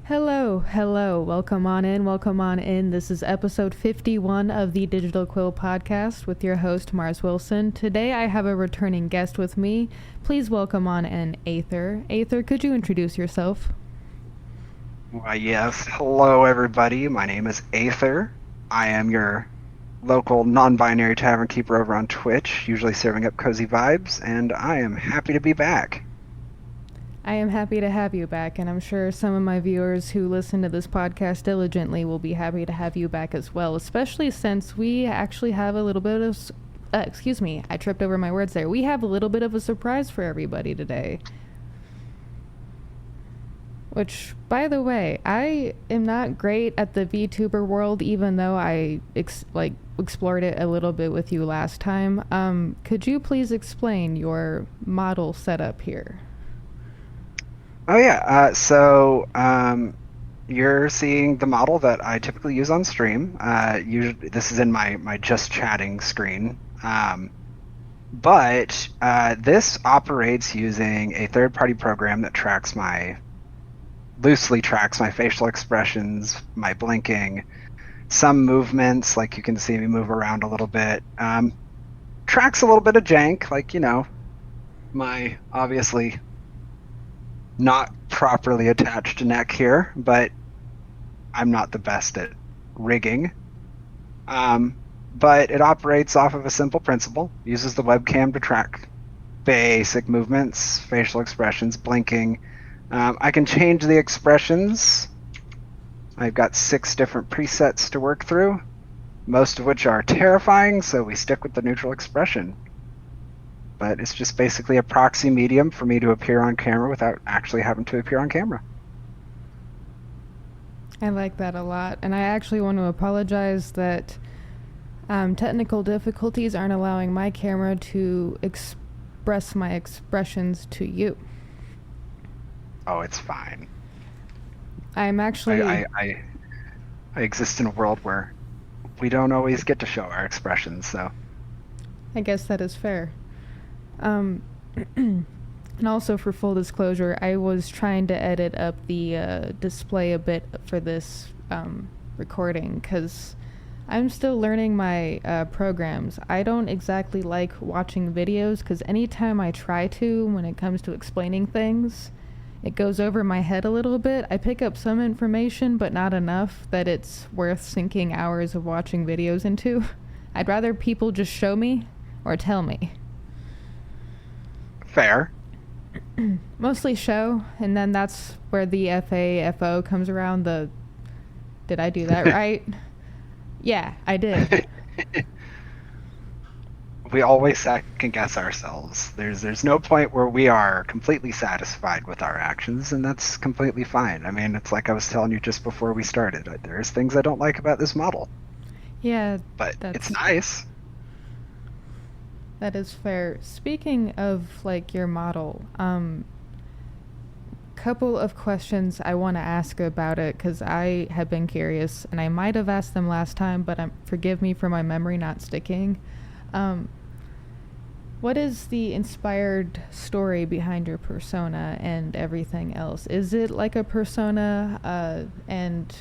Hello. Welcome on in. This is episode 51 of the Digital Quill Podcast with your host, Mars Wilson. Today I have a returning guest with me. Please welcome on in Aether. Aether, could you introduce yourself? Why, yes. Hello, everybody. My name is Aether. I am your local non-binary tavern keeper over on Twitch, usually serving up cozy vibes, and I am happy to be back. I am happy to have you back, and I'm sure some of my viewers who listen to this podcast diligently will be happy to have you back as well, especially since we actually have a little bit of... I tripped over my words there. We have a little bit of a surprise for everybody today. Which, by the way, I am not great at the VTuber world, even though I explored it a little bit with you last time. Could you please explain your model setup here? Oh yeah, you're seeing the model that I typically use on stream. Usually, this is in my just chatting screen. But this operates using a third-party program that loosely tracks my facial expressions, my blinking, some movements, like you can see me move around a little bit. Tracks a little bit of jank, my obviously not properly attached neck here, but I'm not the best at rigging. But it operates off of a simple principle, uses the webcam to track basic movements, facial expressions, blinking. I can change the expressions. I've got 6 different presets to work through, most of which are terrifying, so we stick with the neutral expression. But it's just basically a proxy medium for me to appear on camera without actually having to appear on camera. I like that a lot, and I actually want to apologize that technical difficulties aren't allowing my camera to express my expressions to you. Oh, it's fine. I'm actually... I exist in a world where we don't always get to show our expressions, so... I guess that is fair. And also, for full disclosure, I was trying to edit up the display a bit for this recording, because I'm still learning my programs. I don't exactly like watching videos, because anytime I try to, when it comes to explaining things, it goes over my head a little bit. I pick up some information, but not enough that it's worth sinking hours of watching videos into. I'd rather people just show me or tell me. Fair. Mostly show, and then that's where the FAFO comes around. Did I do that right? Yeah, I did. We always second guess ourselves. There's no point where we are completely satisfied with our actions, and that's completely fine. I mean, it's like I was telling you just before we started. There's things I don't like about this model. Yeah, but it's nice. That is fair. Speaking of, your model, couple of questions I want to ask about it, because I have been curious, and I might have asked them last time, but forgive me for my memory not sticking. What is the inspired story behind your persona and everything else? Is it like a persona, and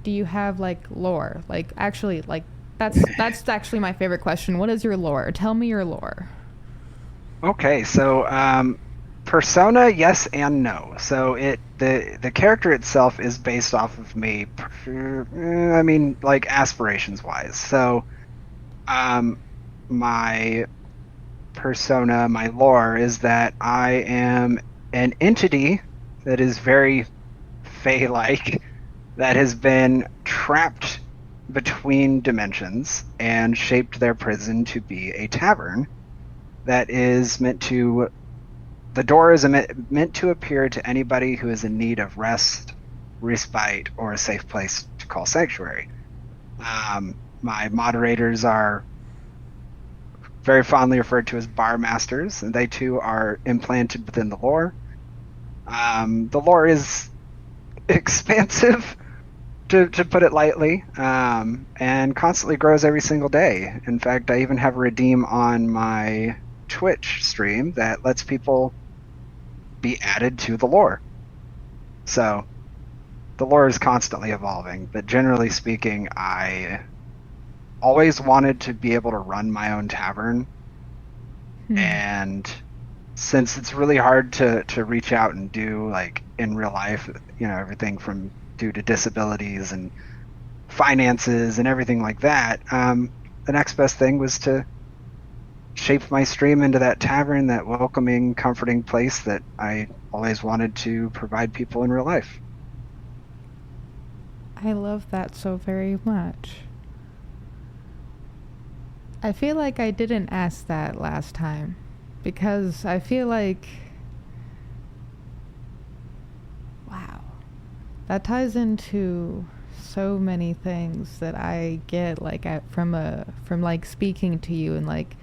do you have, lore? That's actually my favorite question. What is your lore? Tell me your lore. Okay, so persona, yes and no. So the character itself is based off of me. Aspirations wise. So my persona, my lore is that I am an entity that is very Fae-like, that has been trapped between dimensions and shaped their prison to be a tavern that is meant to... The door is meant to appear to anybody who is in need of rest, respite, or a safe place to call sanctuary. My moderators are very fondly referred to as bar masters, and they too are implanted within the lore. The lore is expansive, to put it lightly, and constantly grows every single day. In fact, I even have a redeem on my Twitch stream that lets people be added to the lore. So the lore is constantly evolving, but generally speaking, I always wanted to be able to run my own tavern. And since it's really hard to reach out and do like in real life, everything from due to disabilities and finances and everything like that, the next best thing was to shape my stream into that tavern, that welcoming, comforting place that I always wanted to provide people in real life. I love that so very much. I feel like I didn't ask that last time, because I feel like, wow, that ties into so many things that I get like from like speaking to you and like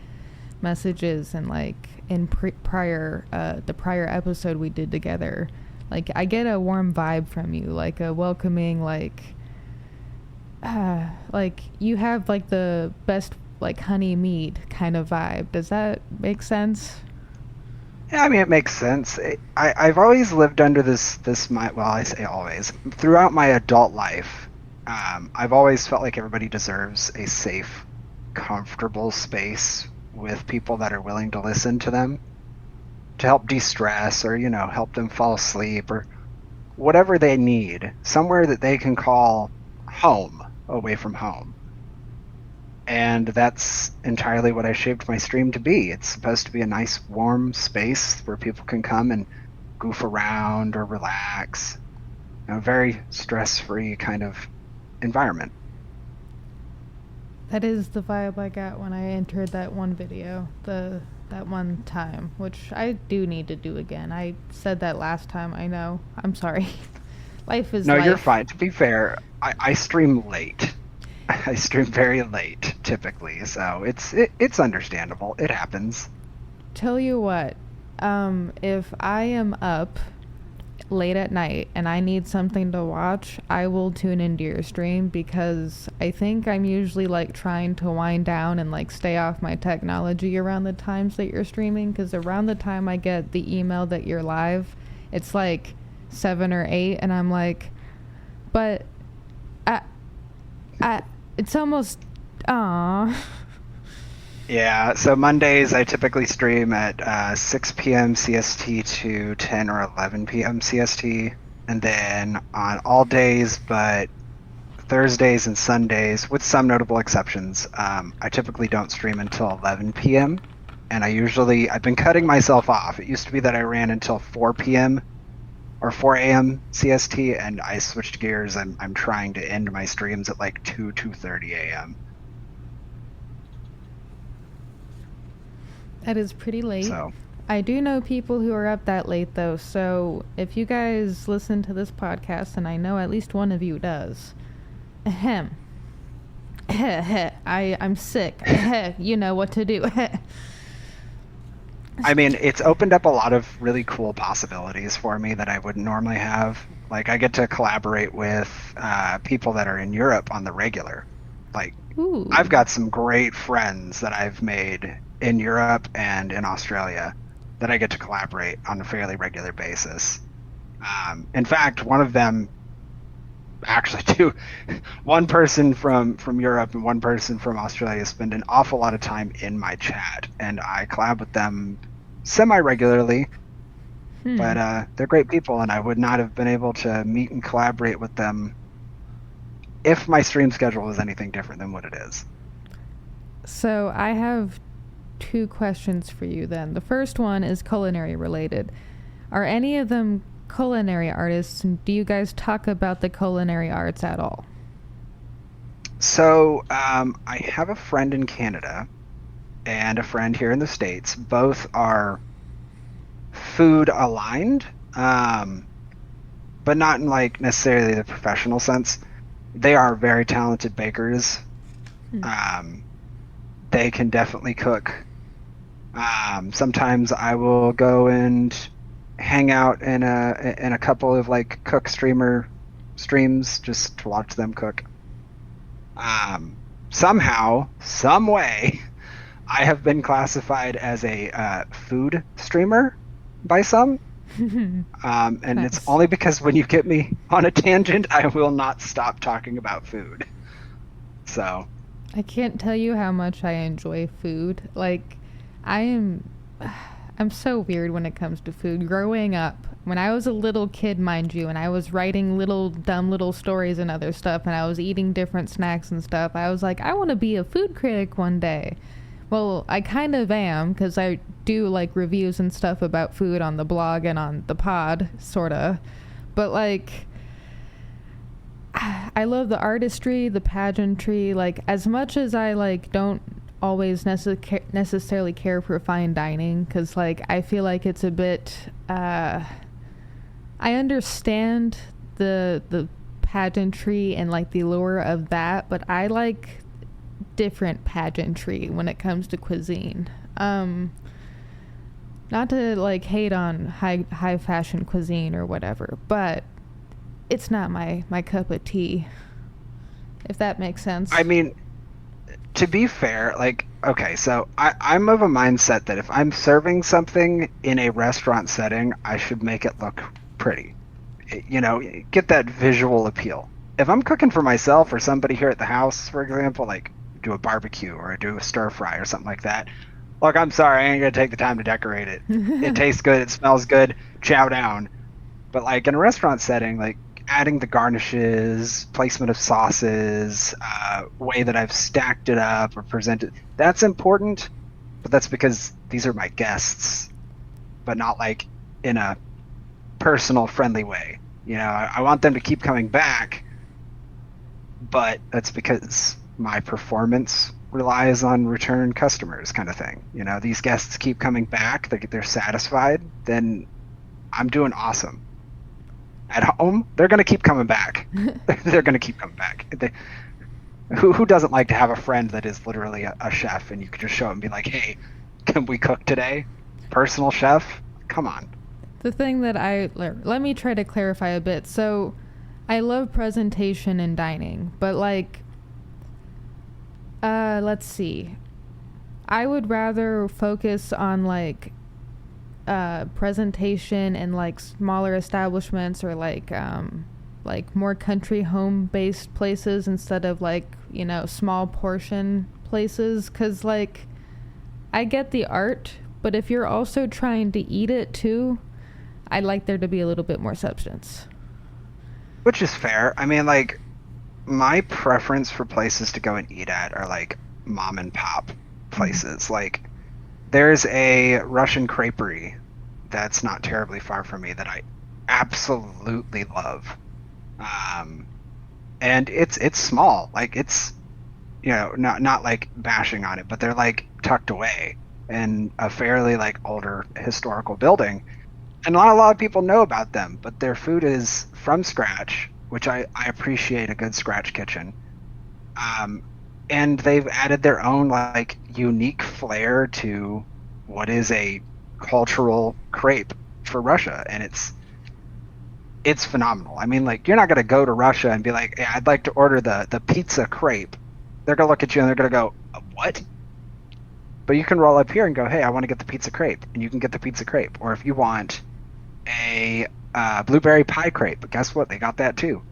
messages and like in the prior episode we did together. Like I get a warm vibe from you, like a welcoming, like you have like the best like honey mead kind of vibe. Does that make sense? Yeah, I mean, it makes sense. I've always lived under this I say always, throughout my adult life, I've always felt like everybody deserves a safe, comfortable space with people that are willing to listen to them, to help de-stress or, help them fall asleep or whatever they need, somewhere that they can call home away from home. And that's entirely what I shaped my stream to be. It's supposed to be a nice, warm space where people can come and goof around or relax. A very stress-free kind of environment. That is the vibe I got when I entered that one video, that one time, which I do need to do again. I said that last time, I know. I'm sorry. Life is life. No, you're fine. To be fair, I stream late. I stream very late, typically, so it's understandable. It happens. Tell you what, if I am up late at night and I need something to watch, I will tune into your stream, because I think I'm usually like trying to wind down and like stay off my technology around the times that you're streaming, because around the time I get the email that you're live, it's like 7 or 8, and I'm like, but it's almost, Yeah, so Mondays I typically stream at 6 p.m. CST to 10 or 11 p.m. CST. And then on all days but Thursdays and Sundays, with some notable exceptions, I typically don't stream until 11 p.m. And I've been cutting myself off. It used to be that I ran until 4 p.m. or 4 a.m. CST, and I switched gears. I'm trying to end my streams at like 2:30 a.m. That is pretty late. So I do know people who are up that late, though, so if you guys listen to this podcast, and I know at least one of you does, I'm sick. You know what to do. I mean, it's opened up a lot of really cool possibilities for me that I wouldn't normally have. Like, I get to collaborate with people that are in Europe on the regular. Like, Ooh. I've got some great friends that I've made in Europe and in Australia that I get to collaborate on a fairly regular basis. In fact, one of them, actually two, one person from Europe and one person from Australia spend an awful lot of time in my chat, and I collab with them semi-regularly, but they're great people, and I would not have been able to meet and collaborate with them if my stream schedule was anything different than what it is. So I have 2 questions for you then. The first one is culinary related. Are any of them culinary artists, and do you guys talk about the culinary arts at all? So I have a friend in Canada and a friend here in the States. Both are food aligned, but not in like necessarily the professional sense. They are very talented bakers. They can definitely cook. Sometimes I will go and hang out in a couple of like cook streams just to watch them cook. Somehow, some way, I have been classified as a food streamer by some. And Nice. it's only because when you get me on a tangent, I will not stop talking about food. So, I can't tell you how much I enjoy food. Like, I am. I'm so weird when it comes to food. Growing up, when I was a little kid, mind you, and I was writing little dumb little stories and other stuff, and I was eating different snacks and stuff, I was like, I want to be a food critic one day. Well, I kind of am, because I do like reviews and stuff about food on the blog and on the pod, sorta. But like, I love the artistry, the pageantry. Like, as much as I like don't always necessarily care for fine dining, because like I feel like it's a bit. I understand the pageantry and like the allure of that, but I like different pageantry when it comes to cuisine. Not to like hate on high fashion cuisine or whatever, but it's not my cup of tea, if that makes sense. I mean, to be fair, like, okay, so I'm of a mindset that if I'm serving something in a restaurant setting, I should make it look pretty. You know, get that visual appeal. If I'm cooking for myself or somebody here at the house, for example, like do a barbecue or do a stir fry or something like that, look, I'm sorry, I ain't gonna take the time to decorate it. It tastes good, it smells good, chow down. But like in a restaurant setting, like adding the garnishes, placement of sauces, way that I've stacked it up or presented, that's important. But that's because these are my guests, but not like in a personal, friendly way. You know, I want them to keep coming back, but that's because my performance relies on return customers, kind of thing. You know, these guests keep coming back, they're satisfied, then I'm doing awesome. At home, they're going to keep coming back. They're going to keep coming back. Who doesn't like to have a friend that is literally a chef and you can just show up and be like, hey, can we cook today? Personal chef? Come on. The thing that let me try to clarify a bit. So I love presentation and dining, but like, let's see. I would rather focus on like presentation and like smaller establishments or like more country home based places instead of like, you know, small portion places, because like I get the art, but if you're also trying to eat it too, I'd like there to be a little bit more substance. Which is fair. I mean, like, my preference for places to go and eat at are like mom and pop places. Mm-hmm. Like, there's a Russian creperie that's not terribly far from me that I absolutely love. And it's small. Like, it's, you know, not like bashing on it, but they're like tucked away in a fairly like older historical building. And not a lot of people know about them, but their food is from scratch, which I appreciate a good scratch kitchen. And they've added their own like unique flair to what is a cultural crepe for Russia, and it's phenomenal. I mean, like, you're not going to go to Russia and be like, hey, I'd like to order the pizza crepe. They're going to look at you and they're going to go, what? But you can roll up here and go, hey, I want to get the pizza crepe, and you can get the pizza crepe. Or if you want a blueberry pie crepe, but guess what? They got that too.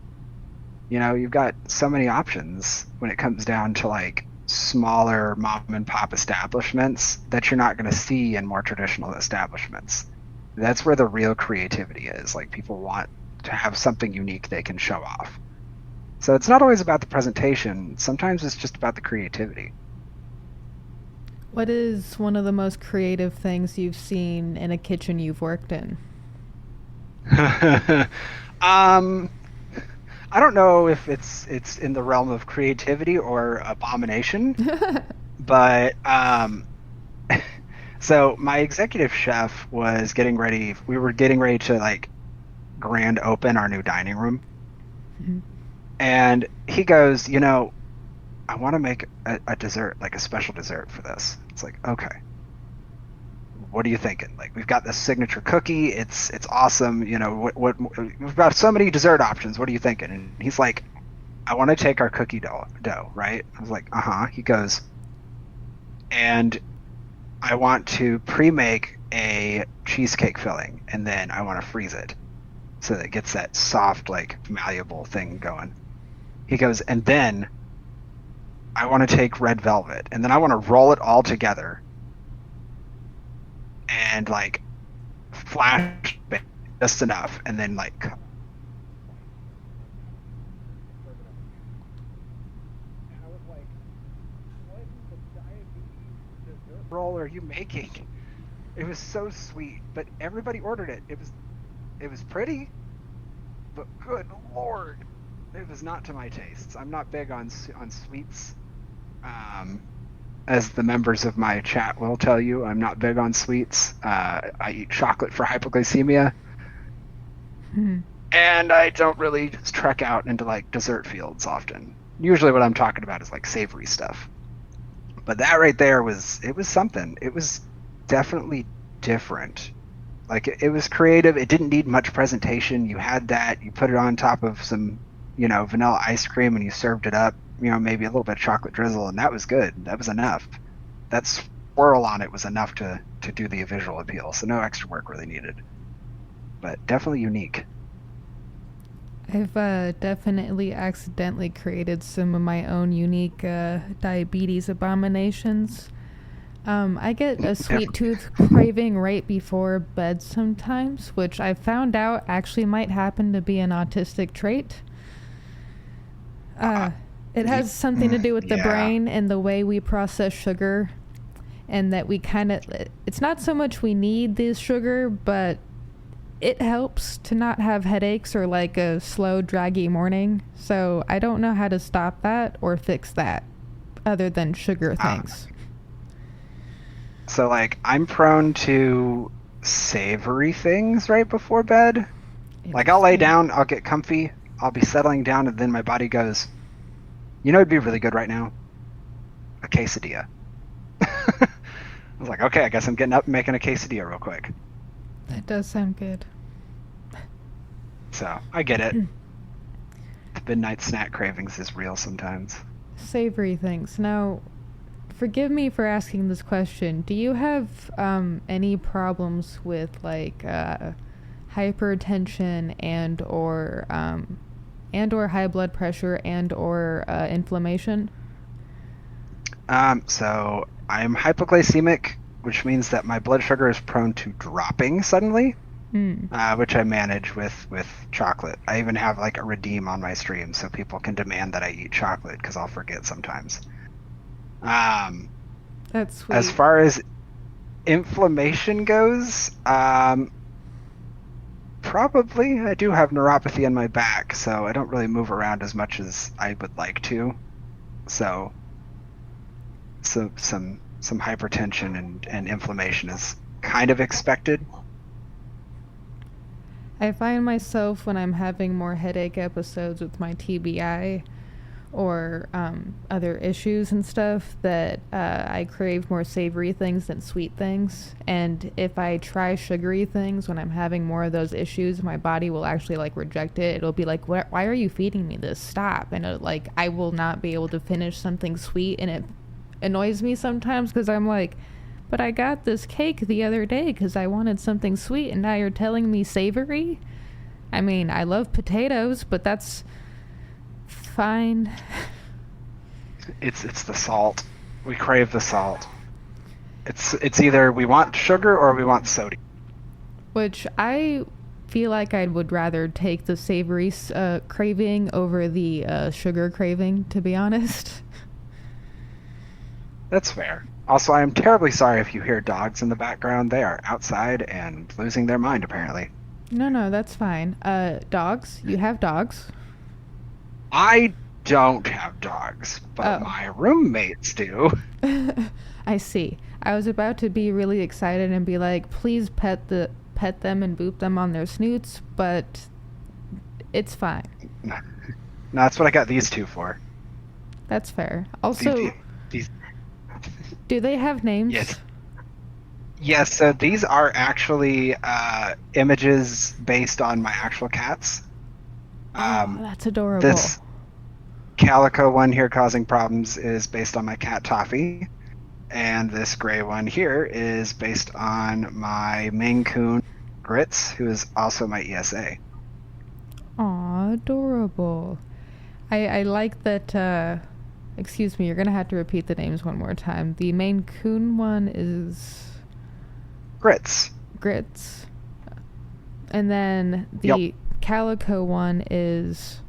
You know, you've got so many options when it comes down to like smaller mom and pop establishments that you're not going to see in more traditional establishments. That's where the real creativity is. Like, people want to have something unique they can show off. So it's not always about the presentation. Sometimes it's just about the creativity. What is one of the most creative things you've seen in a kitchen you've worked in? I don't know if it's in the realm of creativity or abomination, but so my executive chef was getting ready. We were getting ready to like grand open our new dining room, mm-hmm. And he goes, you know, I want to make a dessert, like a special dessert for this. It's like, okay, what are you thinking? Like, we've got this signature cookie. It's awesome. You know, what we've got so many dessert options. What are you thinking? And he's like, I want to take our cookie dough, right? I was like, uh-huh. He goes, and I want to pre-make a cheesecake filling, and then I want to freeze it so that it gets that soft, like, malleable thing going. He goes, and then I want to take red velvet, and then I want to roll it all together and, like, flash it just enough, and then, like, roll are you making? It was so sweet, but everybody ordered it. It was pretty, but good lord, it was not to my tastes. I'm not big on sweets. As the members of my chat will tell you, I'm not big on sweets. I eat chocolate for hypoglycemia. And I don't really trek out into like dessert fields often. Usually what I'm talking about is like savory stuff. But that right there was something. It was definitely different. Like it was creative. It didn't need much presentation. You had that. You put it on top of some, vanilla ice cream, and you served it up. Maybe a little bit of chocolate drizzle, and that was good. That was enough. That swirl on it was enough to do the visual appeal. So no extra work really needed. But definitely unique. I've definitely accidentally created some of my own unique diabetes abominations. I get a sweet tooth craving right before bed sometimes, which I found out actually might happen to be an autistic trait. It has something to do with the brain and the way we process sugar, and that we it's not so much we need this sugar, but it helps to not have headaches or like a slow, draggy morning. So I don't know how to stop that or fix that other than sugar things. So like I'm prone to savory things right before bed. Like I'll lay down, I'll get comfy, I'll be settling down, and then my body goes, it'd be really good right now? A quesadilla. I was like, okay, I guess I'm getting up and making a quesadilla real quick. That does sound good. So, I get it. The midnight snack cravings is real sometimes. Savory things. Now, forgive me for asking this question. Do you have any problems with like hypertension and or high blood pressure and or inflammation? So I'm hypoglycemic, which means that my blood sugar is prone to dropping suddenly, which I manage with chocolate. I even have like a redeem on my stream so people can demand that I eat chocolate because I'll forget sometimes. That's sweet. As far as inflammation goes, probably I do have neuropathy in my back, so I don't really move around as much as I would like to. So some hypertension and inflammation is kind of expected. I find myself when I'm having more headache episodes with my TBI or other issues and stuff that I crave more savory things than sweet things. And if I try sugary things when I'm having more of those issues, my body will actually like reject it. It'll be like, why are you feeding me this? Stop. And I will not be able to finish something sweet, and it annoys me sometimes because I'm like, but I got this cake the other day because I wanted something sweet, and now you're telling me savory? I mean, I love potatoes, but that's fine. It's the salt. We crave the salt. It's either we want sugar or we want sodium. Which I feel like I would rather take the savory craving over the sugar craving, to be honest. That's fair. Also, I am terribly sorry if you hear dogs in the background. They are outside and losing their mind, apparently. No, that's fine. Dogs? You have dogs? I don't have dogs, but my roommates do. I see. I was about to be really excited and be like, please pet them and boop them on their snoots, but it's fine. No, that's what I got these two for. That's fair. Also, do they have names? Yes, so these are actually images based on my actual cats. That's adorable. This calico one here causing problems is based on my cat Toffee. And this gray one here is based on my Maine Coon, Grits, who is also my ESA. Aw, adorable. I like that, excuse me, you're gonna have to repeat the names one more time. The Maine Coon one is... Grits. Grits. And then the Yep. Calico one is...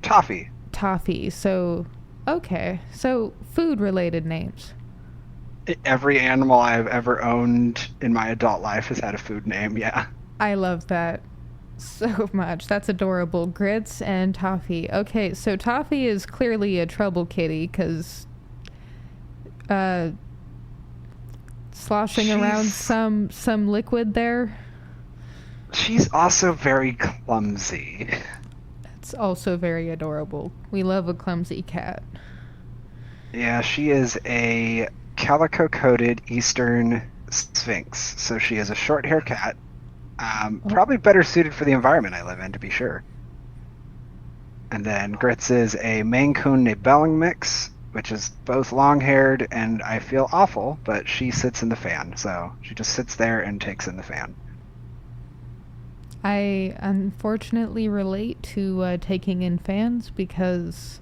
Toffee. Toffee. So, okay. So, food-related names. Every animal I've ever owned in my adult life has had a food name, yeah. I love that so much. That's adorable. Grits and Toffee. Okay, so Toffee is clearly a trouble kitty because sloshing around some liquid there. She's also very clumsy. That's also very adorable. We love a clumsy cat. Yeah, she is a calico-coated Eastern Sphinx. So she is a short-haired cat. Probably better suited for the environment I live in, to be sure. And then Grits is a Maine Coon Nebelling mix, which is both long-haired, and I feel awful, but she sits in the fan. So she just sits there and takes in the fan. I unfortunately relate to taking in fans because,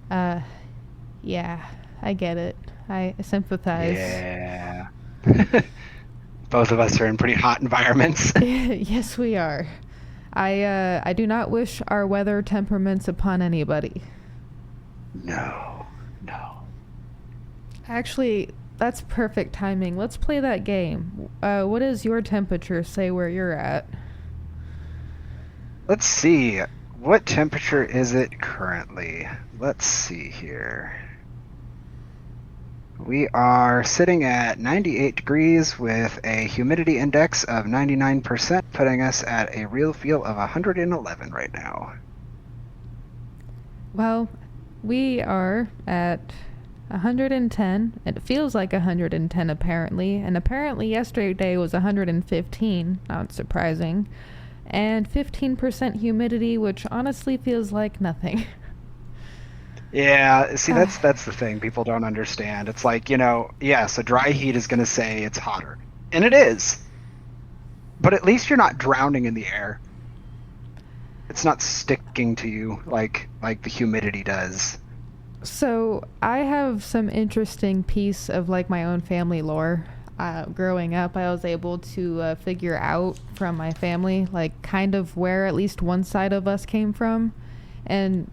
yeah, I get it. I sympathize. Yeah. Both of us are in pretty hot environments. Yes, we are. I do not wish our weather temperaments upon anybody. No. Actually, that's perfect timing. Let's play that game. What does your temperature say where you're at? Let's see. What temperature is it currently? Let's see here. We are sitting at 98 degrees with a humidity index of 99%, putting us at a real feel of 111 right now. Well, we are at 110. It feels like 110 apparently, and apparently yesterday was 115, not surprising, and 15% humidity, which honestly feels like nothing. Yeah, see, that's the thing people don't understand. It's like, yes, a dry heat is going to say it's hotter. And it is. But at least you're not drowning in the air. It's not sticking to you like the humidity does. So, I have some interesting piece of, my own family lore. Growing up, I was able to figure out from my family, kind of where at least one side of us came from. And,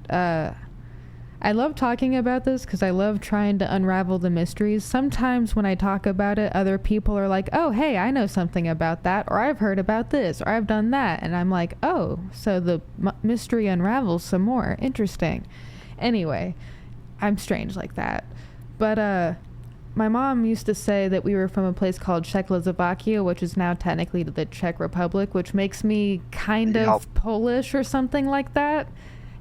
I love talking about this because I love trying to unravel the mysteries. Sometimes when I talk about it, other people are like, oh, hey, I know something about that, or I've heard about this, or I've done that. And I'm like, oh, so the mystery unravels some more. Interesting. Anyway, I'm strange like that. But my mom used to say that we were from a place called Czechoslovakia, which is now technically the Czech Republic, which makes me kind of Polish or something like that.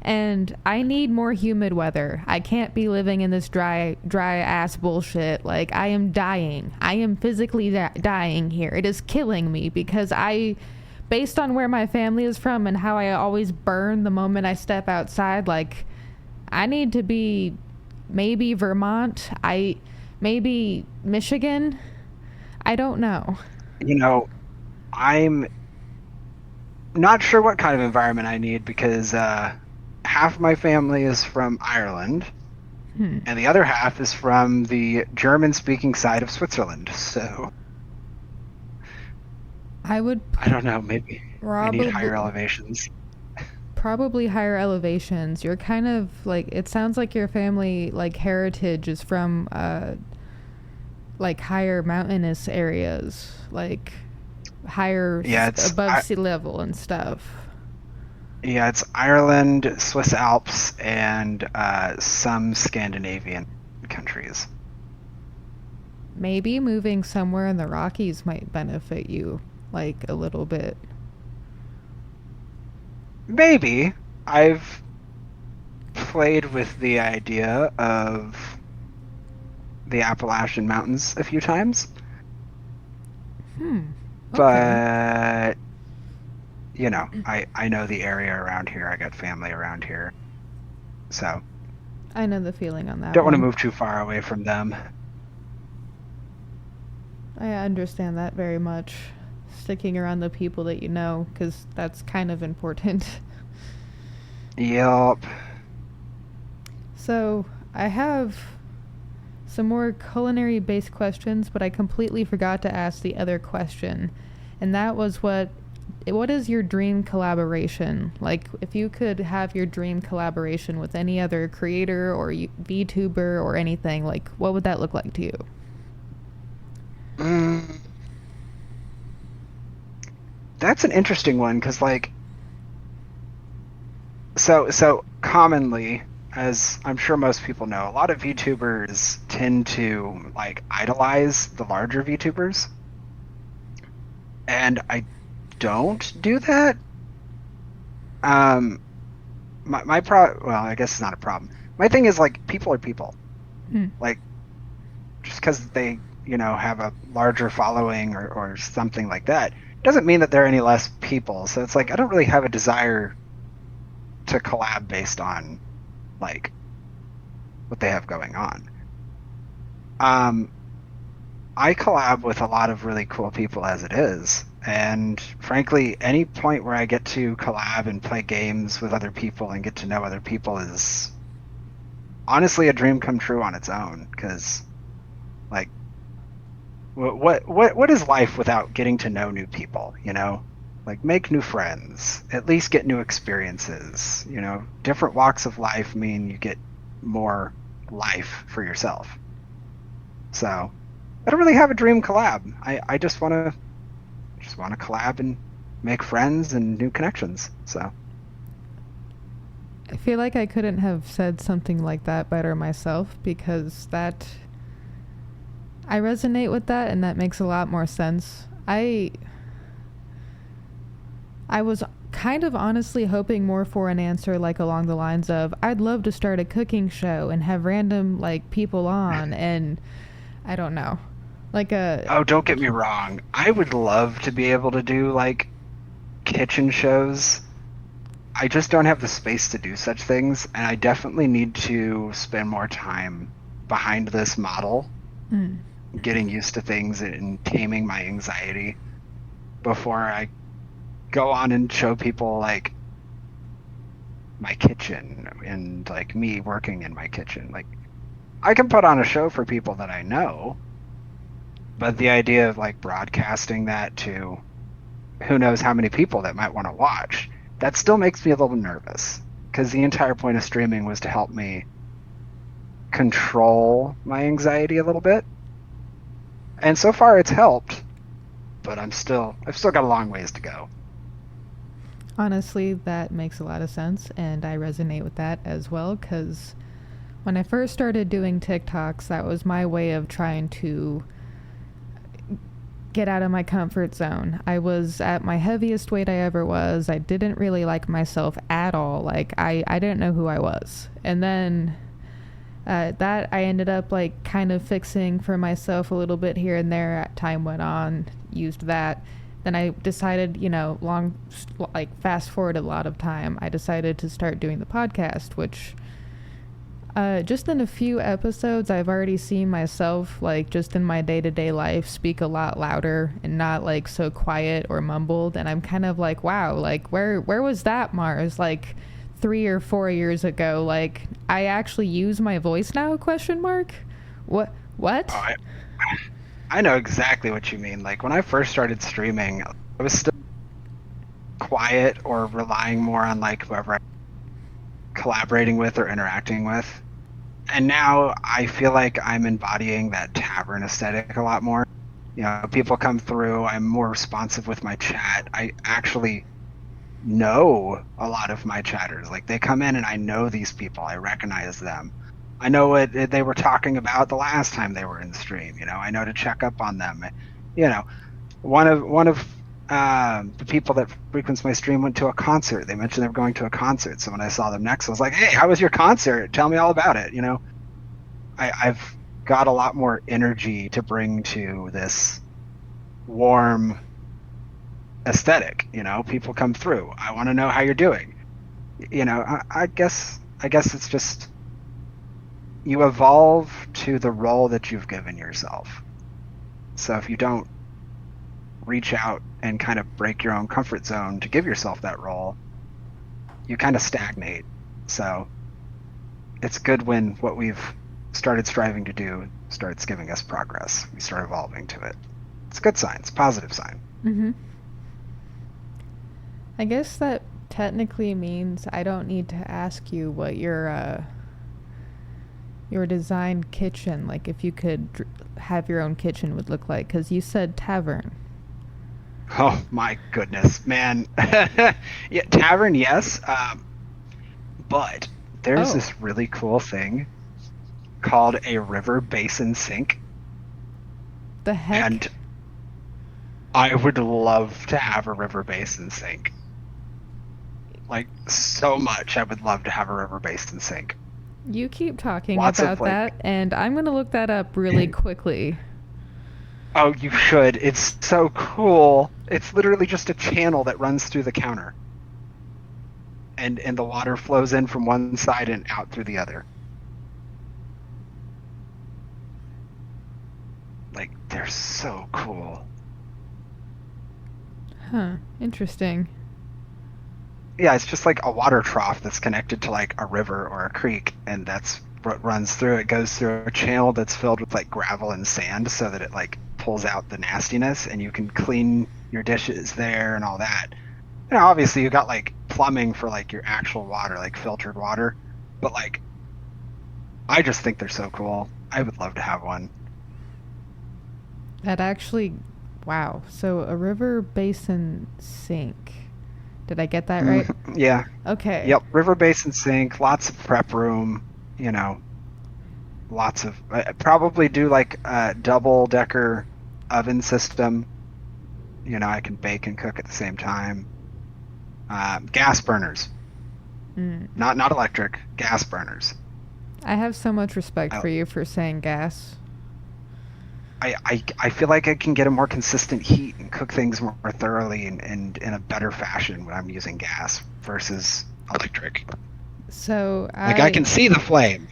And I need more humid weather. I can't be living in this dry ass bullshit. I am dying. I am physically dying here. It is killing me because based on where my family is from and how I always burn the moment I step outside, I need to be maybe Vermont. Maybe Michigan. I don't know. I'm not sure what kind of environment I need because, half my family is from Ireland, and the other half is from the German-speaking side of Switzerland. So I don't know. Maybe I need higher elevations. Probably higher elevations. You're kind of it sounds like your family heritage is from higher mountainous areas, higher above sea level and stuff. Yeah, it's Ireland, Swiss Alps, and some Scandinavian countries. Maybe moving somewhere in the Rockies might benefit you, a little bit. Maybe. I've played with the idea of the Appalachian Mountains a few times. Okay. But I know the area around here. I got family around here. So I know the feeling on that Don't want to one. move too far away from them. I understand that very much. Sticking around the people that you know, because that's kind of important. Yup. So, I have some more culinary based questions, but I completely forgot to ask the other question. And that was what is your dream collaboration? Like, if you could have your dream collaboration with any other creator or VTuber or anything, like, what would that look like to you? That's an interesting one because, like, so commonly, as I'm sure most people know, a lot of VTubers tend to like idolize the larger VTubers, and I don't do that. Um, well, I guess it's not a problem. My thing is like people are people. Hmm. Like just because they have a larger following or something like that doesn't mean that they're any less people. So it's like I don't really have a desire to collab based on like what they have going on. I collab with a lot of really cool people as it is, and frankly, any point where I get to collab and play games with other people and get to know other people is honestly a dream come true on its own. Because like, what is life without getting to know new people? Like make new friends, at least get new experiences. Different walks of life mean you get more life for yourself. So I don't really have a dream collab. I just want to collab and make friends and new connections. So I feel like I couldn't have said something like that better myself, because I resonate with that, and that makes a lot more sense. I was kind of honestly hoping more for an answer like along the lines of, I'd love to start a cooking show and have random like people on, and I don't know. Oh, don't get me wrong. I would love to be able to do like kitchen shows. I just don't have the space to do such things, and I definitely need to spend more time behind this model, getting used to things and taming my anxiety before I go on and show people like my kitchen and like me working in my kitchen. Like I can put on a show for people that I know, but the idea of like broadcasting that to who knows how many people that might want to watch, that still makes me a little nervous, because the entire point of streaming was to help me control my anxiety a little bit. And so far it's helped, but I've still got a long ways to go. Honestly, that makes a lot of sense, and I resonate with that as well, because when I first started doing TikToks, that was my way of trying to get out of my comfort zone. I was at my heaviest weight I ever was. I didn't really like myself at all. Like, I didn't know who I was. And then that I ended up like kind of fixing for myself a little bit here and there as time went on, used that. Then I decided, fast forward a lot of time, I decided to start doing the podcast, which just in a few episodes, I've already seen myself, like, just in my day-to-day life, speak a lot louder and not, like, so quiet or mumbled. And I'm kind of like, wow, like, where was that, Mars? Like, 3 or 4 years ago, like, I actually use my voice now, question mark? What? Oh, I know exactly what you mean. Like, when I first started streaming, I was still quiet or relying more on, like, whoever I'm collaborating with or interacting with. And now I feel like I'm embodying that tavern aesthetic a lot more. People come through, I'm more responsive with my chat. I actually know a lot of my chatters. Like, they come in and I know these people. I recognize them. I know what they were talking about the last time they were in the stream. I know to check up on them. One of the people that frequents my stream went to a concert. They mentioned they were going to a concert. So when I saw them next, I was like, hey, how was your concert? Tell me all about it. I've got a lot more energy to bring to this warm aesthetic. People come through. I want to know how you're doing. I guess it's just you evolve to the role that you've given yourself. So if you don't reach out and kind of break your own comfort zone to give yourself that role, you kind of stagnate. So it's good when what we've started striving to do starts giving us progress. We start evolving to it. It's a good sign. It's a positive sign. Mm-hmm. I guess that technically means I don't need to ask you what your designed kitchen, like if you could have your own kitchen, would look like, because you said tavern. Oh my goodness, man. Yeah, tavern, yes. But there's this really cool thing called a river basin sink. The heck? And I would love to have a river basin sink. Like, so much I would love to have a river basin sink. You keep talking Lots about of, like, that, and I'm going to look that up really quickly. Oh, you should. It's so cool. It's literally just a channel that runs through the counter. And the water flows in from one side and out through the other. Like, they're so cool. Huh. Interesting. Yeah, it's just like a water trough that's connected to like a river or a creek, and that's what runs through. It goes through a channel that's filled with like gravel and sand so that it like pulls out the nastiness, and you can clean your dishes there and all that. You know, obviously you got like plumbing for like your actual water, like filtered water, but like I just think they're so cool. I would love to have one. That actually, wow. So a river basin sink. Did I get that right? Yeah. Okay. Yep. River basin sink, lots of prep room, you know, lots of, probably do like a double decker oven system. You know, I can bake and cook at the same time. Gas burners. Not electric, gas burners. I have so much respect for you for saying gas. I feel like I can get a more consistent heat and cook things more thoroughly and in a better fashion when I'm using gas versus electric. So I can see the flame.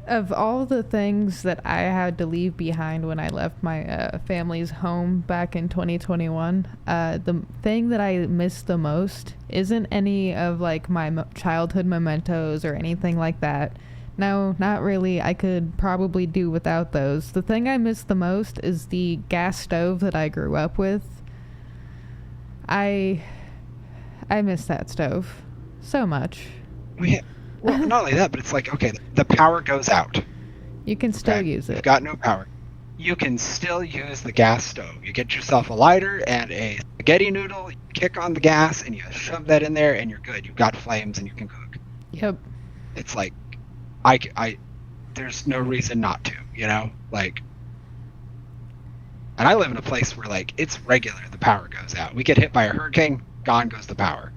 Of all the things that I had to leave behind when I left my family's home back in 2021, the thing that I miss the most isn't any of like my childhood mementos or anything like that. No, not really. I could probably do without those. The thing I miss the most is the gas stove that I grew up with. I miss that stove so much. Well, not only that, but it's like, okay, the power goes out. You can still use it. You've got no power. You can still use the gas stove. You get yourself a lighter and a spaghetti noodle, you kick on the gas, and you shove that in there, and you're good. You've got flames, and you can cook. Yep. It's like, there's no reason not to, you know? Like, and I live in a place where, like, it's regular, the power goes out. We get hit by a hurricane, gone goes the power.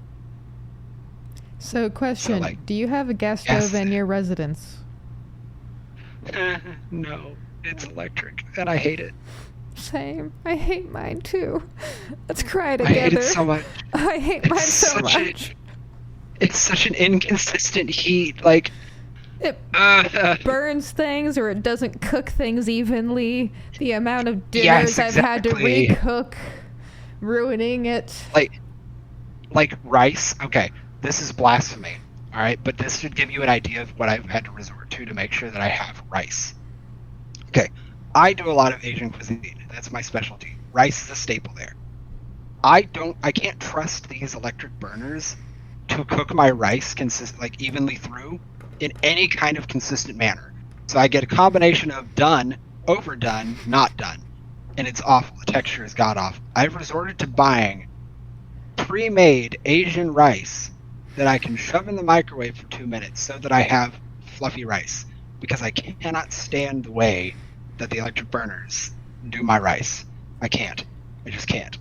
So, question, do you have a gas stove in your residence? No, it's electric, and I hate it. Same. I hate mine, too. Let's cry together. I hate it so much. I hate mine so much. It's such an inconsistent heat, like... It burns things, or it doesn't cook things evenly. The amount of dinners I've had to recook, ruining it. Like rice. Okay, this is blasphemy. All right, but this should give you an idea of what I've had to resort to make sure that I have rice. Okay, I do a lot of Asian cuisine. That's my specialty. Rice is a staple there. I can't trust these electric burners to cook my rice evenly through in any kind of consistent manner. So I get a combination of done, overdone, not done. And it's awful. The texture is god-awful. I've resorted to buying pre-made Asian rice that I can shove in the microwave for 2 minutes so that I have fluffy rice. Because I cannot stand the way that the electric burners do my rice. I can't. I just can't.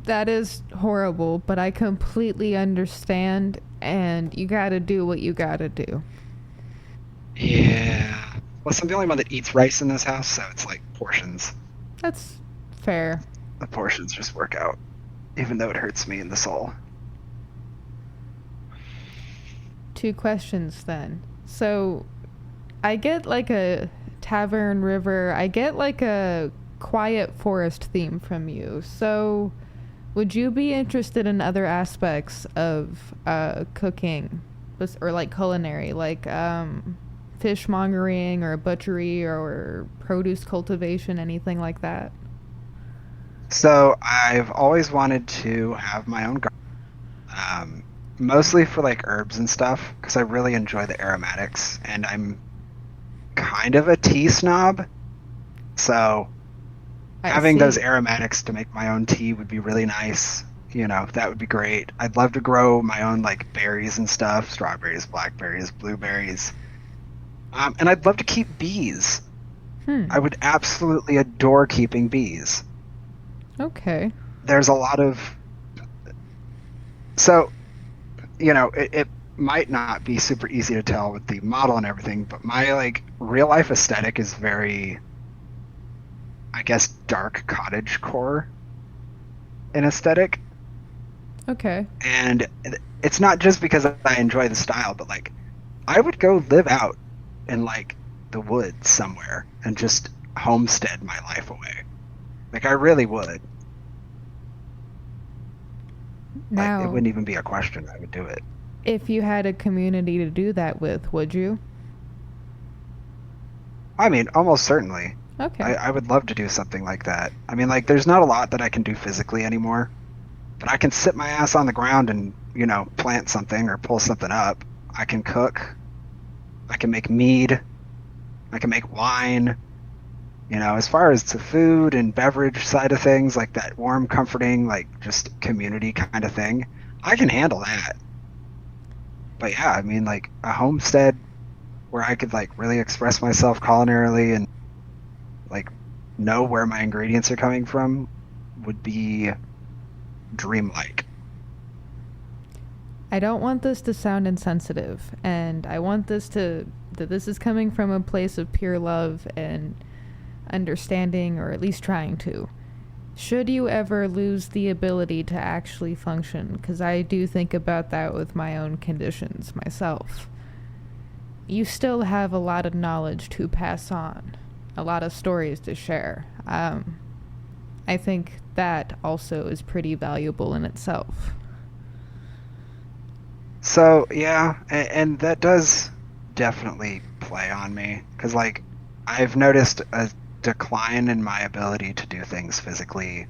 That is horrible, but I completely understand, and you gotta do what you gotta do. Yeah. Well, I'm the only one that eats rice in this house, so it's like portions. That's fair. The portions just work out, even though it hurts me in the soul. two questions then. So, I get like a tavern river, I get like a quiet forest theme from you. So, would you be interested in other aspects of cooking, or like culinary, like fishmongering or butchery or produce cultivation, anything like that? So I've always wanted to have my own garden, mostly for like herbs and stuff, because I really enjoy the aromatics, and I'm kind of a tea snob. So having those aromatics to make my own tea would be really nice. You know, that would be great. I'd love to grow my own like berries and stuff, strawberries, blackberries, blueberries. And I'd love to keep bees. I would absolutely adore keeping bees. Okay. There's a lot of... So, you know, it might not be super easy to tell with the model and everything, but my like real life aesthetic is very, I guess, dark cottage core in aesthetic. Okay. And it's not just because I enjoy the style, but like I would go live out in like the woods somewhere and just homestead my life away. Like I really would. Now, like, it wouldn't even be a question. I would do it. If you had a community to do that with, would you? I mean, almost certainly. Okay. I would love to do something like that. I mean, like, there's not a lot that I can do physically anymore, but I can sit my ass on the ground and, you know, plant something or pull something up. I can cook. I can make mead. I can make wine. You know, as far as the food and beverage side of things, like that warm, comforting, like just community kind of thing, I can handle that. But yeah, I mean, like a homestead where I could like really express myself culinarily and like know where my ingredients are coming from would be dreamlike. I don't want this to sound insensitive, and I want this that this is coming from a place of pure love and understanding, or at least trying to. Should you ever lose the ability to actually function, because I do think about that with my own conditions myself, you still have a lot of knowledge to pass on, a lot of stories to share. I think that also is pretty valuable in itself. So yeah, and that does definitely play on me, because like I've noticed a decline in my ability to do things physically,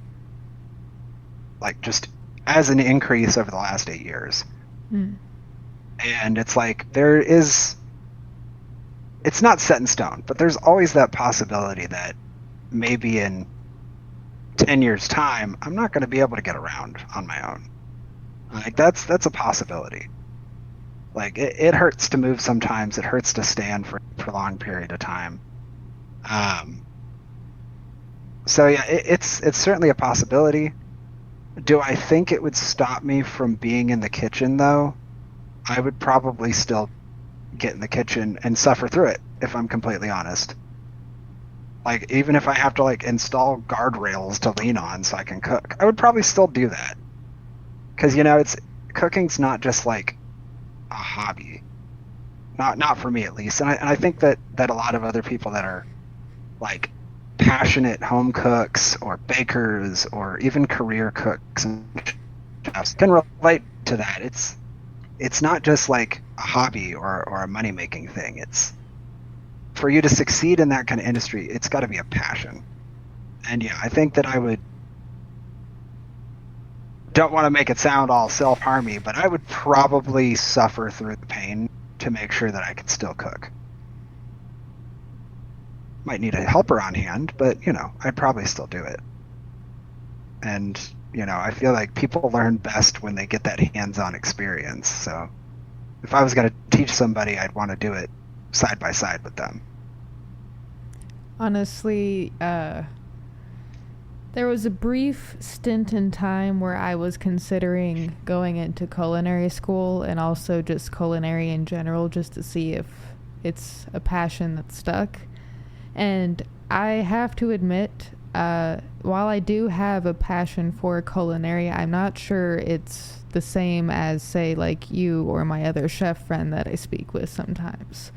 like just as an increase over the last 8 years. And it's like it's not set in stone, but there's always that possibility that maybe in 10 years time I'm not going to be able to get around on my own. Like that's a possibility. Like it hurts to move sometimes. It hurts to stand for a prolonged period of time. So yeah, it's certainly a possibility. Do I think it would stop me from being in the kitchen though? I would probably still get in the kitchen and suffer through it, if I'm completely honest. Like even if I have to like install guardrails to lean on so I can cook, I would probably still do that. Because you know, cooking's not just like a hobby. Not for me at least. And I think that a lot of other people that are like passionate home cooks or bakers or even career cooks and chefs can relate to that. It's not just like a hobby or a money-making thing. It's for you to succeed in that kind of industry, it's got to be a passion. And yeah, I think that don't want to make it sound all self-harmy, but I would probably suffer through the pain to make sure that I could still cook. Might need a helper on hand, but, you know, I'd probably still do it. And, you know, I feel like people learn best when they get that hands-on experience. So if I was going to teach somebody, I'd want to do it side by side with them. Honestly, there was a brief stint in time where I was considering going into culinary school and also just culinary in general, just to see if it's a passion that stuck. And I have to admit, while I do have a passion for culinary, I'm not sure it's the same as, say, like you or my other chef friend that I speak with sometimes.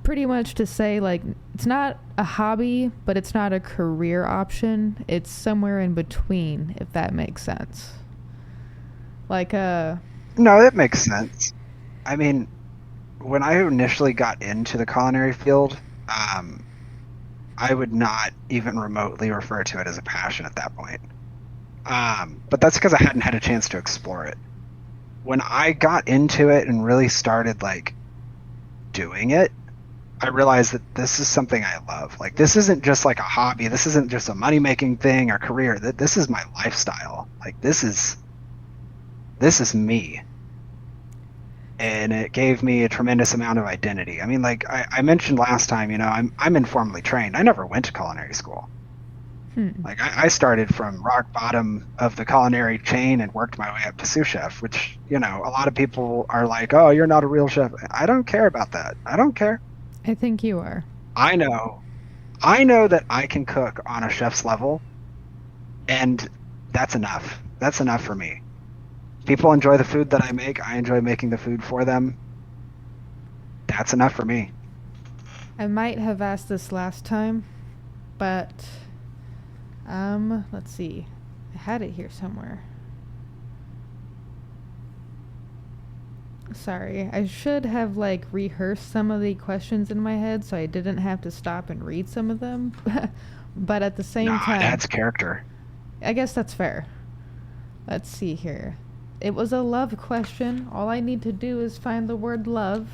Pretty much to say, like, it's not a hobby, but it's not a career option. It's somewhere in between, if that makes sense. Like, No, it makes sense. I mean, when I initially got into the culinary field, I would not even remotely refer to it as a passion at that point. But that's because I hadn't had a chance to explore it. When I got into it and really started, like, doing it, I realized that this is something I love. Like, this isn't just like a hobby. This isn't just a money-making thing or career. This is my lifestyle. Like, this is me. And it gave me a tremendous amount of identity. I mean, like I mentioned last time, you know, I'm informally trained. I never went to culinary school. Like, I started from rock bottom of the culinary chain and worked my way up to sous chef, which, you know, a lot of people are like, oh, you're not a real chef. I don't care about that. I don't care. I think you are. I know that I can cook on a chef's level, and that's enough. That's enough for me. People enjoy the food that I make. I enjoy making the food for them. That's enough for me. I might have asked this last time, but let's see. I had it here somewhere. Sorry, I should have, like, rehearsed some of the questions in my head so I didn't have to stop and read some of them. But at the same time, it adds character. I guess that's fair. Let's see here. It was a love question. All I need to do is find the word love.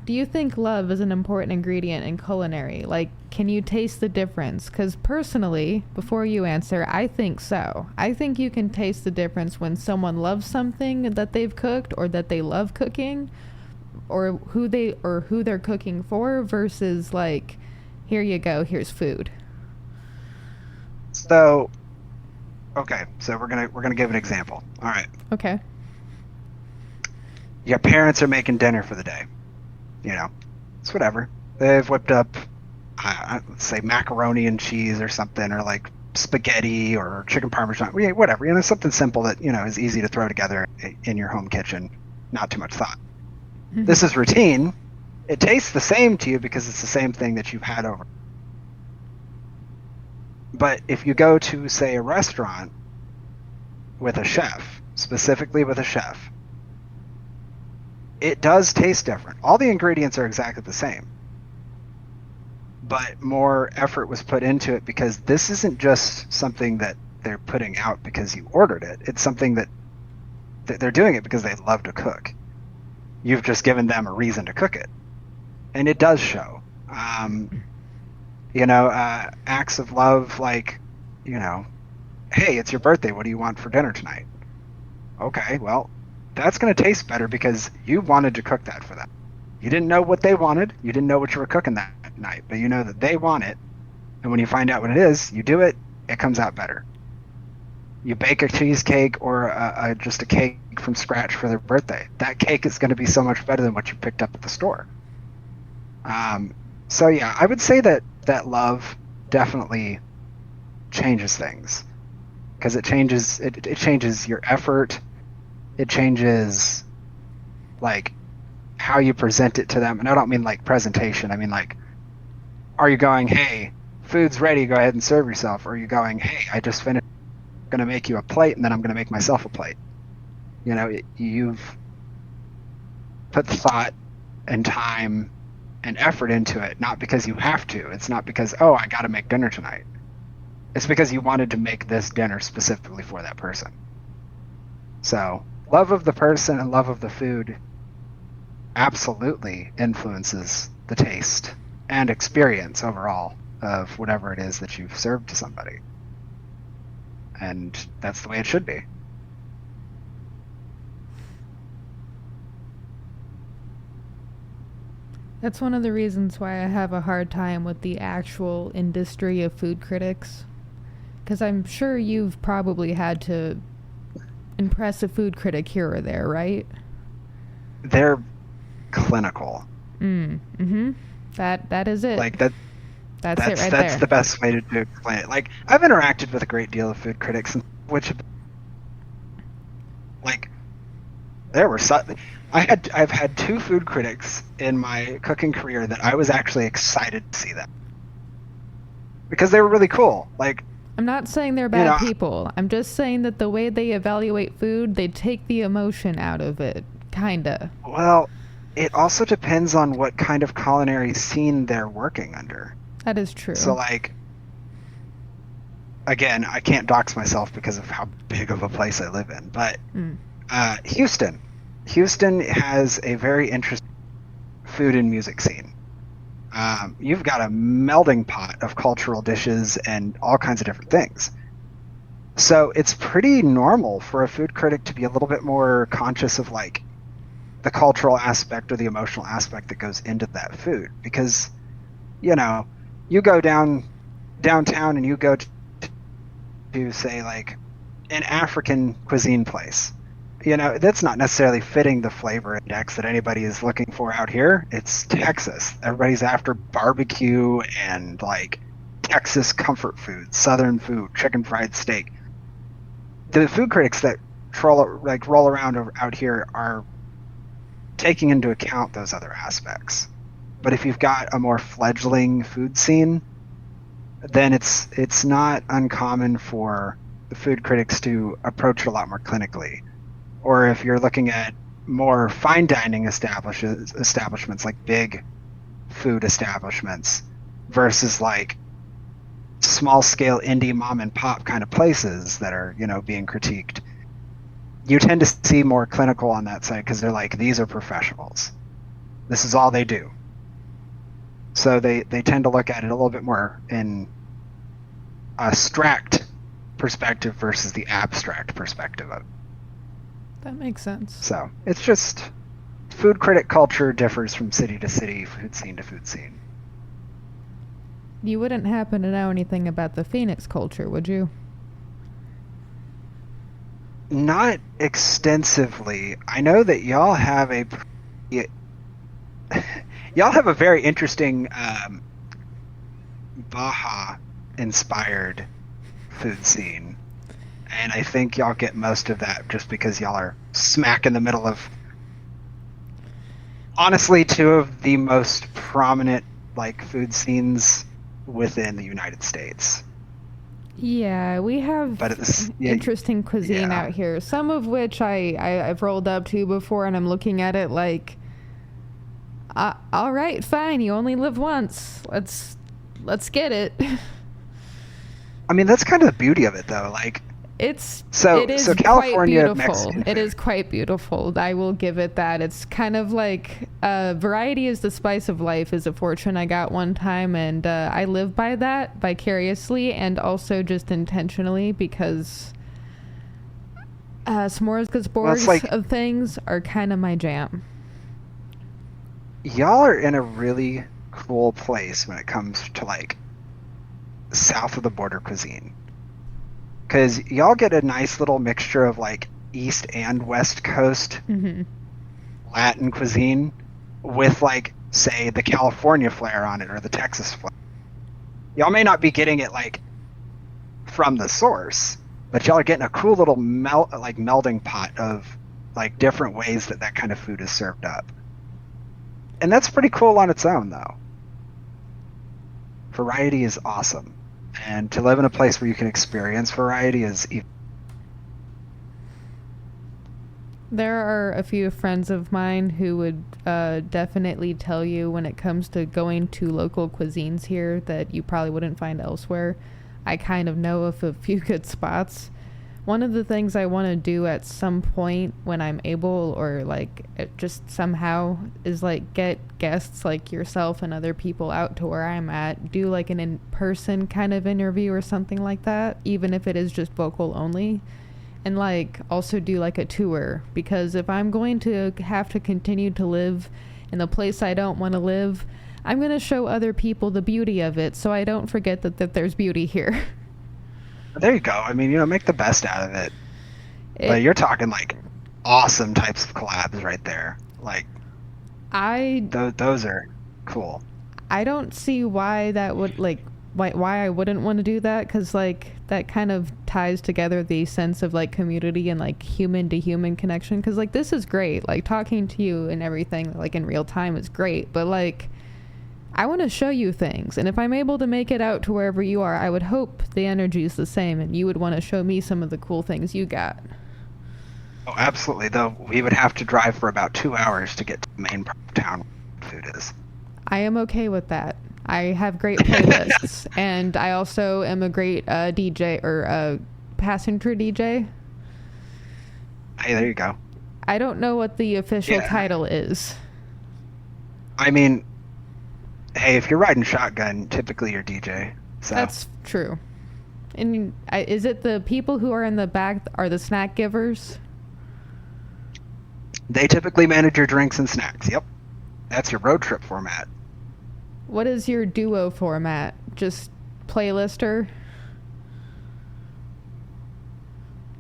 Do you think love is an important ingredient in culinary? Like, can you taste the difference? Because personally, before you answer, I think so. I think you can taste the difference when someone loves something that they've cooked or that they love cooking, or who they're cooking for, versus, like, here you go, here's food. So, okay, so we're gonna give an example. All right. Okay. Your parents are making dinner for the day. You know, it's whatever. They've whipped up, let's say, macaroni and cheese or something, or like spaghetti or chicken parmesan, whatever. You know, something simple that, you know, is easy to throw together in your home kitchen. Not too much thought. Mm-hmm. This is routine. It tastes the same to you because it's the same thing that you've had over. But if you go to, say, a restaurant with a chef, specifically with a chef, it does taste different. All the ingredients are exactly the same, but more effort was put into it because this isn't just something that they're putting out because you ordered it. It's something that they're doing it because they love to cook. You've just given them a reason to cook it, and it does show. You know, acts of love, like, you know, hey, it's your birthday. What do you want for dinner tonight? Okay, well, that's going to taste better because you wanted to cook that for them. You didn't know what they wanted. You didn't know what you were cooking that night, but you know that they want it. And when you find out what it is, you do it, it comes out better. You bake a cheesecake or just a cake from scratch for their birthday. That cake is going to be so much better than what you picked up at the store. So yeah, I would say that love definitely changes things, because it changes your effort. It changes, like, how you present it to them. And I don't mean, like, presentation. I mean, like, are you going, hey, food's ready, go ahead and serve yourself? Or are you going, hey, I just finished, I'm going to make you a plate, and then I'm going to make myself a plate? You know, you've put thought and time and effort into it, not because you have to. It's not because, oh, I got to make dinner tonight. It's because you wanted to make this dinner specifically for that person. So love of the person and love of the food absolutely influences the taste and experience overall of whatever it is that you've served to somebody. And that's the way it should be. That's one of the reasons why I have a hard time with the actual industry of food critics. Because I'm sure you've probably had to impress a food critic here or there, right? They're clinical. Mm-hmm. That is it. Like that. That's it right That's there. the best way to explain it. Like, I've interacted with a great deal of food critics, which, like, I've had 2 food critics in my cooking career that I was actually excited to see them because they were really cool. Like, I'm not saying they're bad people. I'm just saying that the way they evaluate food, they take the emotion out of it, kinda. well, it also depends on what kind of culinary scene they're working under. That is true. So, like, again, I can't dox myself because of how big of a place I live in, but Houston has a very interesting food and music scene. You've got a melding pot of cultural dishes and all kinds of different things. So it's pretty normal for a food critic to be a little bit more conscious of, like, the cultural aspect or the emotional aspect that goes into that food, because, you know, you go downtown and you go to say, like, an African cuisine place. You know, that's not necessarily fitting the flavor index that anybody is looking for out here. It's Texas. Everybody's after barbecue and, like, Texas comfort food, southern food, chicken fried steak. The food critics that roll around out here are taking into account those other aspects. But if you've got a more fledgling food scene, then it's not uncommon for the food critics to approach it a lot more clinically. Or if you're looking at more fine dining establishments like big food establishments versus, like, small scale indie mom and pop kind of places that are, you know, being critiqued, you tend to see more clinical on that side because they're like, these are professionals. This is all they do. So they tend to look at it a little bit more in a abstract perspective versus the abstract perspective of it. That makes sense. So it's just food critic culture differs from city to city, food scene to food scene. You wouldn't happen to know anything about the Phoenix culture, would you? Not extensively. I know that y'all have a very interesting Baja inspired food scene. And I think y'all get most of that just because y'all are smack in the middle of, honestly, 2 of the most prominent, like, food scenes within the United States. Yeah, we have interesting cuisine out here. Some of which I've rolled up to before, and I'm looking at it like, all right, fine, you only live once. Let's get it. I mean, that's kind of the beauty of it, though. Like, it is California, quite beautiful. It is quite beautiful. I will give it that. It's kind of like variety is the spice of life is a fortune I got one time, and I live by that vicariously and also just intentionally because smorgasbords of things are kind of my jam. Y'all are in a really cool place when it comes to, like, south of the border cuisine. Because y'all get a nice little mixture of, like, East and West Coast Latin cuisine with, like, say, the California flair on it or the Texas flair. Y'all may not be getting it, like, from the source, but y'all are getting a cool little melding pot of, like, different ways that kind of food is served up. And that's pretty cool on its own, though. Variety is awesome. And to live in a place where you can experience variety is even. There are a few friends of mine who would definitely tell you when it comes to going to local cuisines here that you probably wouldn't find elsewhere. I kind of know of a few good spots. One of the things I want to do at some point when I'm able, or like just somehow, is like get guests like yourself and other people out to where I'm at, do like an in-person kind of interview or something like that, even if it is just vocal only, and like also do like a tour, because if I'm going to have to continue to live in the place I don't want to live, I'm going to show other people the beauty of it so I don't forget that there's beauty here. There you go. I mean, make the best out of it. But you're talking, like, awesome types of collabs right there. Like, those are cool. I don't see why that would, like, why I wouldn't want to do that, because, like, that kind of ties together the sense of, like, community and, like, human to human connection, because, like, this is great, like, talking to you and everything, like, in real time is great, but, like, I want to show you things, and if I'm able to make it out to wherever you are, I would hope the energy is the same, and you would want to show me some of the cool things you got. Oh, absolutely, though we would have to drive for about 2 hours to get to the main part of town where food is. I am okay with that. I have great playlists, and I also am a great DJ, or passenger DJ. Hey, there you go. I don't know what the official title is. I mean, hey, if you're riding shotgun, typically you're DJ. So. That's true. And is it the people who are in the back are the snack givers? They typically manage your drinks and snacks. Yep. That's your road trip format. What is your duo format? Just playlister?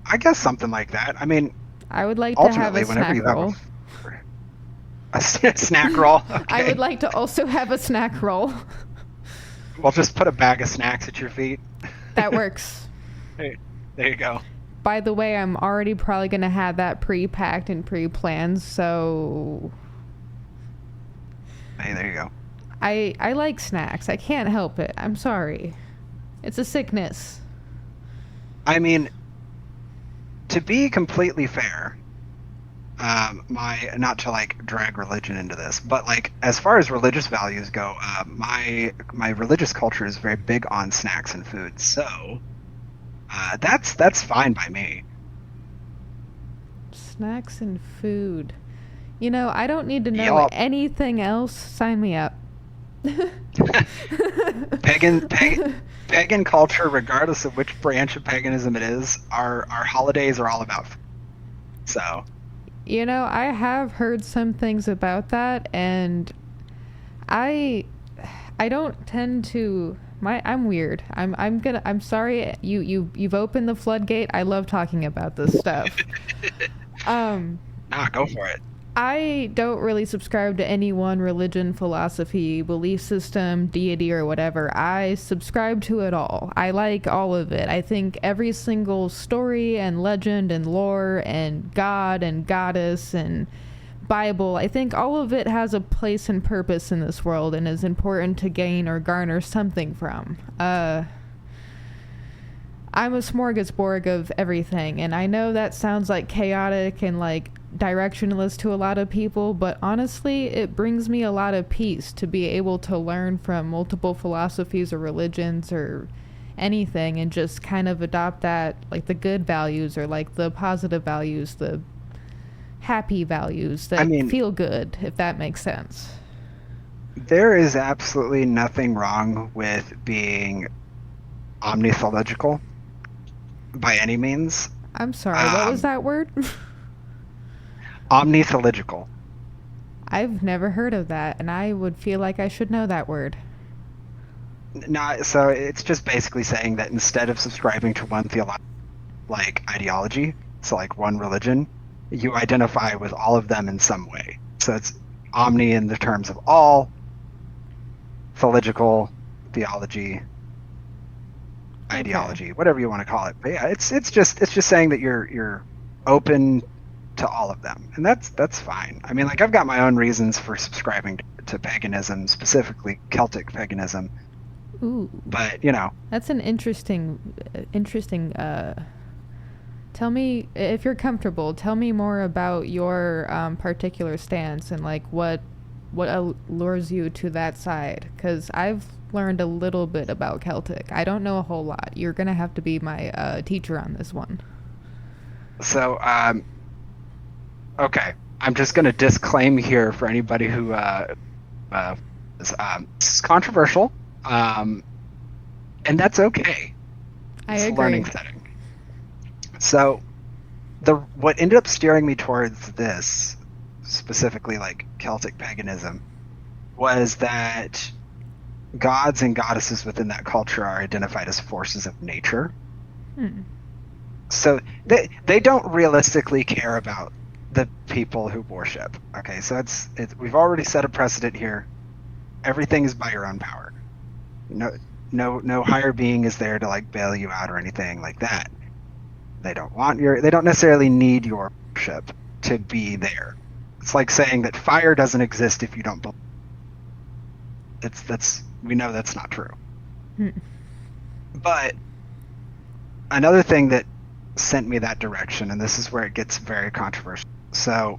I guess something like that. I mean, I would like to have a snack roll. A snack roll? Okay. I would like to also have a snack roll. Well, just put a bag of snacks at your feet. That works. Hey, there you go. By the way, I'm already probably going to have that pre-packed and pre-planned, so... Hey, there you go. I like snacks. I can't help it. I'm sorry. It's a sickness. I mean, to be completely fair, not to like drag religion into this, but like as far as religious values go, my religious culture is very big on snacks and food, so that's fine by me. Snacks and food. You know, I don't need to know anything else. Sign me up. Pagan culture, regardless of which branch of paganism it is, our holidays are all about food. So, you know, I have heard some things about that, and I don't tend to. I'm weird. I'm sorry. You've opened the floodgate. I love talking about this stuff. Nah, go for it. I don't really subscribe to any one religion, philosophy, belief system, deity, or whatever. I subscribe to it all. I like all of it. I think every single story and legend and lore and god and goddess and Bible, I think all of it has a place and purpose in this world and is important to gain or garner something from. I'm a smorgasbord of everything, and I know that sounds like chaotic and like directionless to a lot of people, but honestly, it brings me a lot of peace to be able to learn from multiple philosophies or religions or anything and just kind of adopt that, like the good values or like the positive values, the happy values that feel good, if that makes sense. There is absolutely nothing wrong with being omnithological by any means. I'm sorry, what was that word? Omnithological. I've never heard of that, and I would feel like I should know that word. No, so it's just basically saying that instead of subscribing to one ideology, so like one religion, you identify with all of them in some way. So it's omni in the terms of all, theological, theology, ideology, whatever you want to call it. But yeah, it's just saying that you're open to all of them, and that's fine. I mean, like, I've got my own reasons for subscribing to paganism, specifically Celtic paganism. Ooh, but you know, that's an interesting. Tell me, if you're comfortable, tell me more about your particular stance and like what allures you to that side, because I've learned a little bit about Celtic. I don't know a whole lot. You're gonna have to be my teacher on this one. So okay, I'm just going to disclaim here for anybody who this is controversial, and that's okay. It's a learning setting. So, what ended up steering me towards this, specifically like Celtic paganism, was that gods and goddesses within that culture are identified as forces of nature. So they don't realistically care about the people who worship. Okay, so it's we've already set a precedent here. Everything is by your own power. No higher being is there to like bail you out or anything like that. They don't necessarily need your worship to be there. It's like saying that fire doesn't exist if you don't believe. We know that's not true. But another thing that sent me that direction, and this is where it gets very controversial. So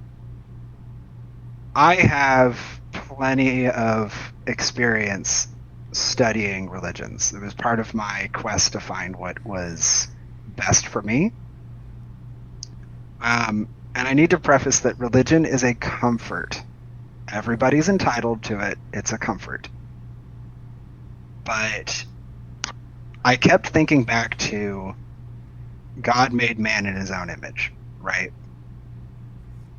I have plenty of experience studying religions. It was part of my quest to find what was best for me. And I need to preface that religion is a comfort. Everybody's entitled to it. It's a comfort. But I kept thinking back to God made man in his own image, right?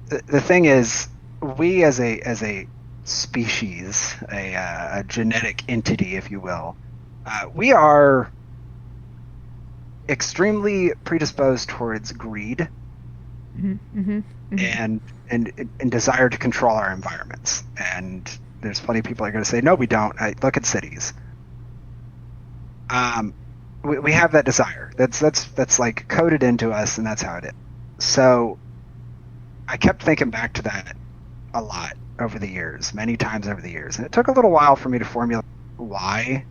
The thing is, we as a species, a genetic entity, if you will, we are extremely predisposed towards greed and desire to control our environments. And there's plenty of people that are going to say, no, we don't. Look at cities. We have that desire. That's like coded into us, and that's how it is. So I kept thinking back to that a lot over the years, many times over the years. And it took a little while for me to formulate why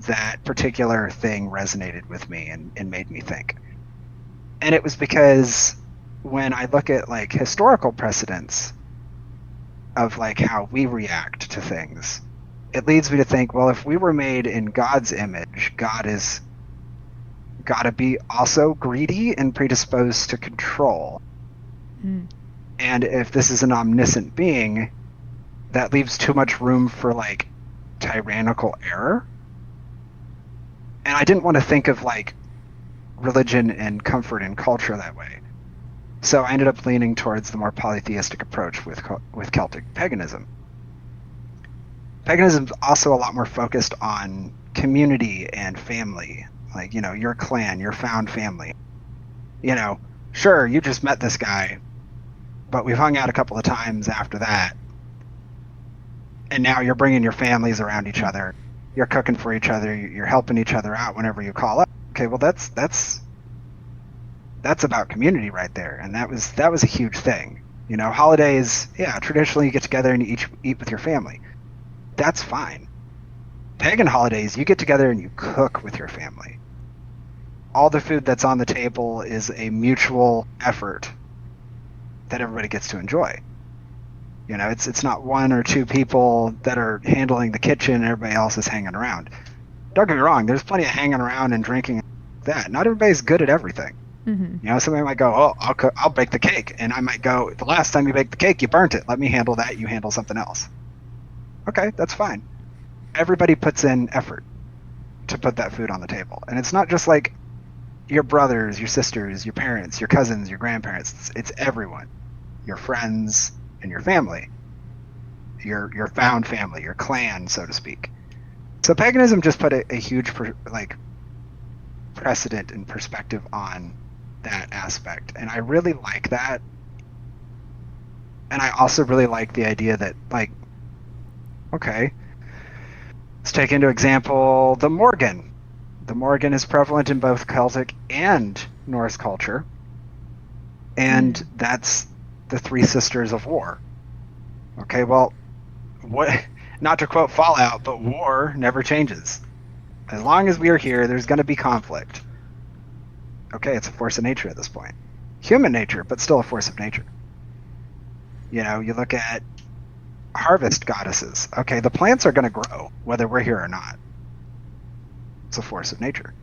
that particular thing resonated with me and made me think. And it was because when I look at like historical precedents of like how we react to things, it leads me to think, well, if we were made in God's image, God is got to be also greedy and predisposed to control. And if this is an omniscient being, that leaves too much room for like tyrannical error. And I didn't want to think of like religion and comfort and culture that way. So I ended up leaning towards the more polytheistic approach with Celtic paganism. Paganism is also a lot more focused on community and family, like, you know, your clan, your found family. You know, sure, you just met this guy, but we've hung out a couple of times after that. And now you're bringing your families around each other. You're cooking for each other. You're helping each other out whenever you call up. Okay, well, that's about community right there. And that was a huge thing. You know, holidays, yeah, traditionally you get together and you eat with your family. That's fine. Pagan holidays, you get together and you cook with your family. All the food that's on the table is a mutual effort that everybody gets to enjoy. You know, it's not one or two people that are handling the kitchen and everybody else is hanging around. Don't get me wrong, there's plenty of hanging around and drinking like that. Not everybody's good at everything. You know, somebody might go, oh, I'll bake the cake. And I might go, the last time you baked the cake, you burnt it. Let me handle that. You handle something else. Okay, that's fine. Everybody puts in effort to put that food on the table. And it's not just like your brothers, your sisters, your parents, your cousins, your grandparents. It's everyone. Your friends and your family. Your found family, your clan, so to speak. So paganism just put a huge precedent and perspective on that aspect. And I really like that. And I also really like the idea that, like, okay, let's take into example the Morgan. The Morgan is prevalent in both Celtic and Norse culture. And that's the three sisters of war. Okay, well, what? Not to quote Fallout, but war never changes. As long as we are here, there's going to be conflict. Okay, it's a force of nature at this point. Human nature, but still a force of nature. You know, you look at harvest goddesses. Okay, the plants are going to grow, whether we're here or not. It's a force of nature.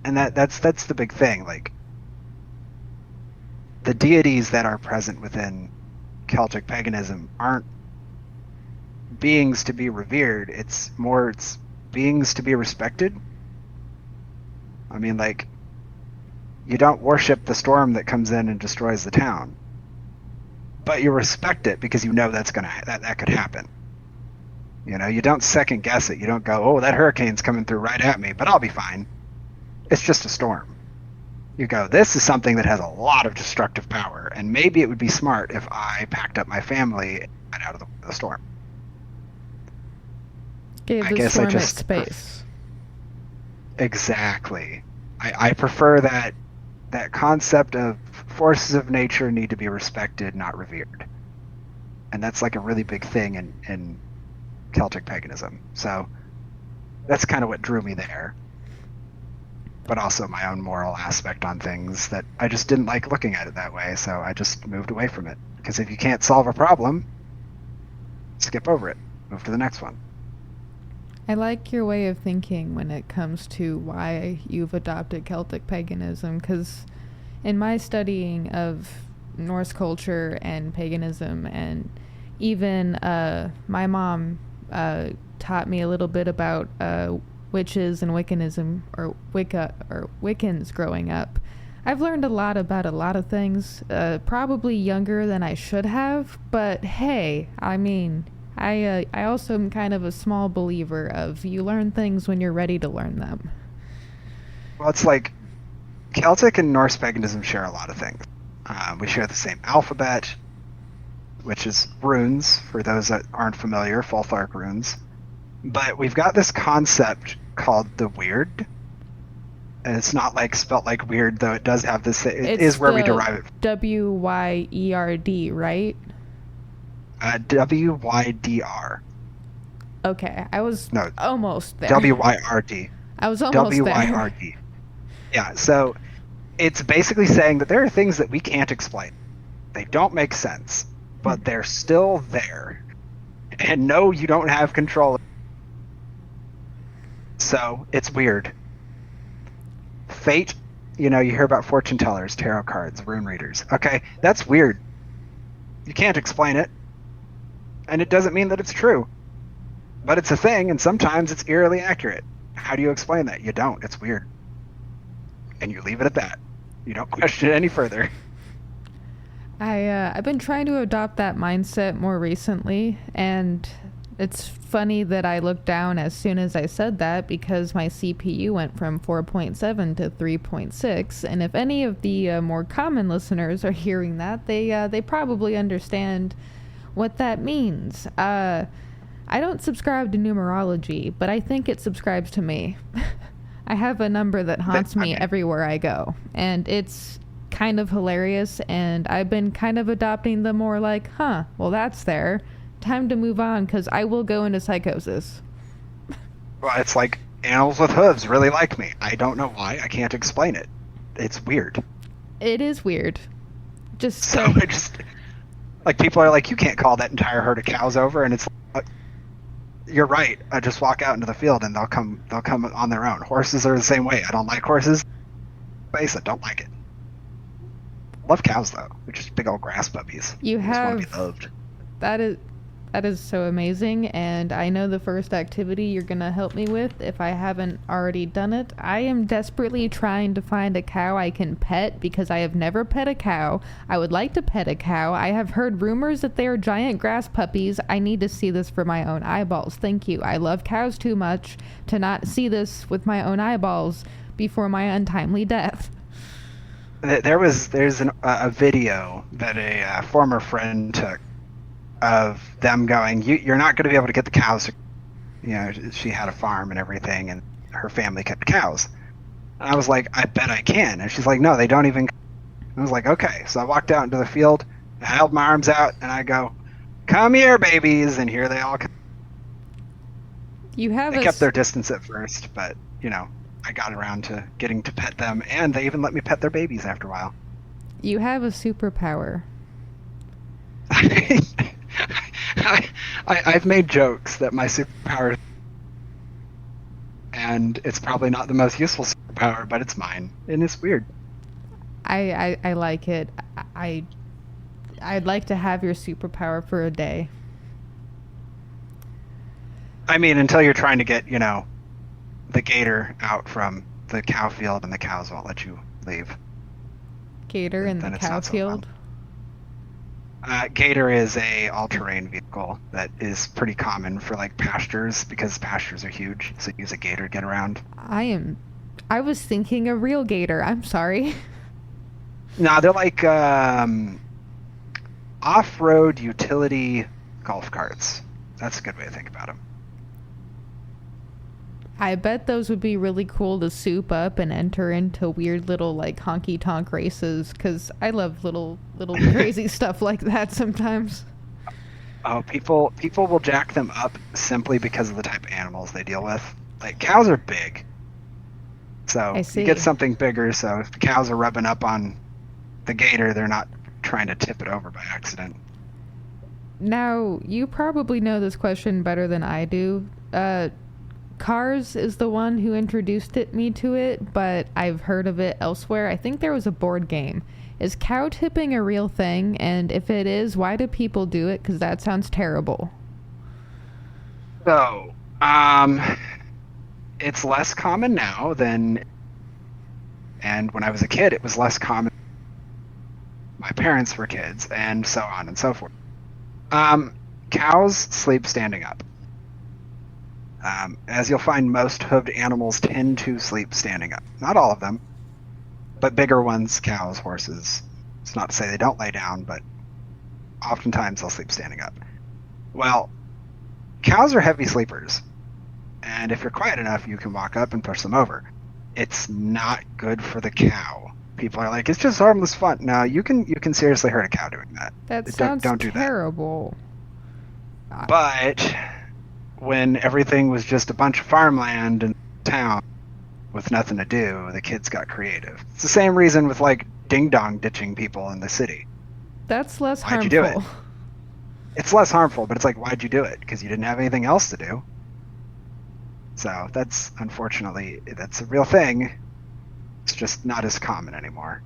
And that's the big thing. Like, the deities that are present within Celtic paganism aren't beings to be revered. It's beings to be respected. I mean, like, you don't worship the storm that comes in and destroys the town, but you respect it because you know that could happen. You know, you don't second guess it. You don't go, oh, that hurricane's coming through right at me, but I'll be fine. It's just a storm. You go, this is something that has a lot of destructive power, and maybe it would be smart if I packed up my family and got out of the storm. Gave I the guess I storm its just space. exactly. I prefer that concept of forces of nature need to be respected, not revered, and that's like a really big thing in Celtic paganism. So that's kind of what drew me there, but also my own moral aspect on things that I just didn't like looking at it that way. So I just moved away from it because if you can't solve a problem, skip over it, move to the next one. I like your way of thinking when it comes to why you've adopted Celtic paganism, because in my studying of Norse culture and paganism, and even my mom taught me a little bit about witches and Wiccanism, or Wicca, or Wiccans growing up. I've learned a lot about a lot of things, probably younger than I should have, but hey, I mean, I also am kind of a small believer of you learn things when you're ready to learn them. Well, it's like Celtic and Norse paganism share a lot of things. We share the same alphabet, which is runes, for those that aren't familiar, Folthark runes. But we've got this concept called the weird. And it's not like spelt like weird, though it does have this. It is where we derive it from. WYERD, right? WYDR. Okay, I was almost there. WYRD. I was almost there. WYRD. Yeah, so it's basically saying that there are things that we can't explain. They don't make sense, but they're still there. And no, you don't have control. So it's weird. Fate, you hear about fortune tellers, tarot cards, rune readers. Okay, that's weird. You can't explain it. And it doesn't mean that it's true. But it's a thing, and sometimes it's eerily accurate. How do you explain that? You don't. It's weird. And you leave it at that. You don't question it any further. I've been trying to adopt that mindset more recently, and it's funny that I looked down as soon as I said that, because my CPU went from 4.7 to 3.6, and if any of the more common listeners are hearing that, they probably understand what that means. I don't subscribe to numerology, but I think it subscribes to me. I have a number that haunts me everywhere I go, and it's kind of hilarious, and I've been kind of adopting the more like, well, that's there. Time to move on, because I will go into psychosis. Well, it's like animals with hooves really like me. I don't know why. I can't explain it. It's weird. It is weird. Like, people are like, you can't call that entire herd of cows over, and it's like, you're right. I just walk out into the field and they'll come on their own. Horses are the same way. I don't like horses. I don't like it. Love cows though. They're just big old grass puppies. You have just want to be loved. That is so amazing, and I know the first activity you're going to help me with, if I haven't already done it. I am desperately trying to find a cow I can pet, because I have never pet a cow. I would like to pet a cow. I have heard rumors that they are giant grass puppies. I need to see this for my own eyeballs. Thank you. I love cows too much to not see this with my own eyeballs before my untimely death. There's a video that a former friend took of them going, you're not going to be able to get the cows. She had a farm and everything, and her family kept cows. And I was like, I bet I can. And she's like, no, they don't even. I was like, okay. So I walked out into the field, I held my arms out, and I go, come here, babies. And here they all come. They kept their distance at first, but, I got around to getting to pet them, and they even let me pet their babies after a while. You have a superpower. I've made jokes that my superpower, and it's probably not the most useful superpower, but it's mine, and it's weird. I like it. I'd like to have your superpower for a day. I mean, until you're trying to get, the gator out from the cow field, and the cows won't let you leave. Gator in the cow field? Gator is a all-terrain vehicle that is pretty common for like pastures, because pastures are huge, so you use a gator to get around. I was thinking a real gator. I'm sorry. No, they're like off-road utility golf carts. That's a good way to think about them. I bet those would be really cool to soup up and enter into weird little like honky tonk races, because I love little crazy stuff like that sometimes. Oh, people will jack them up simply because of the type of animals they deal with. Like cows are big, so I see. you get something bigger. So if the cows are rubbing up on the gator, they're not trying to tip it over by accident. Now, you probably know this question better than I do. Cars is the one who introduced me to it, but I've heard of it elsewhere. I think there was a board game. Is cow tipping a real thing? And if it is, why do people do it? Because that sounds terrible. So, it's less common now than, and when I was a kid, it was less common. My parents were kids, and so on and so forth. Cows sleep standing up. As you'll find, most hoofed animals tend to sleep standing up. Not all of them, but bigger ones, cows, horses. It's not to say they don't lay down, but oftentimes they'll sleep standing up. Well, cows are heavy sleepers, and if you're quiet enough, you can walk up and push them over. It's not good for the cow. People are like, it's just harmless fun. No, you can seriously hurt a cow doing that. That sounds don't do terrible. That. But when everything was just a bunch of farmland in town with nothing to do, the kids got creative. It's the same reason with like ding-dong ditching people in the city. That's less Why'd harmful. you do it? It's less harmful, but it's like, why'd you do it? Because you didn't have anything else to do. So that's, unfortunately, that's a real thing. It's just not as common anymore.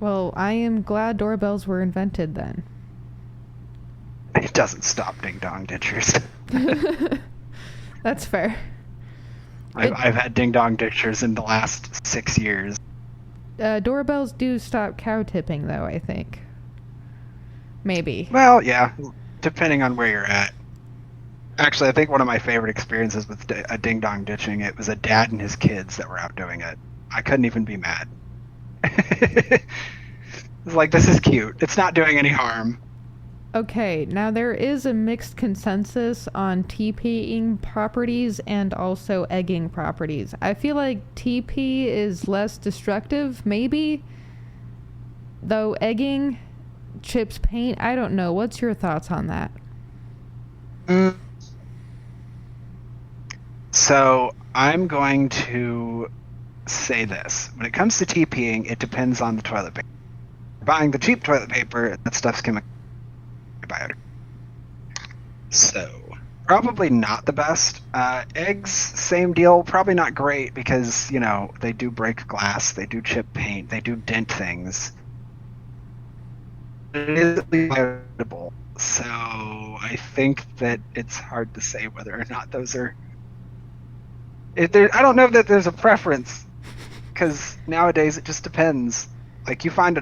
Well, I am glad doorbells were invented then. It doesn't stop ding-dong ditchers. That's fair. I've had ding-dong ditchers in the last 6 years. Doorbells do stop cow tipping, though, I think. Maybe. Well, yeah, depending on where you're at. Actually, I think one of my favorite experiences with a ding-dong ditching, it was a dad and his kids that were out doing it. I couldn't even be mad. It's like, this is cute. It's not doing any harm. Okay, now there is a mixed consensus on TPing properties and also egging properties. I feel like TP is less destructive, maybe, though egging chips paint. I don't know. What's your thoughts on that? So I'm going to say this. When it comes to TPing, it depends on the toilet paper. Buying the cheap toilet paper, that stuff's chemical. So probably not the best. Eggs, same deal. Probably not great because, you know, they do break glass, they do chip paint, they do dent things. It is biodegradable. So I think that it's hard to say whether or not those are. I don't know that there's a preference, because nowadays it just depends. Like, you find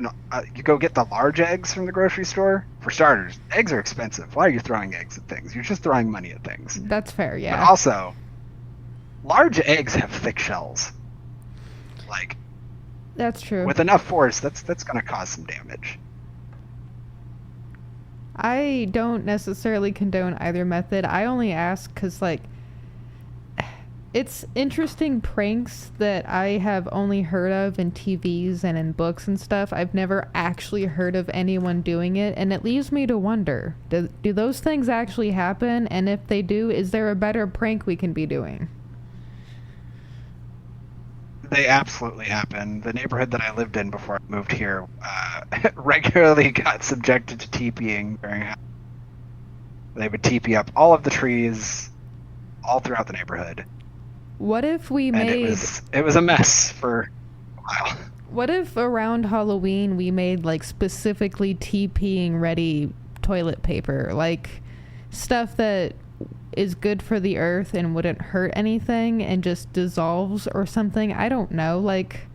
you go get the large eggs from the grocery store. For starters, eggs are expensive. Why are you throwing eggs at things? You're just throwing money at things. That's fair, yeah. But also, large eggs have thick shells. Like, that's true. with enough force, that's going to cause some damage. I don't necessarily condone either method. I only ask because, like, it's interesting pranks that I have only heard of in TVs and in books and stuff. I've never actually heard of anyone doing it, and it leaves me to wonder, do those things actually happen? And if they do, is there a better prank we can be doing? They absolutely happen. The neighborhood that I lived in before I moved here regularly got subjected to TPing. They would TP up all of the trees all throughout the neighborhood. What if we and made... it was a mess for a while. What if around Halloween we made, like, specifically TPing ready toilet paper? Like, stuff that is good for the earth and wouldn't hurt anything and just dissolves or something. I don't know. Like,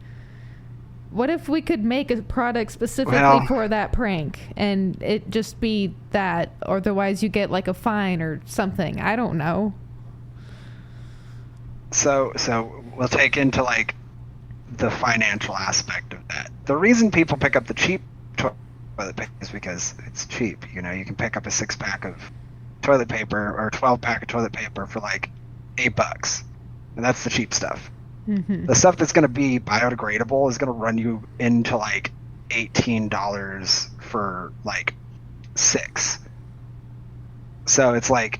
what if we could make a product specifically for that prank and it just be that, or otherwise you get, like, a fine or something? I don't know. So we'll take into, like, the financial aspect of that. The reason people pick up the cheap toilet paper is because it's cheap. You know, you can pick up a 6-pack of toilet paper or a 12-pack of toilet paper for like $8. and that's the cheap stuff. Mm-hmm. The stuff that's going to be biodegradable is going to run you into like $18 for like 6. So it's like,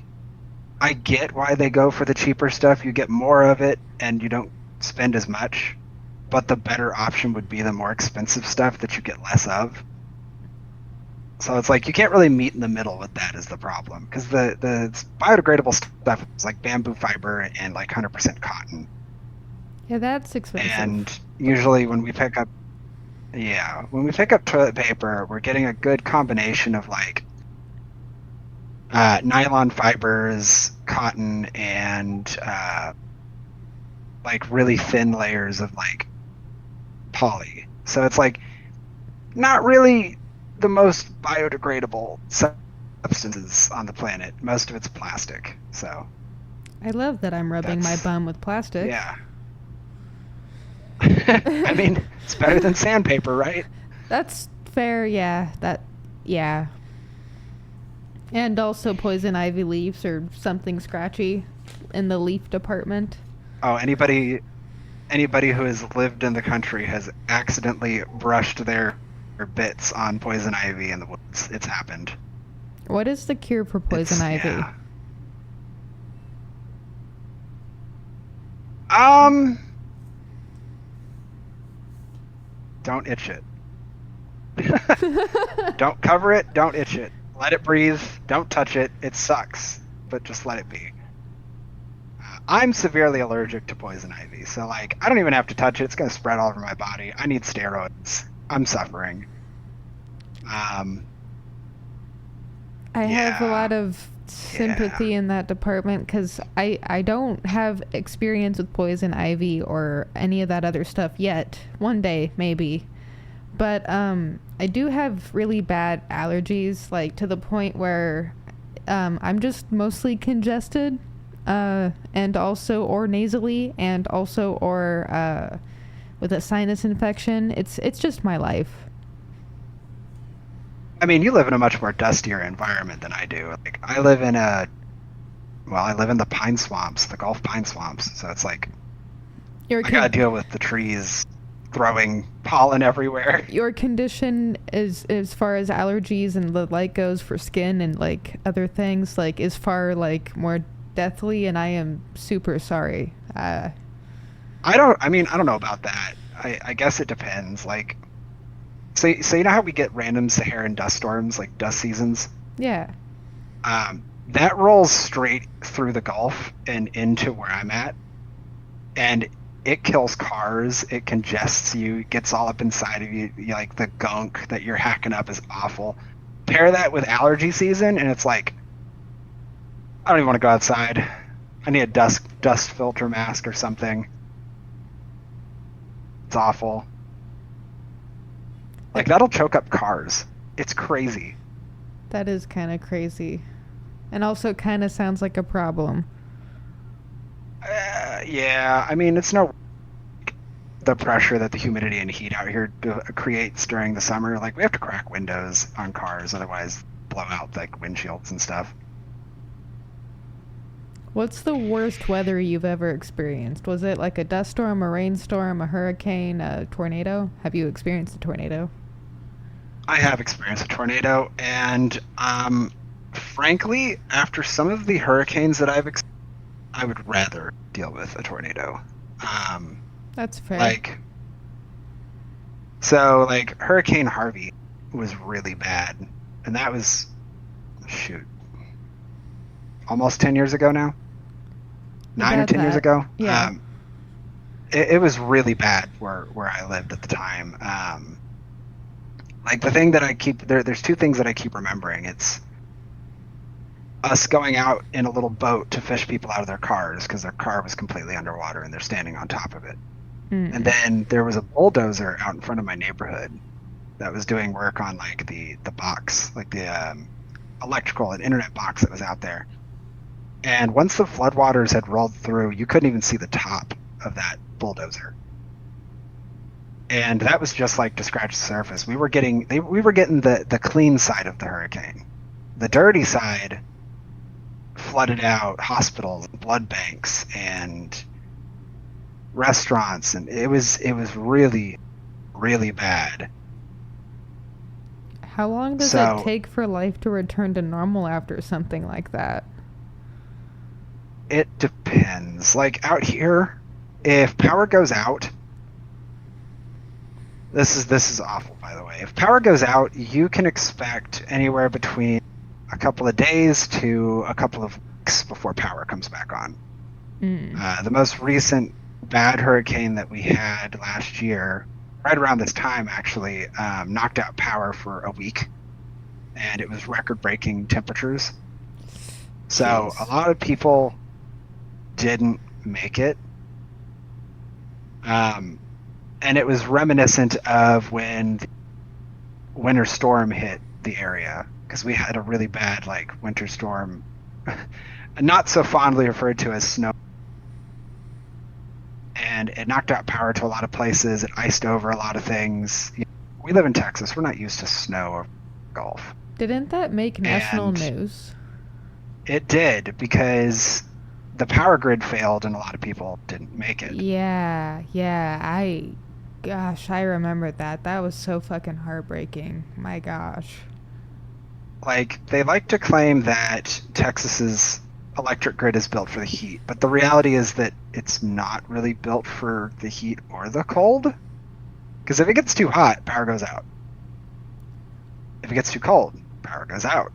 I get why they go for the cheaper stuff. You get more of it and you don't spend as much, but the better option would be the more expensive stuff that you get less of. So it's like you can't really meet in the middle with that is the problem, because the biodegradable stuff is like bamboo fiber and like 100% cotton. Yeah, that's expensive. And usually when we pick up toilet paper, we're getting a good combination of like nylon fibers, cotton, and like really thin layers of like poly. So it's like not really the most biodegradable substances on the planet. Most of it's plastic. So I love that I'm rubbing my bum with plastic. Yeah. I mean, it's better than sandpaper, right? That's fair, yeah. Yeah. And also poison ivy leaves or something scratchy in the leaf department. Oh, anybody who has lived in the country has accidentally brushed their bits on poison ivy in the woods. It's happened. What is the cure for poison ivy? Yeah. Don't itch it. Don't cover it. Don't itch it. Let it breathe. Don't touch it. It sucks, but just let it be. I'm severely allergic to poison ivy, so like I don't even have to touch it. It's gonna spread all over my body. I need steroids. I'm suffering. I have a lot of sympathy in that department because I don't have experience with poison ivy or any of that other stuff yet. One day, maybe. But I do have really bad allergies, like to the point where I'm just mostly congested and also or nasally and also or with a sinus infection. It's just my life. I mean, you live in a much more dustier environment than I do. Like, I live in the pine swamps, the Gulf pine swamps. So it's like, I gotta deal with the trees throwing pollen everywhere. Your condition is, as far as allergies and the like goes for skin and like other things, like is far like more deathly, and I am super sorry. I don't know about that. I guess it depends. Like, so you know how we get random Saharan dust storms, like dust seasons? Yeah. That rolls straight through the Gulf and into where I'm at, and it kills cars. It congests you. It gets all up inside of you. Like the gunk that you're hacking up is awful. Pair that with allergy season, and it's like, I don't even want to go outside. I need a dust filter mask or something. It's awful. Like, that'll choke up cars. It's crazy. That is kind of crazy. And also kind of sounds like a problem. Yeah, I mean, it's no the pressure that the humidity and heat out here creates during the summer. Like, we have to crack windows on cars, otherwise blow out, like, windshields and stuff. What's the worst weather you've ever experienced? Was it like a dust storm, a rainstorm, a hurricane, a tornado? Have you experienced a tornado? I have experienced a tornado, and frankly, after some of the hurricanes that I would rather deal with a tornado. That's fair. Like Hurricane Harvey was really bad, and that was, almost 10 years ago now? 9 or 10 years ago? Yeah. It was really bad where I lived at the time. Like, the thing that I keep... There's two things that I keep remembering. It's us going out in a little boat to fish people out of their cars because their car was completely underwater and they're standing on top of it. Mm. And then there was a bulldozer out in front of my neighborhood that was doing work on, like, the box, like the electrical and internet box that was out there. And once the floodwaters had rolled through, you couldn't even see the top of that bulldozer. And that was just like to scratch the surface. We were getting the clean side of the hurricane. The dirty side flooded out hospitals, blood banks, and restaurants, and it was really, really bad. How long does it So take for life to return to normal after something like that? it depends. Like out here, if power goes out, this is awful, by the way. If power goes out, you can expect anywhere between a couple of days to a couple of weeks before power comes back on. The most recent bad hurricane that we had last year, right around this time actually, knocked out power for a week, and it was record-breaking temperatures. So a Jeez. lot of people didn't make it. And it was reminiscent of when the winter storm hit the area, because we had a really bad like winter storm, not so fondly referred to as snow, and it knocked out power to a lot of places. It iced over a lot of things. We live in Texas. We're not used to snow or golf. Didn't that make national And news? it did, because the power grid failed and a lot of people didn't make it. Yeah, gosh, I remember that. That was so fucking heartbreaking. My gosh. Like, they like to claim that Texas's electric grid is built for the heat, but the reality is that it's not really built for the heat or the cold. Because if it gets too hot, power goes out. If it gets too cold, power goes out.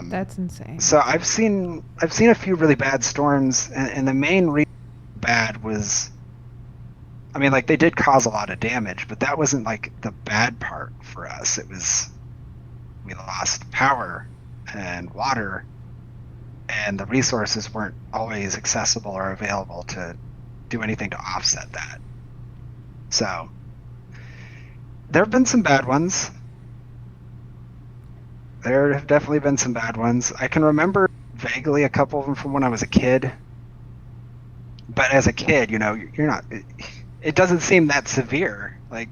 That's insane. So I've seen a few really bad storms, and the main reason bad was, I mean, like, they did cause a lot of damage, but that wasn't like the bad part for us. It was, we lost power and water, and the resources weren't always accessible or available to do anything to offset that. So there have been some bad ones. There have definitely been some bad ones. I can remember vaguely a couple of them from when I was a kid. But as a kid, you're not. It doesn't seem that severe. Like,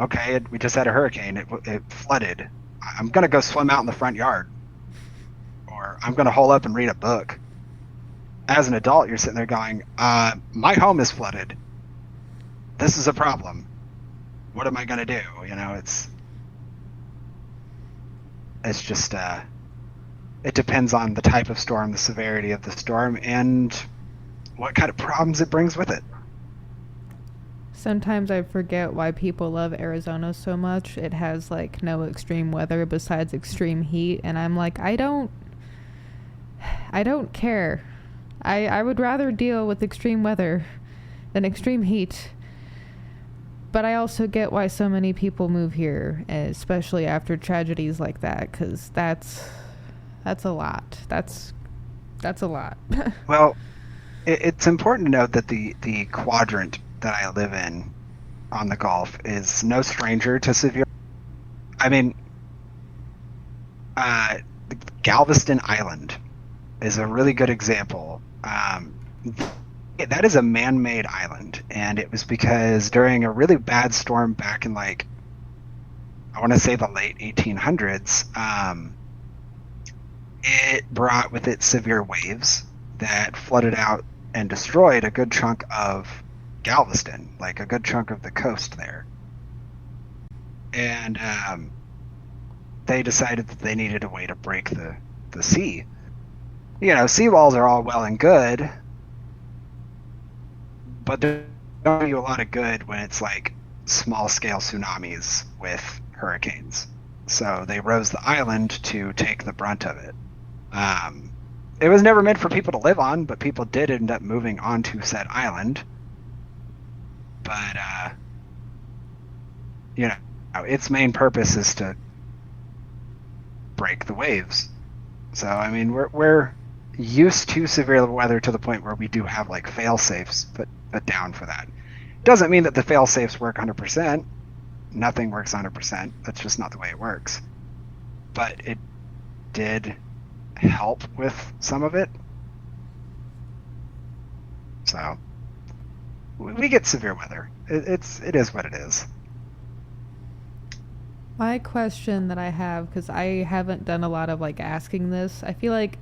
okay, we just had a hurricane. It flooded. I'm gonna go swim out in the front yard, or I'm gonna hole up and read a book. As an adult, you're sitting there going, "My home is flooded. This is a problem. What am I gonna do?" It's just it depends on the type of storm, the severity of the storm, and what kind of problems it brings with it. Sometimes I forget why people love Arizona so much. It has like no extreme weather besides extreme heat, and I'm like, I don't care. I would rather deal with extreme weather than extreme heat. But I also get why so many people move here, especially after tragedies like that, because that's a lot. That's a lot. Well, it's important to note that the quadrant that I live in on the Gulf is no stranger to severe. I mean, Galveston Island is a really good example. That is a man-made island, and it was because during a really bad storm back in, like, I want to say the late 1800s, it brought with it severe waves that flooded out and destroyed a good chunk of Galveston, like a good chunk of the coast there. And they decided that they needed a way to break the sea. Seawalls are all well and good, but they don't do you a lot of good when it's like small-scale tsunamis with hurricanes. So they rose the island to take the brunt of it. It was never meant for people to live on, but people did end up moving onto said island. But, its main purpose is to break the waves. So, I mean, we're used to severe weather to the point where we do have, like, fail-safes put down for that. Doesn't mean that the fail-safes work 100%. Nothing works 100%. That's just not the way it works. But it did help with some of it. So we get severe weather. It is what it is. My question that I have, because I haven't done a lot of like asking this, I feel like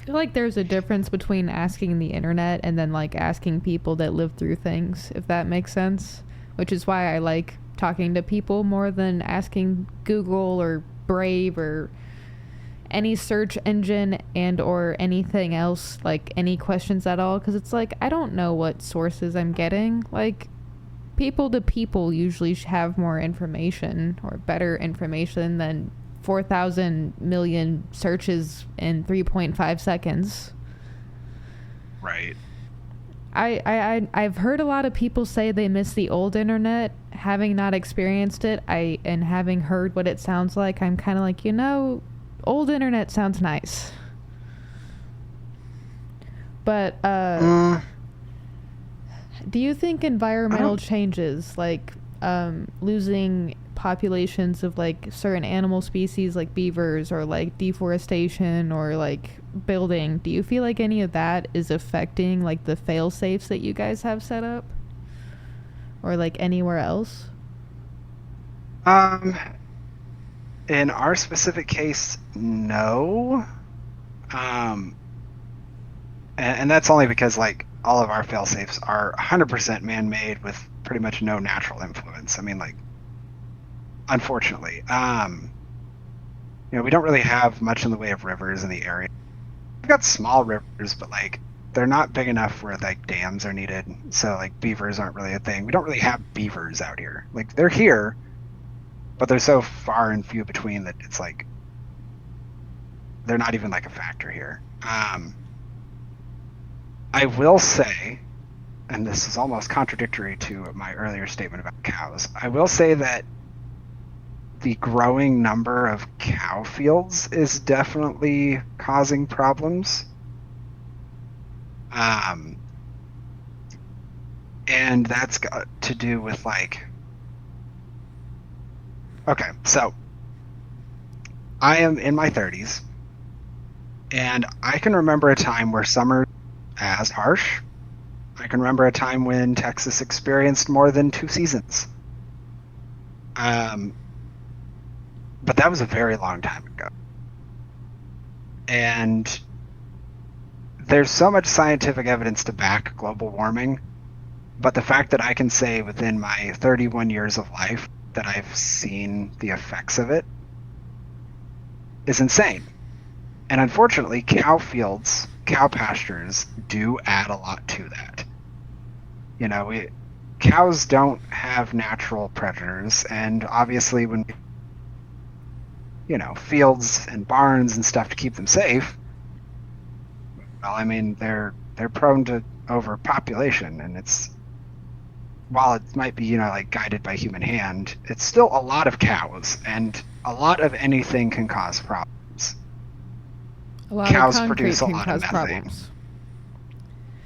feel like there's a difference between asking the internet and then like asking people that live through things, if that makes sense. Which is why I like talking to people more than asking Google or Brave or any search engine and or anything else, like any questions at all, because it's like I don't know what sources I'm getting. Like, people to people usually have more information or better information than 4,000 million searches in 3.5 seconds. Right. I've heard a lot of people say they miss the old internet. Having not experienced it, and having heard what it sounds like, I'm kind of like, old internet sounds nice. But do you think environmental changes, like losing populations of like certain animal species like beavers, or like deforestation, or like building, do you feel like any of that is affecting like the fail safes that you guys have set up, or like anywhere else? In our specific case, no. And that's only because like all of our fail-safes are 100% man-made with pretty much no natural influence. I mean, like, unfortunately, we don't really have much in the way of rivers in the area. We've got small rivers, but like they're not big enough where like dams are needed. So like beavers aren't really a thing. We don't really have beavers out here. Like, they're here, but they're so far and few between that it's like they're not even like a factor here. I will say, and this is almost contradictory to my earlier statement about cows, I will say that the growing number of cow fields is definitely causing problems. And that's got to do with like, okay, so I am in my 30s, and I can remember a time where summer as harsh. I can remember a time when Texas experienced more than 2 seasons. But that was a very long time ago. And there's so much scientific evidence to back global warming, but the fact that I can say within my 31 years of life that I've seen the effects of it is insane. And unfortunately, cow pastures do add a lot to that. Cows don't have natural predators, and obviously when fields and barns and stuff to keep them safe, well, I mean, they're prone to overpopulation, and while it might be like guided by human hand, it's still a lot of cows, and a lot of anything can cause problems. Cows produce a lot of methane. Problems.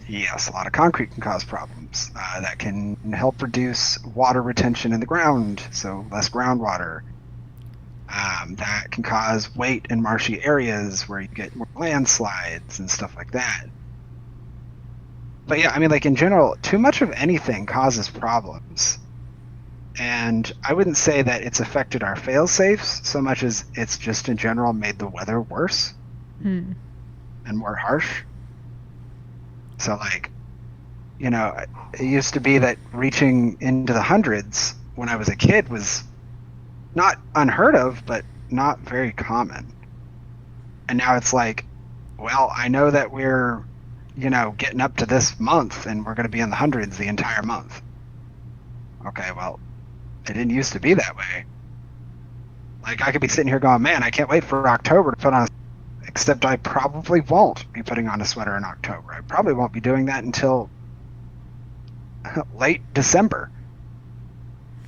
Yes, a lot of concrete can cause problems. That can help reduce water retention in the ground, so less groundwater. That can cause weight in marshy areas where you get more landslides and stuff like that. But yeah, I mean, like, in general, too much of anything causes problems. And I wouldn't say that it's affected our fail-safes so much as it's just in general made the weather worse and more harsh. So, like, it used to be that reaching into the hundreds when I was a kid was not unheard of, but not very common. And now it's like, well, I know that we're, getting up to this month and we're going to be in the hundreds the entire month. Okay, well, it didn't used to be that way. Like, I could be sitting here going, man, I can't wait for October to put on except I probably won't be putting on a sweater in October. I probably won't be doing that until late December,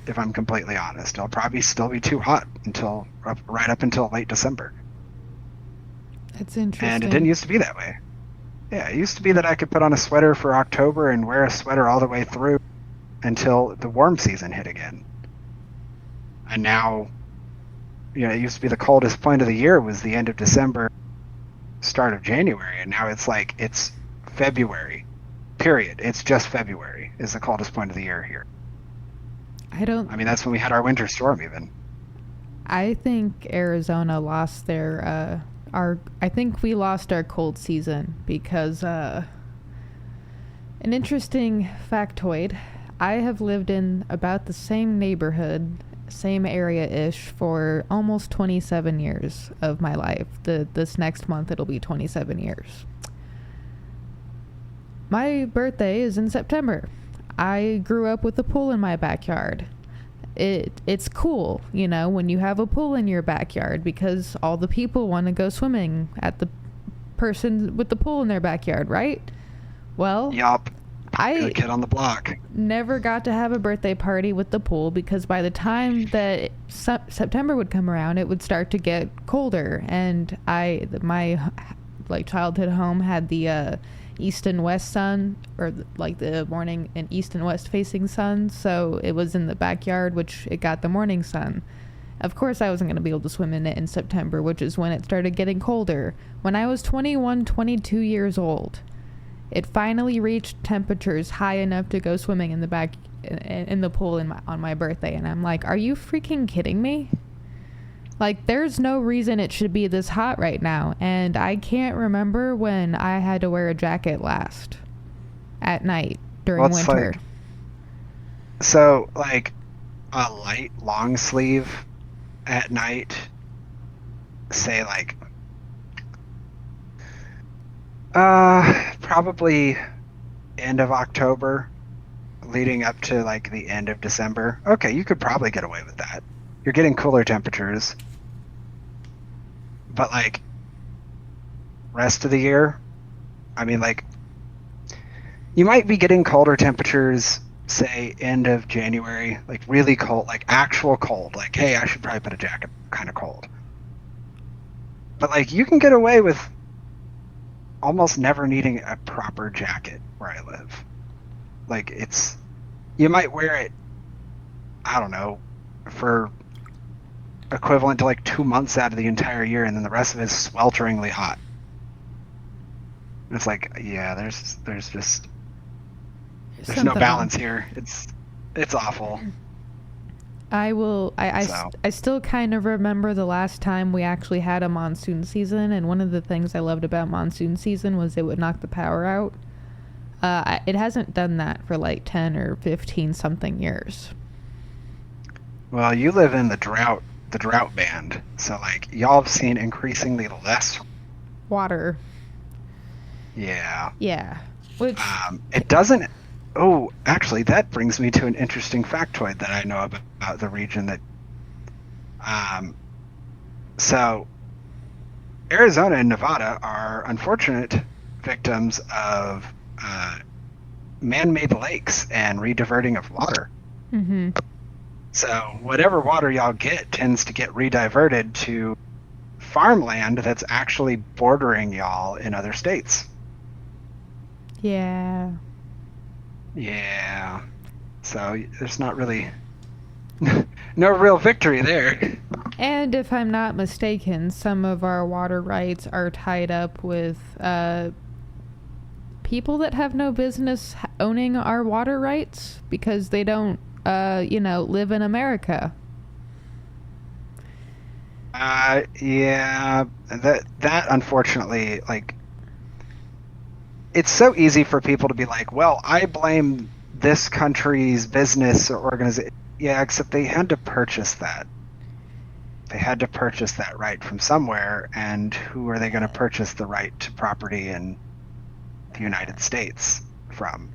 if I'm completely honest. It'll probably still be too hot right up until late December. That's interesting. And it didn't used to be that way. Yeah, it used to be that I could put on a sweater for October and wear a sweater all the way through until the warm season hit again. And now, it used to be the coldest point of the year was the end of December, start of January, and now it's like it's February, period. It's just February is the coldest point of the year here. I mean, that's when we had our winter storm even. I think Arizona lost their I think we lost our cold season because an interesting factoid. I have lived in about the same neighborhood, same area-ish for almost 27 years of my life. This next month it'll be 27 years. My birthday is in September. I grew up with a pool in my backyard. It's cool, you know, when you have a pool in your backyard because all the people want to go swimming at the person with the pool in their backyard, right? Well, yup. I the kid on the block. Never got to have a birthday party with the pool because by the time that September would come around, it would start to get colder, and my childhood home had the east and west sun, or the morning and east and west facing sun, so it was in the backyard, which it got the morning sun. Of course I wasn't going to be able to swim in it in September, which is when it started getting colder. When I was 21, 22 years old, it finally reached temperatures high enough to go swimming in the pool on my birthday, and I'm like, are you freaking kidding me? Like, there's no reason it should be this hot right now, and I can't remember when I had to wear a jacket last at night during winter. So, a light long sleeve at night, say, probably end of October, leading up to, the end of December. Okay, you could probably get away with that. You're getting cooler temperatures. But, rest of the year, I mean, you might be getting colder temperatures, say, end of January, really cold, actual cold. Hey, I should probably put a jacket, kind of cold. But, you can get away with almost never needing a proper jacket where I live. You might wear it, I don't know, for equivalent to 2 months out of the entire year, and then the rest of it is swelteringly hot. And it's there's no balance here. It's awful. I still kind of remember the last time we actually had a monsoon season, and one of the things I loved about monsoon season was it would knock the power out. It hasn't done that for 10 or 15 something years. Well, you live in the drought band, so y'all have seen increasingly less water. Yeah. Which it doesn't. Oh, actually, that brings me to an interesting factoid that I know about the region. That so Arizona and Nevada are unfortunate victims of man-made lakes and rediverting of water. Mm-hmm. So whatever water y'all get tends to get rediverted to farmland that's actually bordering y'all in other states. Yeah. So there's not really no real victory there. And if I'm not mistaken, some of our water rights are tied up with people that have no business owning our water rights because they don't live in America. Yeah, that unfortunately, it's so easy for people to be well, I blame this country's business or organization. Yeah, except they had to purchase that. They had to purchase that right from somewhere, and who are they going to purchase the right to property in the United States from?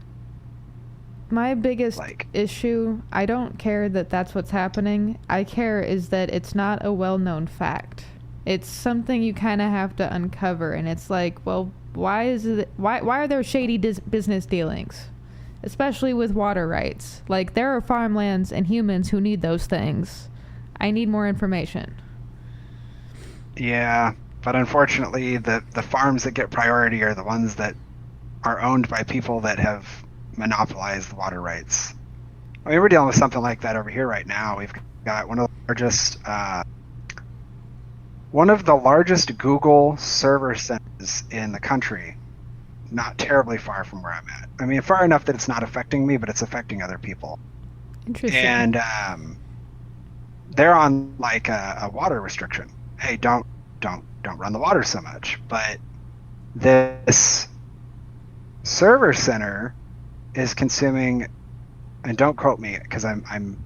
My biggest issue, I don't care that that's what's happening. I care is that it's not a well-known fact. It's something you kind of have to uncover, and it's well, why are there shady business dealings? Especially with water rights. There are farmlands and humans who need those things. I need more information. Yeah, but unfortunately, the farms that get priority are the ones that are owned by people that have monopolized the water rights. I mean, we're dealing with something like that over here right now. We've got one of the largest Google server centers in the country, not terribly far from where I'm at. I mean, far enough that it's not affecting me, but it's affecting other people. Interesting. And they're on a water restriction. Hey, don't don't run the water so much. But this server center is consuming, and don't quote me because I'm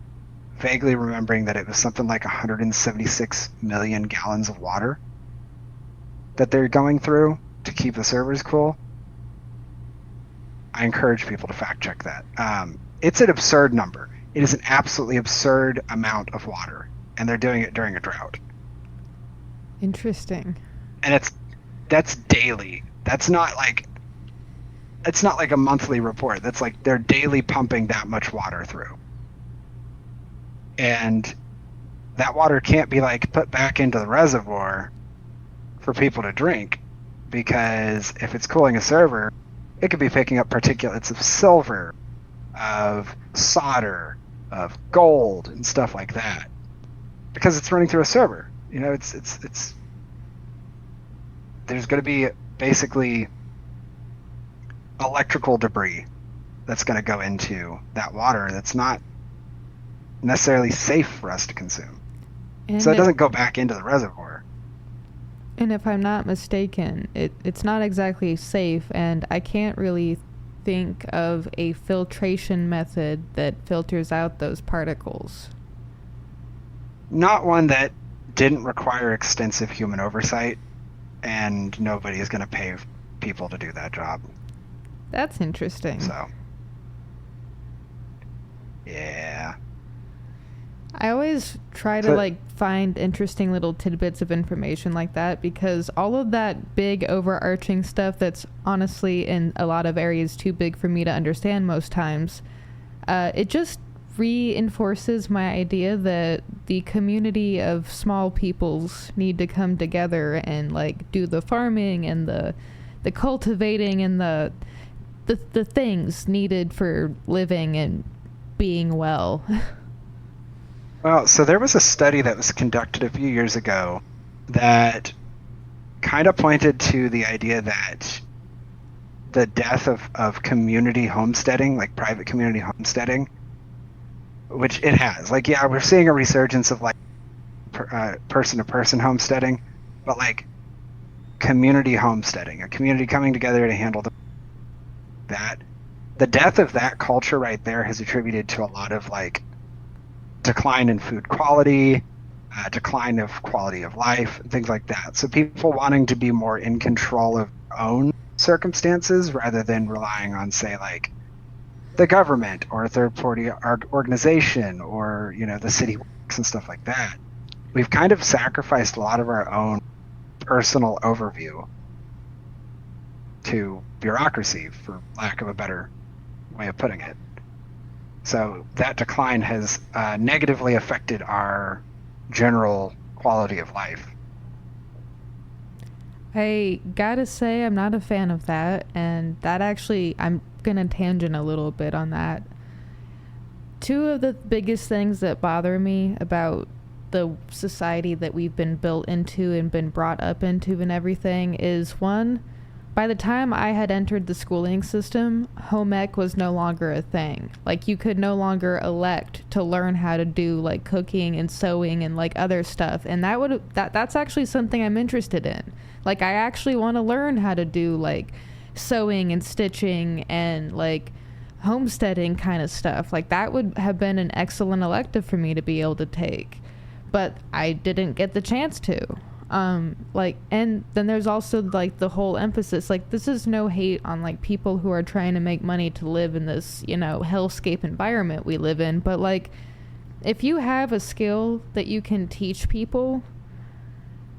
vaguely remembering that it was something like 176 million gallons of water that they're going through to keep the servers cool. I encourage people to fact check that. It's an absurd number. It is an absolutely absurd amount of water, and they're doing it during a drought. Interesting. And that's daily. It's not like a monthly report. That's like they're daily pumping that much water through. And that water can't be like put back into the reservoir for people to drink, because if it's cooling a server, it could be picking up particulates of silver, of solder, of gold, and stuff like that, because it's running through a server. You know, it's there's going to be basically electrical debris that's going to go into that water that's not necessarily safe for us to consume. So it doesn't go back into the reservoir. And if I'm not mistaken, it's not exactly safe, and I can't really think of a filtration method that filters out those particles. Not one that didn't require extensive human oversight, and nobody is going to pay people to do that job. That's interesting. So, yeah. I always try to find interesting little tidbits of information like that, because all of that big overarching stuff that's honestly in a lot of areas too big for me to understand most times, it just reinforces my idea that the community of small peoples need to come together and do the farming and the cultivating and the things needed for living and being well. Well, so there was a study that was conducted a few years ago that kind of pointed to the idea that the death of community homesteading, like private community homesteading, which it has. We're seeing a resurgence of person-to-person homesteading, but community homesteading, a community coming together to handle that. The death of that culture right there has attributed to a lot of decline in food quality, decline of quality of life, things like that. So people wanting to be more in control of their own circumstances rather than relying on, say, the government or a third-party organization or, the city works and stuff like that. We've kind of sacrificed a lot of our own personal overview to bureaucracy, for lack of a better way of putting it. So that decline has negatively affected our general quality of life. I gotta say, I'm not a fan of that, and that actually, I'm gonna tangent a little bit on that. Two of the biggest things that bother me about the society that we've been built into and been brought up into and everything is, one, by the time I had entered the schooling system, home ec was no longer a thing. You could no longer elect to learn how to do cooking and sewing and other stuff, and that's actually something I'm interested in. I actually want to learn how to do sewing and stitching and homesteading kind of stuff. That would have been an excellent elective for me to be able to take, but I didn't get the chance to. And then there's also the whole emphasis, this is no hate on people who are trying to make money to live in this, hellscape environment we live in, but if you have a skill that you can teach people,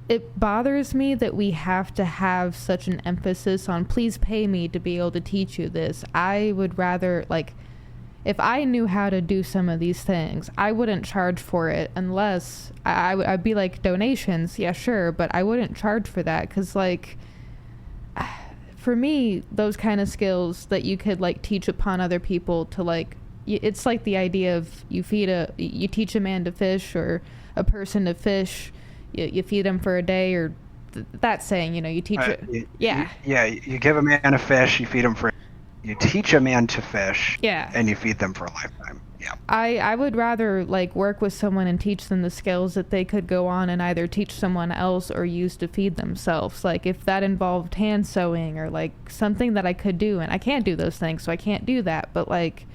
it bothers me that we have to have such an emphasis on, please pay me to be able to teach you this. I would rather, if I knew how to do some of these things, I wouldn't charge for it unless I'd be donations, yeah, sure, but I wouldn't charge for that, because for me, those kind of skills that you could teach upon other people to it's the idea of you teach a man to fish, or a person to fish, you feed them for a day, or that saying, you teach it. You give a man a fish, you feed him for. You teach a man to fish, yeah, and you feed them for a lifetime. Yeah. I would rather like work with someone and teach them the skills that they could go on and either teach someone else or use to feed themselves. Like if that involved hand sewing or like something that I could do, and I can't do those things, so I can't do that. But like,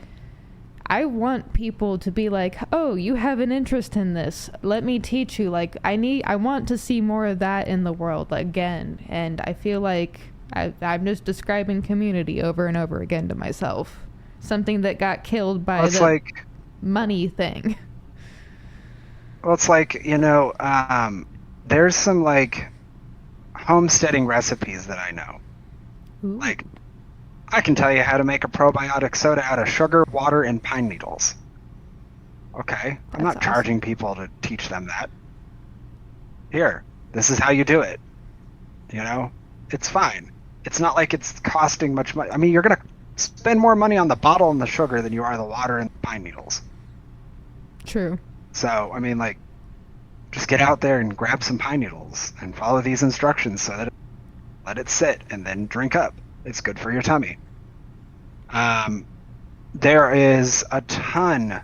I want people to be like, oh, you have an interest in this. Let me teach you. Like I want to see more of that in the world again. And I feel like I'm just describing community over and over again to myself. Something that got killed by Well, it's the like, money thing. well, it's like, there's some like homesteading recipes that I know. Ooh. Like, I can tell you how to make a probiotic soda out of sugar, water, and pine needles. Okay, I'm That's not awesome. charging people to teach them that. Here, this is how you do it. It's fine. It's not like it's costing much money. I mean, you're gonna spend more money on the bottle and the sugar than you are the water and the pine needles. True. So, I mean, like, just get out there and grab some pine needles and follow these instructions so that let it sit and then drink up. It's good for your tummy. There is a ton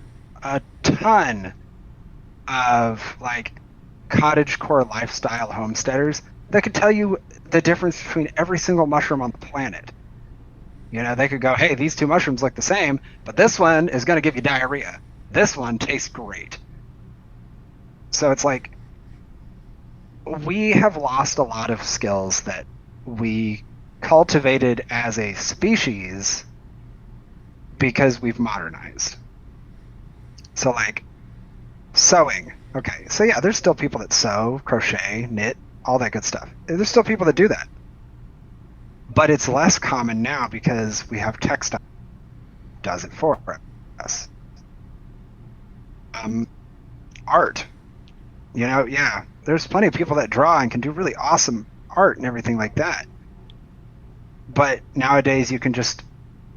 of like cottagecore lifestyle homesteaders that could tell you the difference between every single mushroom on the planet. They could go, hey, these two mushrooms look the same, but this one is going to give you diarrhea. This one tastes great. So it's like we have lost a lot of skills that we cultivated as a species because we've modernized. So like sewing. Okay, so yeah, there's still people that sew, crochet, knit, all that good stuff. There's still people that do that. But it's less common now because we have textile that does it for us. Art. Yeah, there's plenty of people that draw and can do really awesome art and everything like that. But nowadays you can just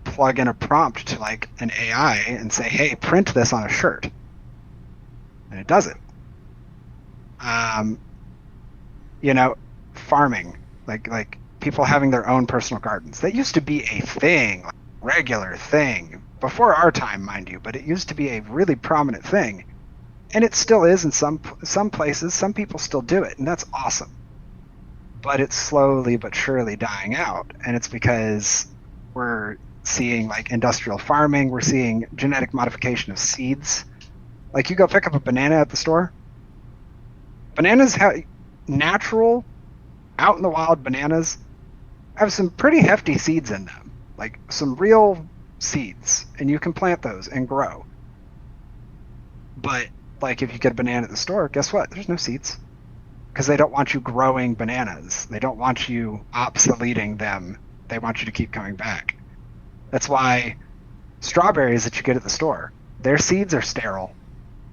plug in a prompt to like an AI and say, hey, print this on a shirt. And it does it. Farming. Like people having their own personal gardens. That used to be a thing, like regular thing. Before our time, mind you, but it used to be a really prominent thing. And it still is in some places. Some people still do it, and that's awesome. But it's slowly but surely dying out, and it's because we're seeing like industrial farming, we're seeing genetic modification of seeds. Like you go pick up a banana at the store. Bananas have natural, out in the wild bananas have some pretty hefty seeds in them, like some real seeds, and you can plant those and grow. But like if you get a banana at the store, guess what? There's no seeds. Because they don't want you growing bananas. They don't want you obsoleting them. They want you to keep coming back. That's why strawberries that you get at the store, their seeds are sterile.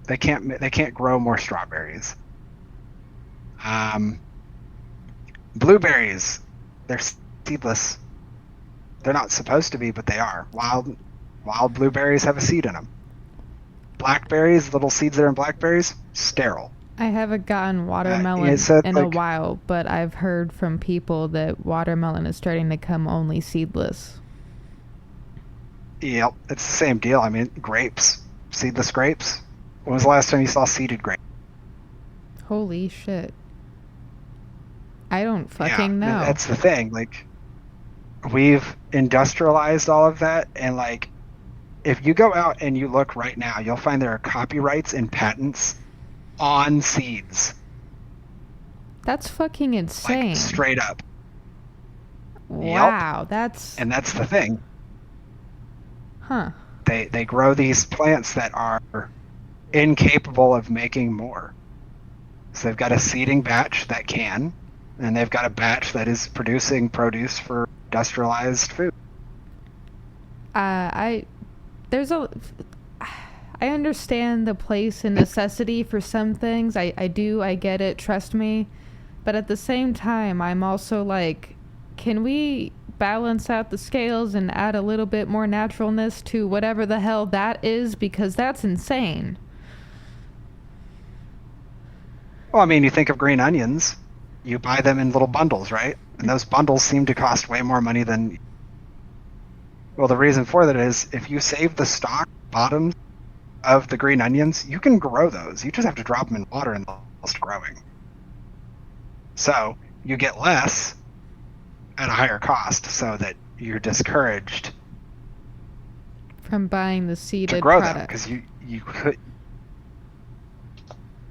They can't grow more strawberries. Blueberries, they're seedless. They're not supposed to be, but they are. Wild blueberries have a seed in them. Blackberries, little seeds that are in blackberries, sterile. I haven't gotten watermelon in a while, but I've heard from people that watermelon is starting to come only seedless. Yep, it's the same deal. I mean, grapes, seedless grapes. When was the last time you saw seeded grapes? Holy shit. I don't fucking know. That's the thing. Like, we've industrialized all of that, and like, if you go out and you look right now, you'll find there are copyrights and patents on seeds. That's fucking insane. Like, straight up. Wow, yep. That's the thing. Huh. They grow these plants that are incapable of making more. So they've got a seeding batch that can, and they've got a batch that is producing produce for industrialized food. I understand the place and necessity for some things. I get it, trust me. But at the same time, I'm also like, can we balance out the scales and add a little bit more naturalness to whatever the hell that is? Because that's insane. Well, I mean, you think of green onions. You buy them in little bundles, right? And those bundles seem to cost way more money than... Well, the reason for that is if you save the stalk bottoms of the green onions, you can grow those. You just have to drop them in water and they'll start growing. So you get less at a higher cost, so that you're discouraged from buying the seeded to grow product. them, because you could,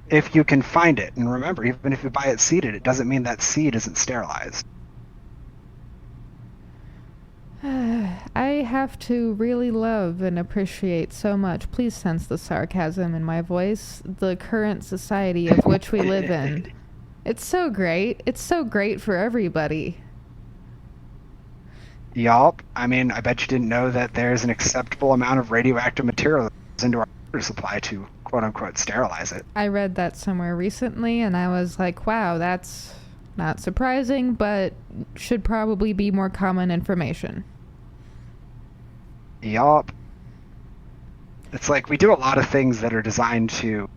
if you can find it. And remember, even if you buy it seeded, it doesn't mean that seed isn't sterilized. I have to really love and appreciate so much, please sense the sarcasm in my voice, the current society of which we live in. It's so great. It's so great for everybody. Yup. I mean, I bet you didn't know that there's an acceptable amount of radioactive material that goes into our water supply to quote-unquote sterilize it. I read that somewhere recently, and I was like, wow, that's not surprising, but should probably be more common information. Yup. It's like we do a lot of things that are designed to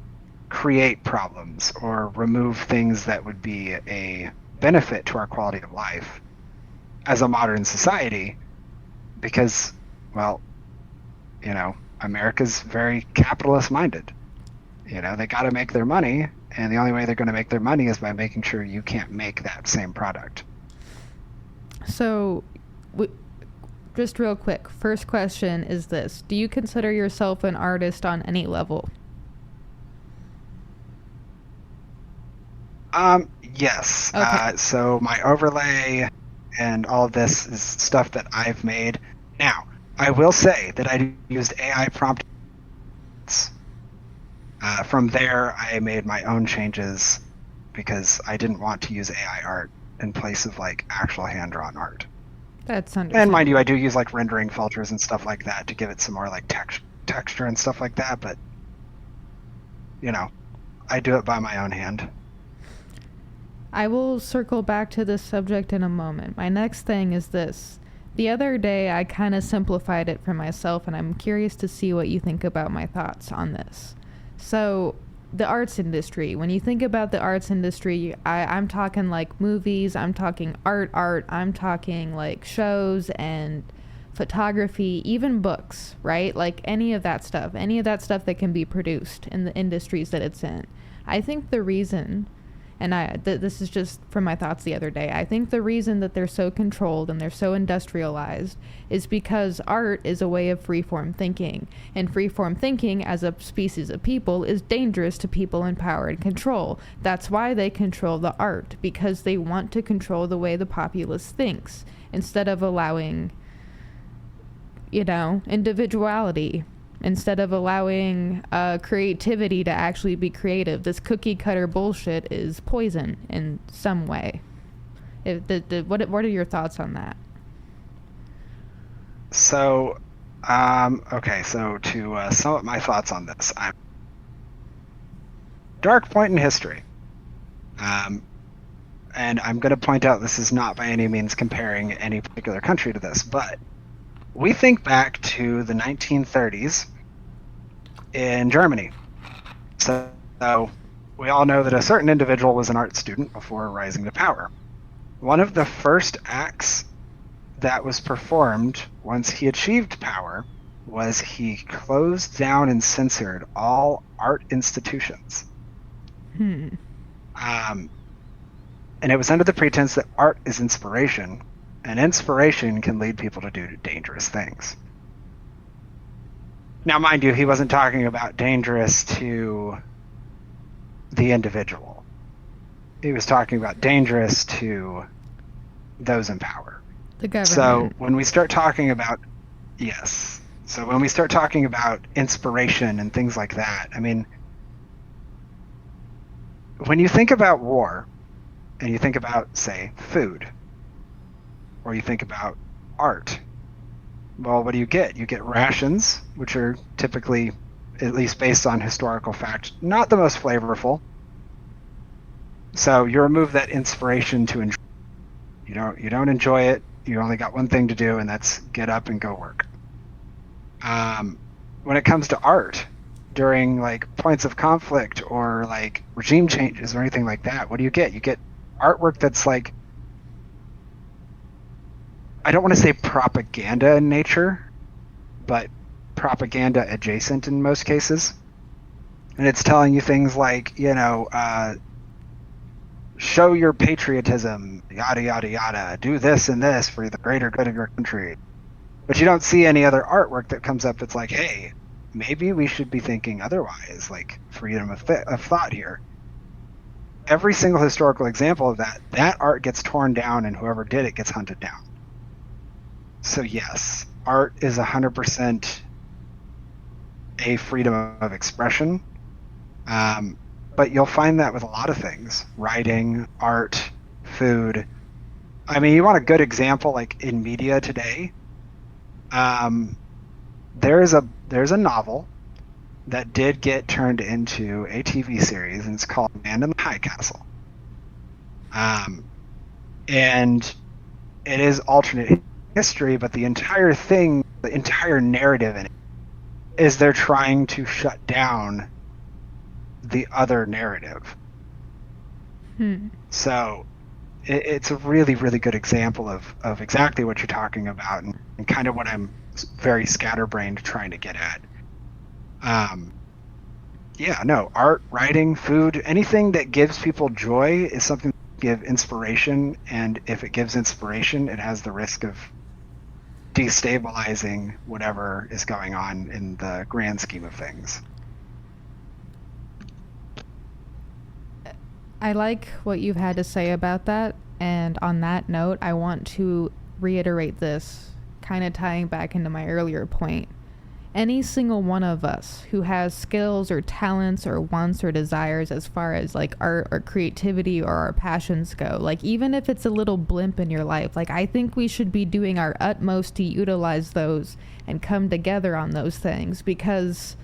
create problems or remove things that would be a benefit to our quality of life as a modern society, because, well, you know, America's very capitalist minded. You know, they got to make their money, and the only way they're going to make their money is by making sure you can't make that same product. So, just real quick, first question is this: do you consider yourself an artist on any level? Yes. Okay. So my overlay and all of this is stuff that I've made. Now, I will say that I used AI prompts. From there, I made my own changes because I didn't want to use AI art in place of like actual hand-drawn art. That's understandable. And mind you, I do use like rendering filters and stuff like that to give it some more like texture and stuff like that, but you know, I do it by my own hand. I will circle back to this subject in a moment. My next thing is this. The other day, I kind of simplified it for myself, and I'm curious to see what you think about my thoughts on this. So, the arts industry. When you think about the arts industry, I'm talking like movies, I'm talking art, I'm talking like shows and photography, even books, right? Like any of that stuff that can be produced in the industries that it's in. I think the reason, and this is just from my thoughts the other day, I think the reason that they're so controlled and they're so industrialized is because art is a way of freeform thinking. And freeform thinking as a species of people is dangerous to people in power and control. That's why they control the art, because they want to control the way the populace thinks instead of allowing, you know, individuality. Instead of allowing creativity to actually be creative. This cookie cutter bullshit is poison in some way. What are your thoughts on that? So, okay, so to sum up my thoughts on this, I'm dark point in history. And I'm going to point out this is not by any means comparing any particular country to this, but we think back to the 1930s in Germany. So we all know that a certain individual was an art student before rising to power. One of the first acts that was performed once he achieved power was he closed down and censored all art institutions. And it was under the pretense that art is inspiration, and inspiration can lead people to do dangerous things. Now, mind you, he wasn't talking about dangerous to the individual. He was talking about dangerous to those in power. The government. So when we start talking about, yes. So when we start talking about inspiration and things like that, I mean, when you think about war, and you think about, say, food, or you think about art, well, what do you get? You get rations, which are typically, at least based on historical fact, not the most flavorful. So you remove that inspiration to enjoy. You don't enjoy it. You only got one thing to do, and that's get up and go work. When it comes to art, during like points of conflict or like regime changes or anything like that, what do you get? You get artwork that's like, I don't want to say propaganda in nature, but propaganda adjacent in most cases. And it's telling you things like, show your patriotism, yada, yada, yada, do this and this for the greater good of your country. But you don't see any other artwork that comes up that's like, hey, maybe we should be thinking otherwise, like freedom of thought here. Every single historical example of that art gets torn down, and whoever did it gets hunted down. So yes, art is 100% a freedom of expression. But you'll find that with a lot of things: writing, art, food. I mean, you want a good example, like in media today. There's a novel that did get turned into a TV series, and it's called Man in the High Castle. And it is alternate history, but the entire thing, the entire narrative in it, is they're trying to shut down the other narrative. So it's a really, really good example of exactly what you're talking about, and kind of what I'm very scatterbrained trying to get at. Art, writing, food, anything that gives people joy is something that gives inspiration, and if it gives inspiration, it has the risk of destabilizing whatever is going on in the grand scheme of things. I like what you've had to say about that, and on that note, I want to reiterate this, kind of tying back into my earlier point. Any single one of us who has skills or talents or wants or desires as far as like art or creativity or our passions go, like even if it's a little blimp in your life, like I think we should be doing our utmost to utilize those and come together on those things, because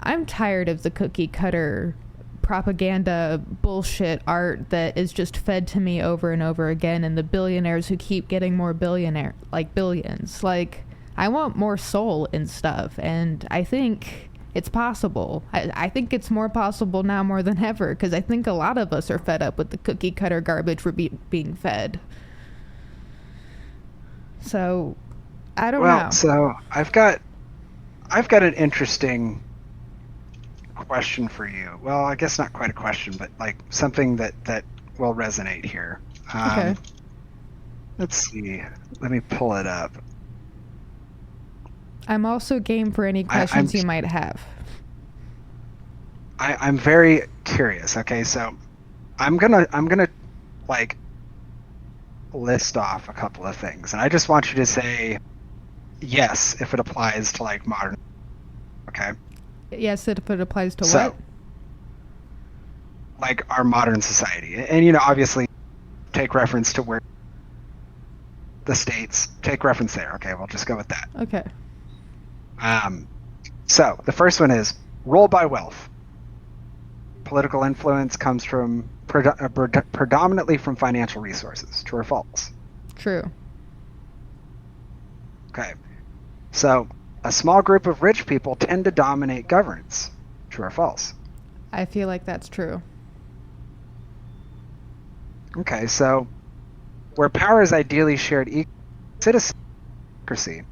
I'm tired of the cookie cutter propaganda bullshit art that is just fed to me over and over again, and the billionaires who keep getting more billions. Like, I want more soul in stuff, and I think it's possible. I think it's more possible now more than ever, because I think a lot of us are fed up with the cookie cutter garbage we're being fed. So I don't know. Well, so I've got an interesting question for you. Well, I guess not quite a question, but like something that will resonate here. Okay. Let's see. Let me pull it up. I'm also game for any questions you might have. I'm very curious. Okay, so I'm gonna like list off a couple of things, and I just want you to say yes if it applies to like modern. Okay. Yes, if it applies to so, what? Like our modern society, and obviously take reference to where the states. Take reference there. Okay, we'll just go with that. Okay. So the first one is rule by wealth. Political influence comes from predominantly from financial resources. True or false? True. Okay. So a small group of rich people tend to dominate governance. True or false? I feel like that's true. Okay, so where power is ideally shared equally, citizenry,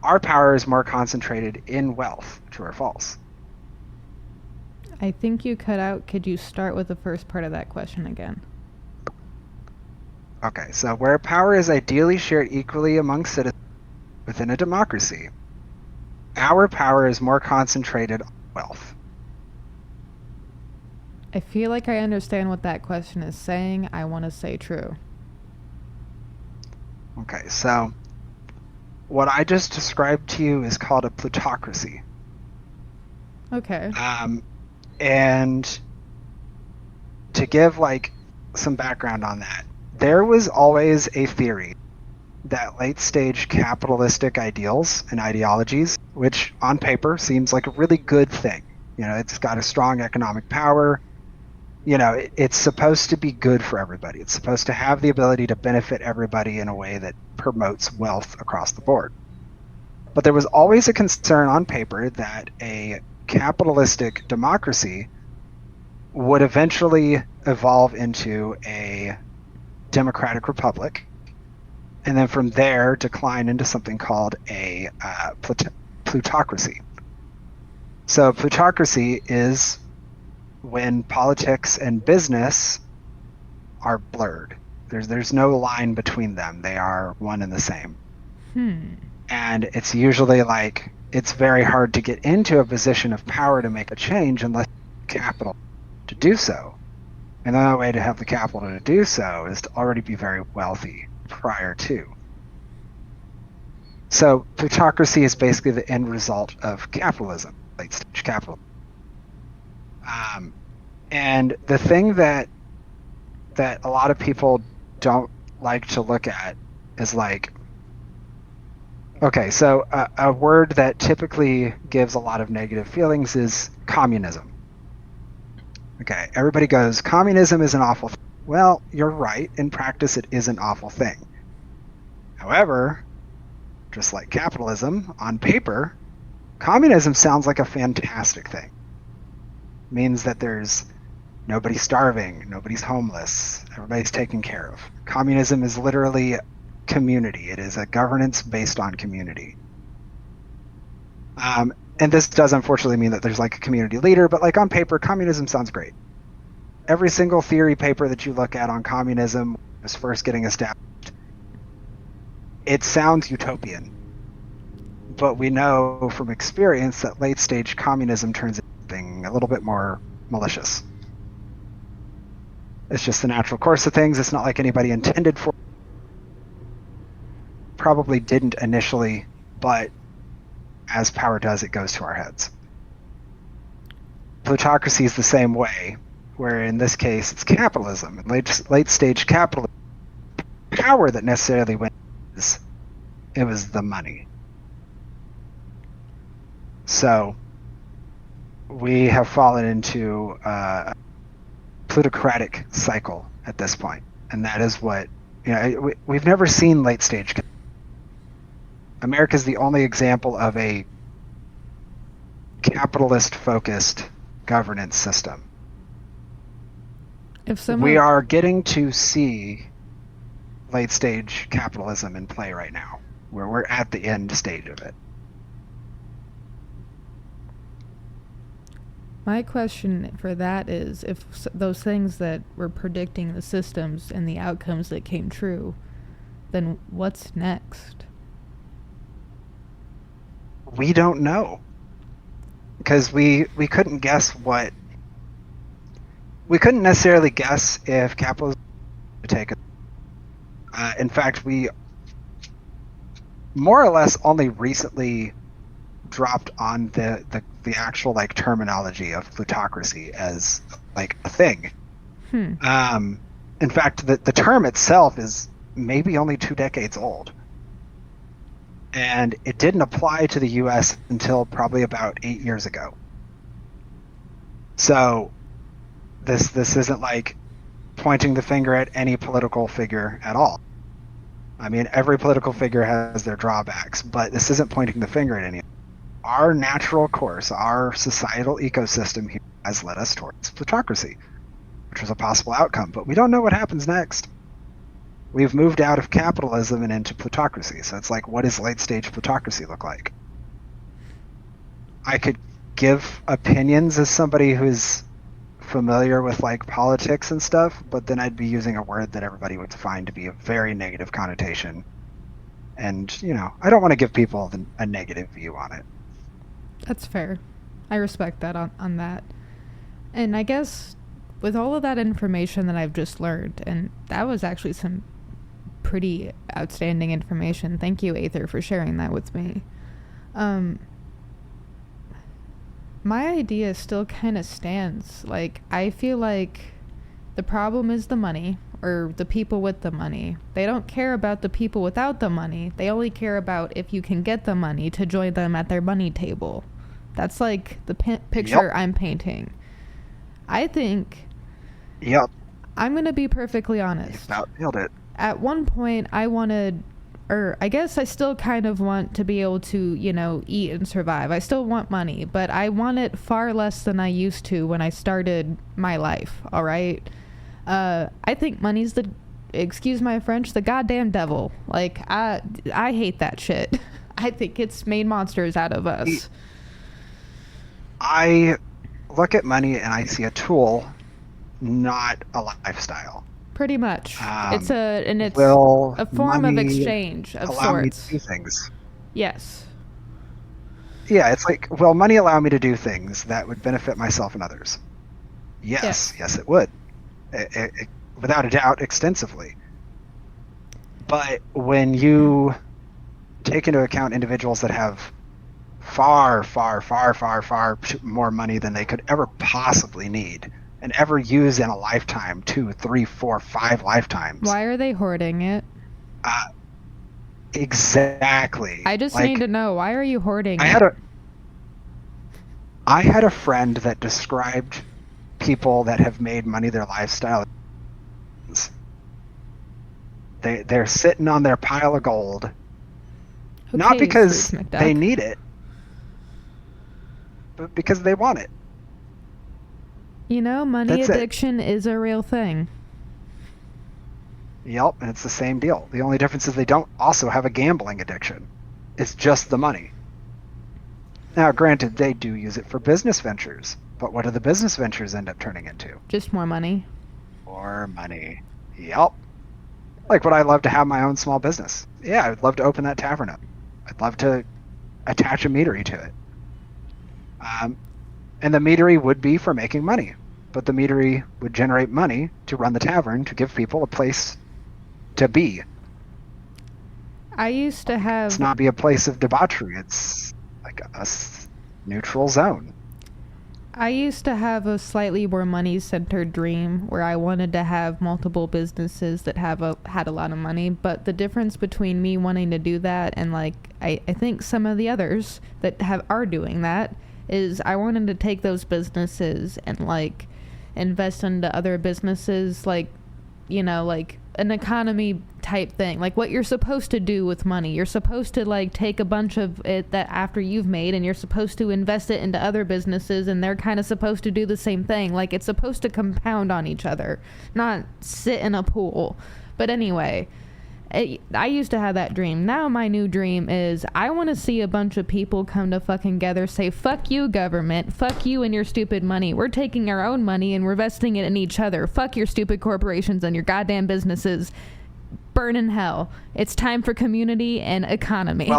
our power is more concentrated in wealth. True or false? I think you cut out. Could you start with the first part of that question again? Okay, so where power is ideally shared equally among citizens within a democracy, our power is more concentrated on wealth. I feel like I understand what that question is saying. I want to say true. Okay, so what I just described to you is called a plutocracy. Okay. And to give like some background on that, there was always a theory that late stage capitalistic ideals and ideologies, which on paper seems like a really good thing. It's got a strong economic power. It's supposed to be good for everybody. It's supposed to have the ability to benefit everybody in a way that promotes wealth across the board. But there was always a concern on paper that a capitalistic democracy would eventually evolve into a democratic republic, and then from there decline into something called a plutocracy. So plutocracy is when politics and business are blurred. There's no line between them. They are one and the same. And it's usually like it's very hard to get into a position of power to make a change unless you have capital to do so. And the only way to have the capital to do so is to already be very wealthy prior to. So plutocracy is basically the end result of capitalism, late stage capitalism. And the thing that a lot of people don't like to look at is like, okay, so a word that typically gives a lot of negative feelings is communism. Okay, everybody goes, communism is an awful thing. Well, you're right. In practice, it is an awful thing. However, just like capitalism, on paper, communism sounds like a fantastic thing. It means that there's nobody starving, nobody's homeless, everybody's taken care of. Communism is literally community. It is a governance based on community. And this does unfortunately mean that there's like a community leader, but like on paper, communism sounds great. Every single theory paper that you look at on communism was first getting established. It sounds utopian. But we know from experience that late stage communism turns into something a little bit more malicious. It's just the natural course of things. It's not like anybody intended for it. Probably didn't initially, but as power does, it goes to our heads. Plutocracy is the same way, where in this case it's capitalism. Late stage capitalism, power that necessarily wins, it was the money. So we have fallen into a plutocratic cycle at this point, and that is what, we've never seen late stage. America is the only example of a capitalist-focused governance system. We are getting to see late-stage capitalism in play right now, where we're at the end stage of it. My question for that is, if those things that were predicting the systems and the outcomes that came true, then what's next? We don't know, because we couldn't guess what. We couldn't necessarily guess if capitalism would take it. In fact, we more or less only recently dropped on the actual like terminology of plutocracy as like a thing. In fact, the term itself is maybe only 2 decades old. And it didn't apply to the U.S. until probably about 8 years ago. So this isn't like pointing the finger at any political figure at all. I mean, every political figure has their drawbacks, but this isn't pointing the finger at any. Our natural course, our societal ecosystem here has led us towards plutocracy, which was a possible outcome, but we don't know what happens next. We've moved out of capitalism and into plutocracy. So it's like, what does late stage plutocracy look like? I could give opinions as somebody who's familiar with like politics and stuff, but then I'd be using a word that everybody would find to be a very negative connotation. And, I don't want to give people a negative view on it. That's fair. I respect that on that. And I guess with all of that information that I've just learned, and that was actually some pretty outstanding information. Thank you, Aether, for sharing that with me. My idea still kind of stands. Like, I feel like the problem is the money, or the people with the money. They don't care about the people without the money. They only care about if you can get the money to join them at their money table. That's like the picture I'm painting. I think... Yep. I'm going to be perfectly honest. About nailed it. At one point, I wanted, or I guess I still kind of want to be able to, eat and survive. I still want money, but I want it far less than I used to when I started my life, all right? I think money's excuse my French, the goddamn devil. Like, I hate that shit. I think it's made monsters out of us. I look at money and I see a tool, not a lifestyle. Pretty much. It's a form of exchange of allow sorts. Me to do things. Yes. Yeah, it's like, will money allow me to do things that would benefit myself and others? Yes, it would. It, without a doubt, extensively. But when you take into account individuals that have far more money than they could ever possibly need and ever use in a lifetime, 2, 3, 4, 5 lifetimes. Why are they hoarding it? Exactly. I just need to know, why are you hoarding I it? had a friend that described people that have made money their lifestyle. They're sitting on their pile of gold, not because they need it, but because they want it. You know, money addiction is a real thing. Yep, and it's the same deal. The only difference is they don't also have a gambling addiction. It's just the money. Now, granted, they do use it for business ventures, but what do the business ventures end up turning into? Just more money. More money. Yep. Like, would I love to have my own small business? Yeah, I would love to open that tavern up. I'd love to attach a meadery to it. And the meadery would be for making money, but the meadery would generate money to run the tavern, to give people a place to be. I used to have... It's not be a place of debauchery. It's like a neutral zone. I used to have a slightly more money-centered dream where I wanted to have multiple businesses that had a lot of money, but the difference between me wanting to do that and, like, I think some of the others that are doing that is I wanted to take those businesses and, like, invest into other businesses, like, you know, like an economy type thing, like what you're supposed to do with money. You're supposed to, like, take a bunch of it that after you've made, and you're supposed to invest it into other businesses, and they're kind of supposed to do the same thing. Like, it's supposed to compound on each other, not sit in a pool. But anyway, I used to have that dream. Now my new dream is I want to see a bunch of people come to fucking together, say, fuck you, government, fuck you and your stupid money. We're taking our own money and we're investing it in each other. Fuck your stupid corporations and your goddamn businesses. Burn in hell. It's time for community and economy.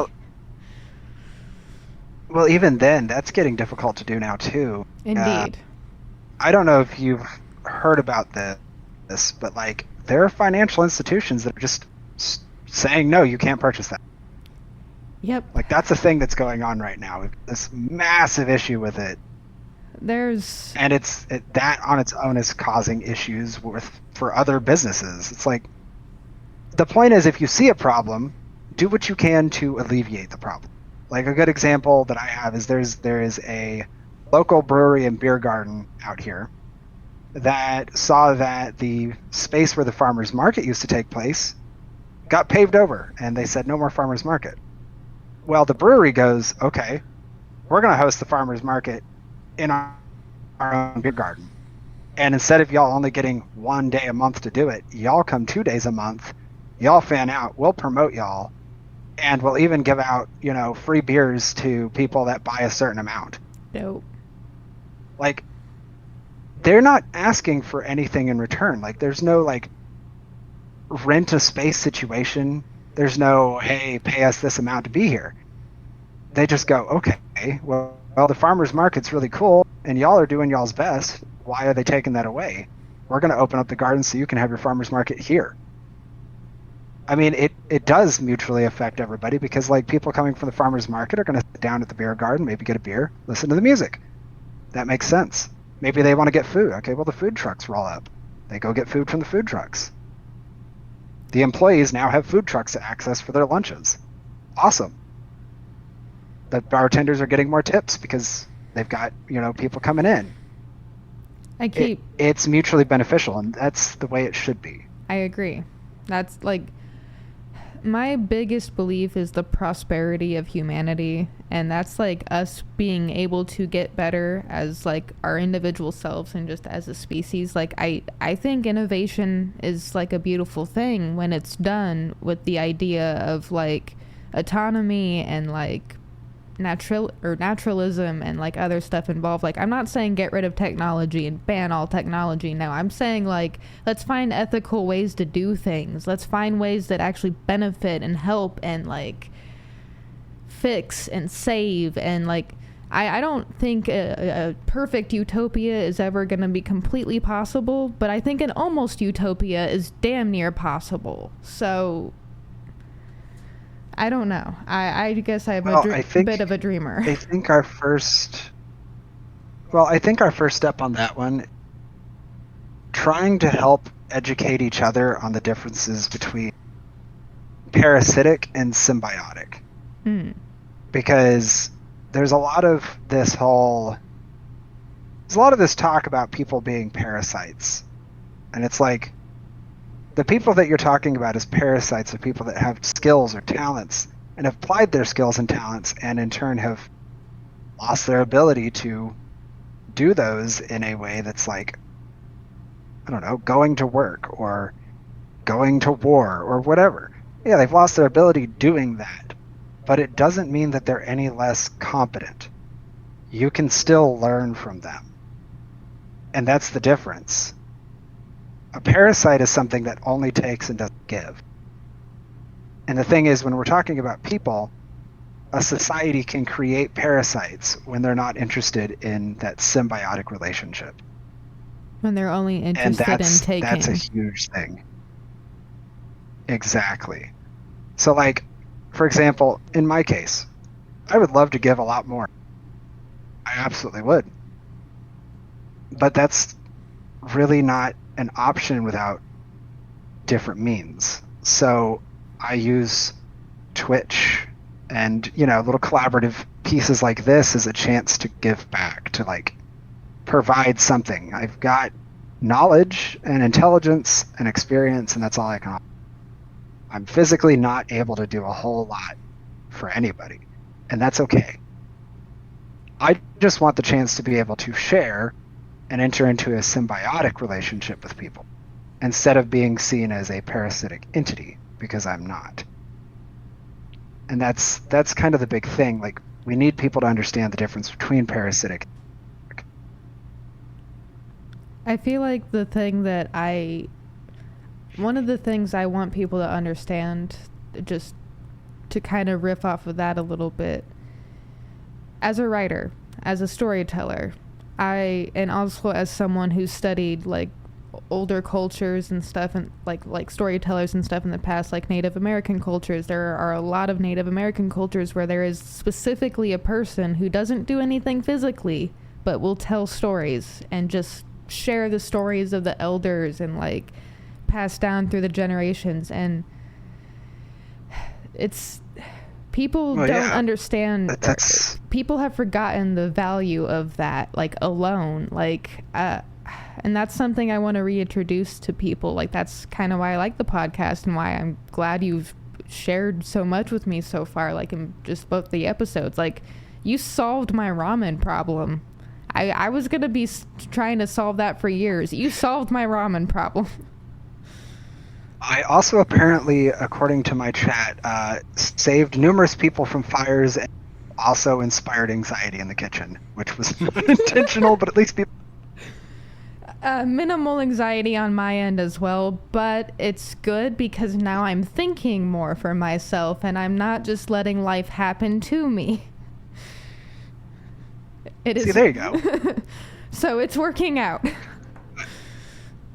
Well, even then, that's getting difficult to do now, too. Indeed. I don't know if you've heard about this, but, like, there are financial institutions that are just saying, no, you can't purchase that. Yep. Like, that's a thing that's going on right now. We've this massive issue with it. And that on its own is causing issues for other businesses. It's like, the point is, if you see a problem, do what you can to alleviate the problem. Like, a good example that I have is there is a local brewery and beer garden out here that saw that the space where the farmers market used to take place got paved over, and they said no more farmers market. Well, the brewery goes, okay, we're going to host the farmers market in our own beer garden. And instead of y'all only getting 1 day a month to do it, y'all come 2 days a month, y'all fan out, we'll promote y'all, and we'll even give out, you know, free beers to people that buy a certain amount. Dope. Like, they're not asking for anything in return. Like, there's no, like, rent a space situation. There's no, hey, pay us this amount to be here. They just go, okay, well, the farmer's market's really cool, and y'all are doing y'all's best. Why are they taking that away? We're going to open up the garden so you can have your farmer's market here. I mean, it does mutually affect everybody, because, like, people coming from the farmer's market are going to sit down at the beer garden, maybe get a beer, listen to the music. That makes sense. Maybe they want to get food. Okay, well, the food trucks roll up. They go get food from the food trucks. The employees now have food trucks to access for their lunches. Awesome. The bartenders are getting more tips because they've got, you know, people coming in. It's mutually beneficial, and that's the way it should be. I agree. That's, like, my biggest belief is the prosperity of humanity, and that's like us being able to get better as like our individual selves and just as a species. Like I think innovation is like a beautiful thing when it's done with the idea of like autonomy and like naturalism and like other stuff involved. Like, I'm not saying get rid of technology and ban all technology. No, I'm saying like let's find ethical ways to do things. Let's find ways that actually benefit and help and like fix and save. And like I don't think a perfect utopia is ever going to be completely possible, but I think an almost utopia is damn near possible. So I don't know. I guess I'm a bit of a dreamer. I think our first step on that one, trying to help educate each other on the differences between parasitic and symbiotic. Because there's a lot of this talk about people being parasites. And it's like, the people that you're talking about as parasites are people that have skills or talents and have applied their skills and talents and in turn have lost their ability to do those in a way that's like, I don't know, going to work or going to war or whatever. Yeah, they've lost their ability doing that, but it doesn't mean that they're any less competent. You can still learn from them. And that's the difference. A parasite is something that only takes and doesn't give. And the thing is, when we're talking about people, a society can create parasites when they're not interested in that symbiotic relationship. When they're only interested in taking. That's a huge thing. Exactly. So like, for example, in my case, I would love to give a lot more. I absolutely would. But that's really not an option without different means. So I use Twitch and, little collaborative pieces like this as a chance to give back, to like provide something. I've got knowledge and intelligence and experience, and that's all I can offer. I'm physically not able to do a whole lot for anybody, and that's okay. I just want the chance to be able to share and enter into a symbiotic relationship with people instead of being seen as a parasitic entity, because I'm not. And that's kind of the big thing. Like, we need people to understand the difference between parasitic. I feel like one of the things I want people to understand, just to kind of riff off of that a little bit, as a writer, as a storyteller, and also as someone who studied like older cultures and stuff, and like storytellers and stuff in the past, like Native American cultures, there are a lot of Native American cultures where there is specifically a person who doesn't do anything physically but will tell stories and just share the stories of the elders and like pass down through the generations. And it's people don't understand. People have forgotten the value of that, like, alone. Like, and that's something I want to reintroduce to people. Like, that's kind of why I like the podcast and why I'm glad you've shared so much with me so far, like in just both the episodes. Like, you solved my ramen problem. I was going to be trying to solve that for years. You solved my ramen problem. I also apparently, according to my chat, saved numerous people from fires and also inspired anxiety in the kitchen, which was not intentional, but at least people... Minimal anxiety on my end as well, but it's good because now I'm thinking more for myself and I'm not just letting life happen to me. See, there you go. So it's working out.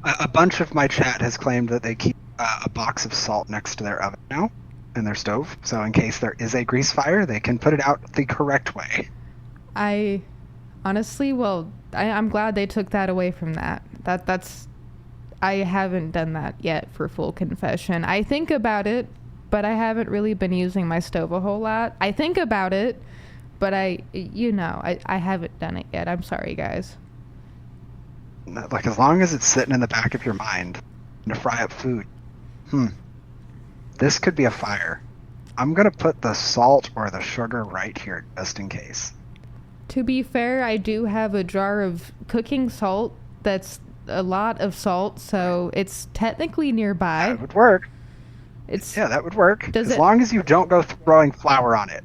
A bunch of my chat has claimed that they keep a box of salt next to their oven now in their stove, so in case there is a grease fire, they can put it out the correct way. I'm glad they took that away from that. I haven't done that yet, for full confession. I think about it, but I haven't really been using my stove a whole lot. I think about it, but I haven't done it yet. I'm sorry, guys. Like, as long as it's sitting in the back of your mind to fry up food, this could be a fire. I'm going to put the salt or the sugar right here just in case. To be fair, I do have a jar of cooking salt that's a lot of salt, so it's technically nearby. That would work. Yeah, that would work. As long as you don't go throwing flour on it.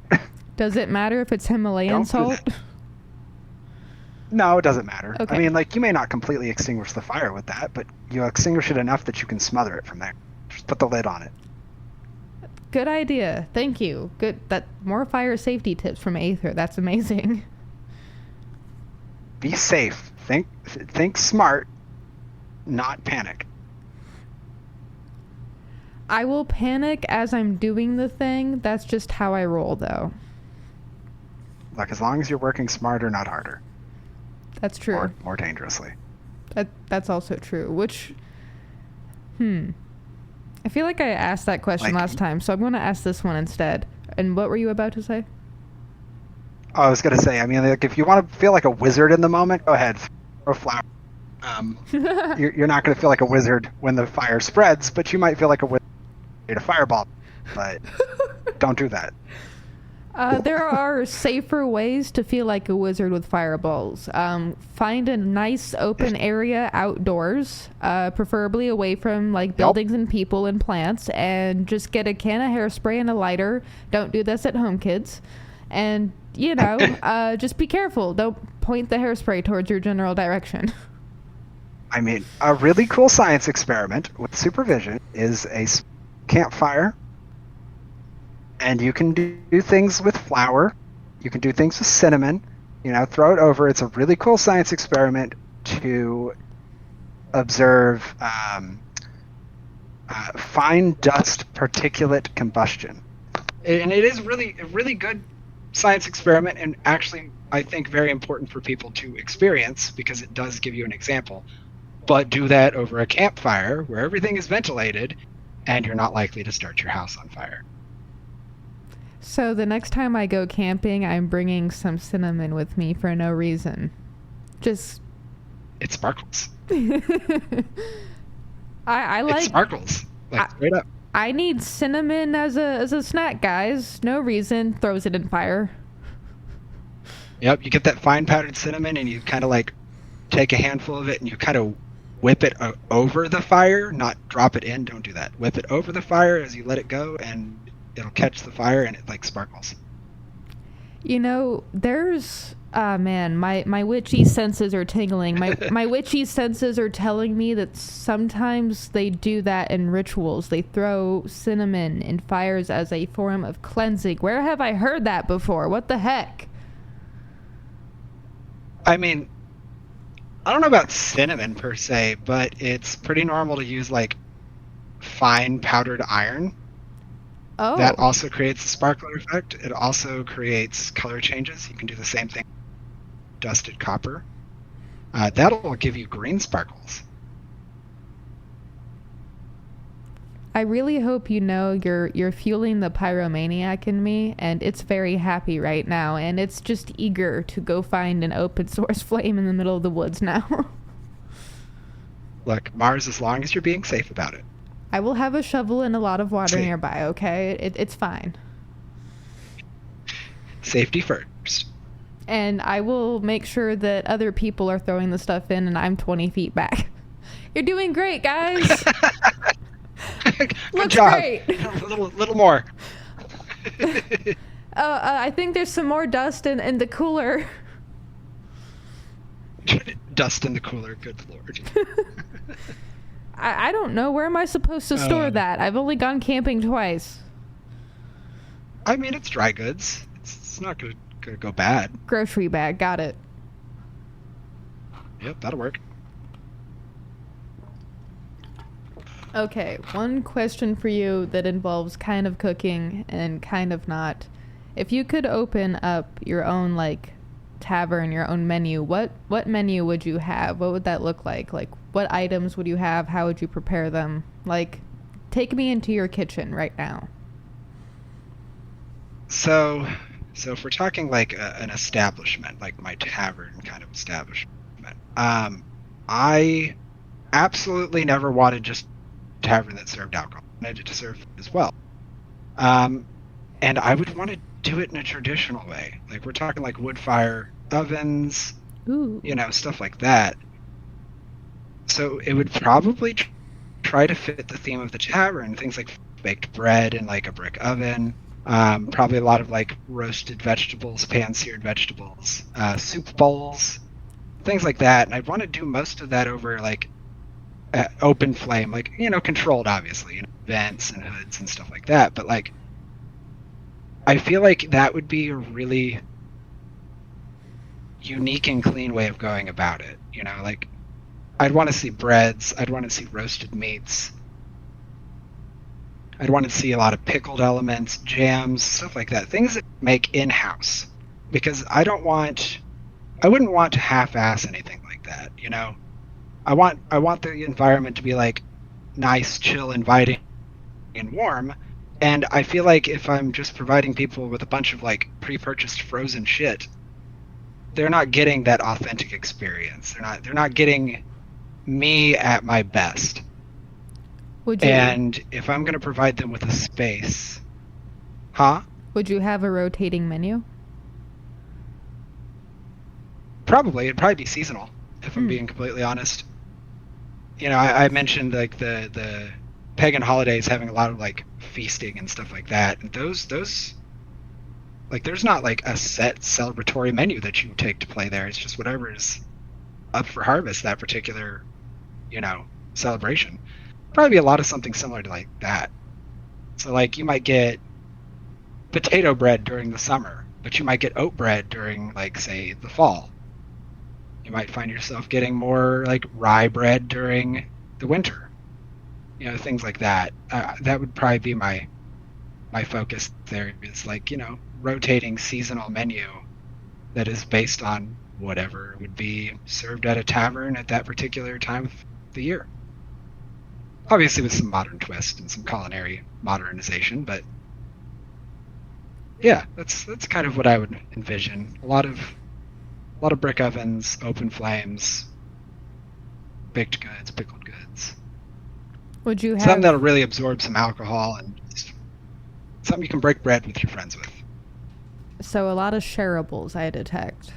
Does it matter if it's Himalayan salt? No, it doesn't matter. Okay. I mean, like, you may not completely extinguish the fire with that, but you extinguish it enough that you can smother it from there. Just put the lid on it. Good idea. Thank you. Good. More fire safety tips from Aether. That's amazing. Be safe. Think smart, not panic. I will panic as I'm doing the thing. That's just how I roll, though. Look, as long as you're working smarter, not harder. That's true. Or more dangerously. That's also true. Which, I feel like I asked that question last time, so I'm going to ask this one instead. And what were you about to say? Oh, I was going to say, I mean, like, if you want to feel like a wizard in the moment, go ahead, throw flour. You're not going to feel like a wizard when the fire spreads, but you might feel like a wizard a fireball. But don't do that. There are safer ways to feel like a wizard with fireballs. Find a nice open area outdoors, preferably away from like buildings and people and plants, and just get a can of hairspray and a lighter. Don't do this at home, kids. And, just be careful. Don't point the hairspray towards your general direction. I mean, a really cool science experiment with supervision is a campfire. And you can do things with flour. You can do things with cinnamon. Throw it over. It's a really cool science experiment to observe fine dust particulate combustion. And it is really a really good science experiment, and actually, I think, very important for people to experience because it does give you an example. But do that over a campfire where everything is ventilated and you're not likely to start your house on fire. So the next time I go camping, I'm bringing some cinnamon with me for no reason. It sparkles. I like... It sparkles. Straight up. I need cinnamon as a snack, guys. No reason. Throws it in fire. Yep, you get that fine powdered cinnamon and you kind of like take a handful of it and you kind of whip it over the fire, not drop it in. Don't do that. Whip it over the fire as you let it go, and it'll catch the fire and it like sparkles. There's my witchy senses are tingling. My witchy senses are telling me that sometimes they do that in rituals. They throw cinnamon in fires as a form of cleansing. Where have I heard that before? What the heck? I mean, I don't know about cinnamon per se, but it's pretty normal to use like fine powdered iron. Oh. That also creates a sparkler effect. It also creates color changes. You can do the same thing. Dusted copper. That'll give you green sparkles. I really hope you're fueling the pyromaniac in me, and it's very happy right now, and it's just eager to go find an open source flame in the middle of the woods now. Look, Mars, as long as you're being safe about it. I will have a shovel and a lot of water nearby, okay? It's fine. Safety first. And I will make sure that other people are throwing the stuff in and I'm 20 feet back. You're doing great, guys! Good Looks job. Great! A little more. I think there's some more dust in the cooler. Dust in the cooler, good lord. I don't know. Where am I supposed to store that? I've only gone camping twice. I mean, it's dry goods. It's not going to go bad. Grocery bag. Got it. Yep, that'll work. Okay, one question for you that involves kind of cooking and kind of not. If you could open up your own, like, tavern, your own menu, what menu would you have? What would that look like? Like, what items would you have? How would you prepare them? Like, take me into your kitchen right now. So if we're talking like an establishment, like my tavern kind of establishment, I absolutely never wanted just a tavern that served alcohol. I wanted it to serve food as well. And I would want to do it in a traditional way. Like we're talking like wood fire ovens, Ooh. Stuff like that. So it would probably try to fit the theme of the tavern, things like baked bread in like a brick oven, probably a lot of like roasted vegetables, pan-seared vegetables, soup bowls, things like that. And I'd want to do most of that over like open flame, like, controlled, obviously, vents and hoods and stuff like that. But like, I feel like that would be a really unique and clean way of going about it. Like I'd want to see breads, I'd want to see roasted meats, I'd want to see a lot of pickled elements, jams, stuff like that, things that make in-house. Because I wouldn't want to half-ass anything like that. I want the environment to be like nice, chill, inviting, and warm. And I feel like if I'm just providing people with a bunch of like pre-purchased frozen shit, they're not getting that authentic experience. They're not getting me at my best. Would you? And if I'm going to provide them with a space, Would you have a rotating menu? Probably. It'd probably be seasonal, if I'm being completely honest. I mentioned like the pagan holidays having a lot of like feasting and stuff like that. And those like there's not like a set celebratory menu that you take to play there. It's just whatever is up for harvest that particular, celebration. Probably be a lot of something similar to like that. So like you might get potato bread during the summer, but you might get oat bread during like say the fall. You might find yourself getting more like rye bread during the winter. Things like that. That would probably be my focus there. Is like, rotating seasonal menu that is based on whatever would be served at a tavern at that particular time of the year. Obviously with some modern twist and some culinary modernization, but yeah, that's kind of what I would envision. A lot of brick ovens, open flames, baked goods, pickled goods. Would you have something that'll really absorb some alcohol and just something you can break bread with your friends with? So a lot of shareables, I detect.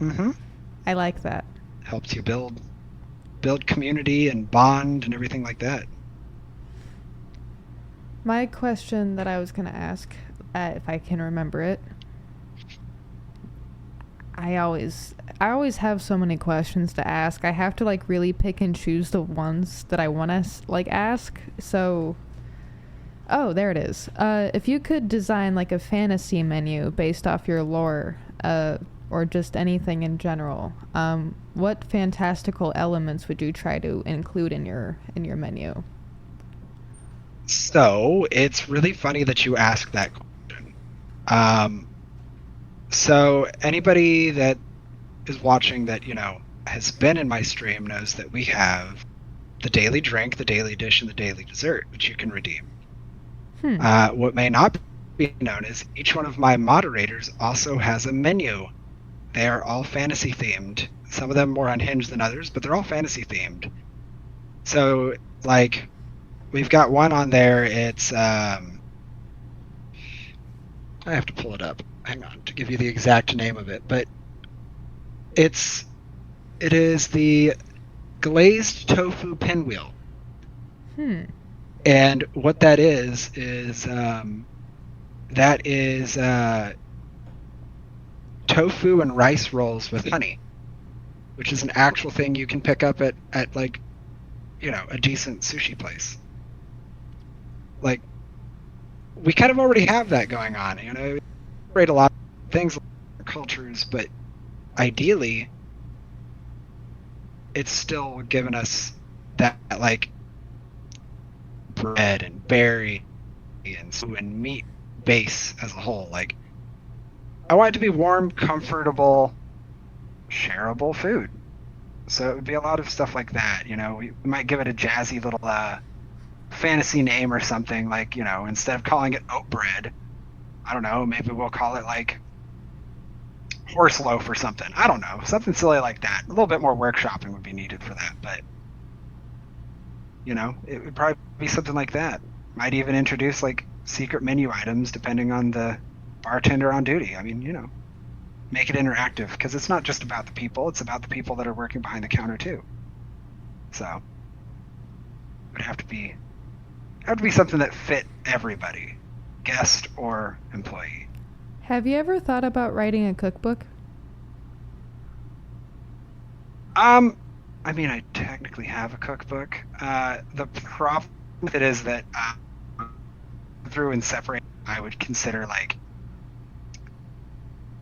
Mm-hmm. I like that. Helps you build community and bond and everything like that. My question that I was going to ask, if I can remember it, I always have so many questions to ask. I have to like really pick and choose the ones that I want to like ask. So, there it is. If you could design like a fantasy menu based off your lore, or just anything in general, what fantastical elements would you try to include in your menu? So it's really funny that you ask that question. So anybody that is watching that, has been in my stream knows that we have the daily drink, the daily dish, and the daily dessert, which you can redeem. What may not be known is each one of my moderators also has a menu. They are all fantasy themed. Some of them more unhinged than others, but they're all fantasy themed. So, like, we've got one on there. It's, I have to pull it up. Hang on to give you the exact name of it, but it is the glazed tofu pinwheel. And what that is tofu and rice rolls with honey, which is an actual thing you can pick up at like, a decent sushi place. Like, we kind of already have that going on, we celebrate a lot of things like cultures, but ideally it's still given us that like bread and berry and meat base as a whole. Like, I want it to be warm, comfortable, shareable food. So it would be a lot of stuff like that. We might give it a jazzy little fantasy name or something, like, instead of calling it oat bread, I don't know, maybe we'll call it like horse loaf or something. I don't know, something silly like that. A little bit more workshopping would be needed for that, but it would probably be something like that. Might even introduce like secret menu items depending on the bartender on duty. I mean, make it interactive because it's not just about the people, it's about the people that are working behind the counter too. So it would have to be something that fit everybody, guest or employee. Have you ever thought about writing a cookbook? I mean, I technically have a cookbook. The problem with it is that through and separate, I would consider like,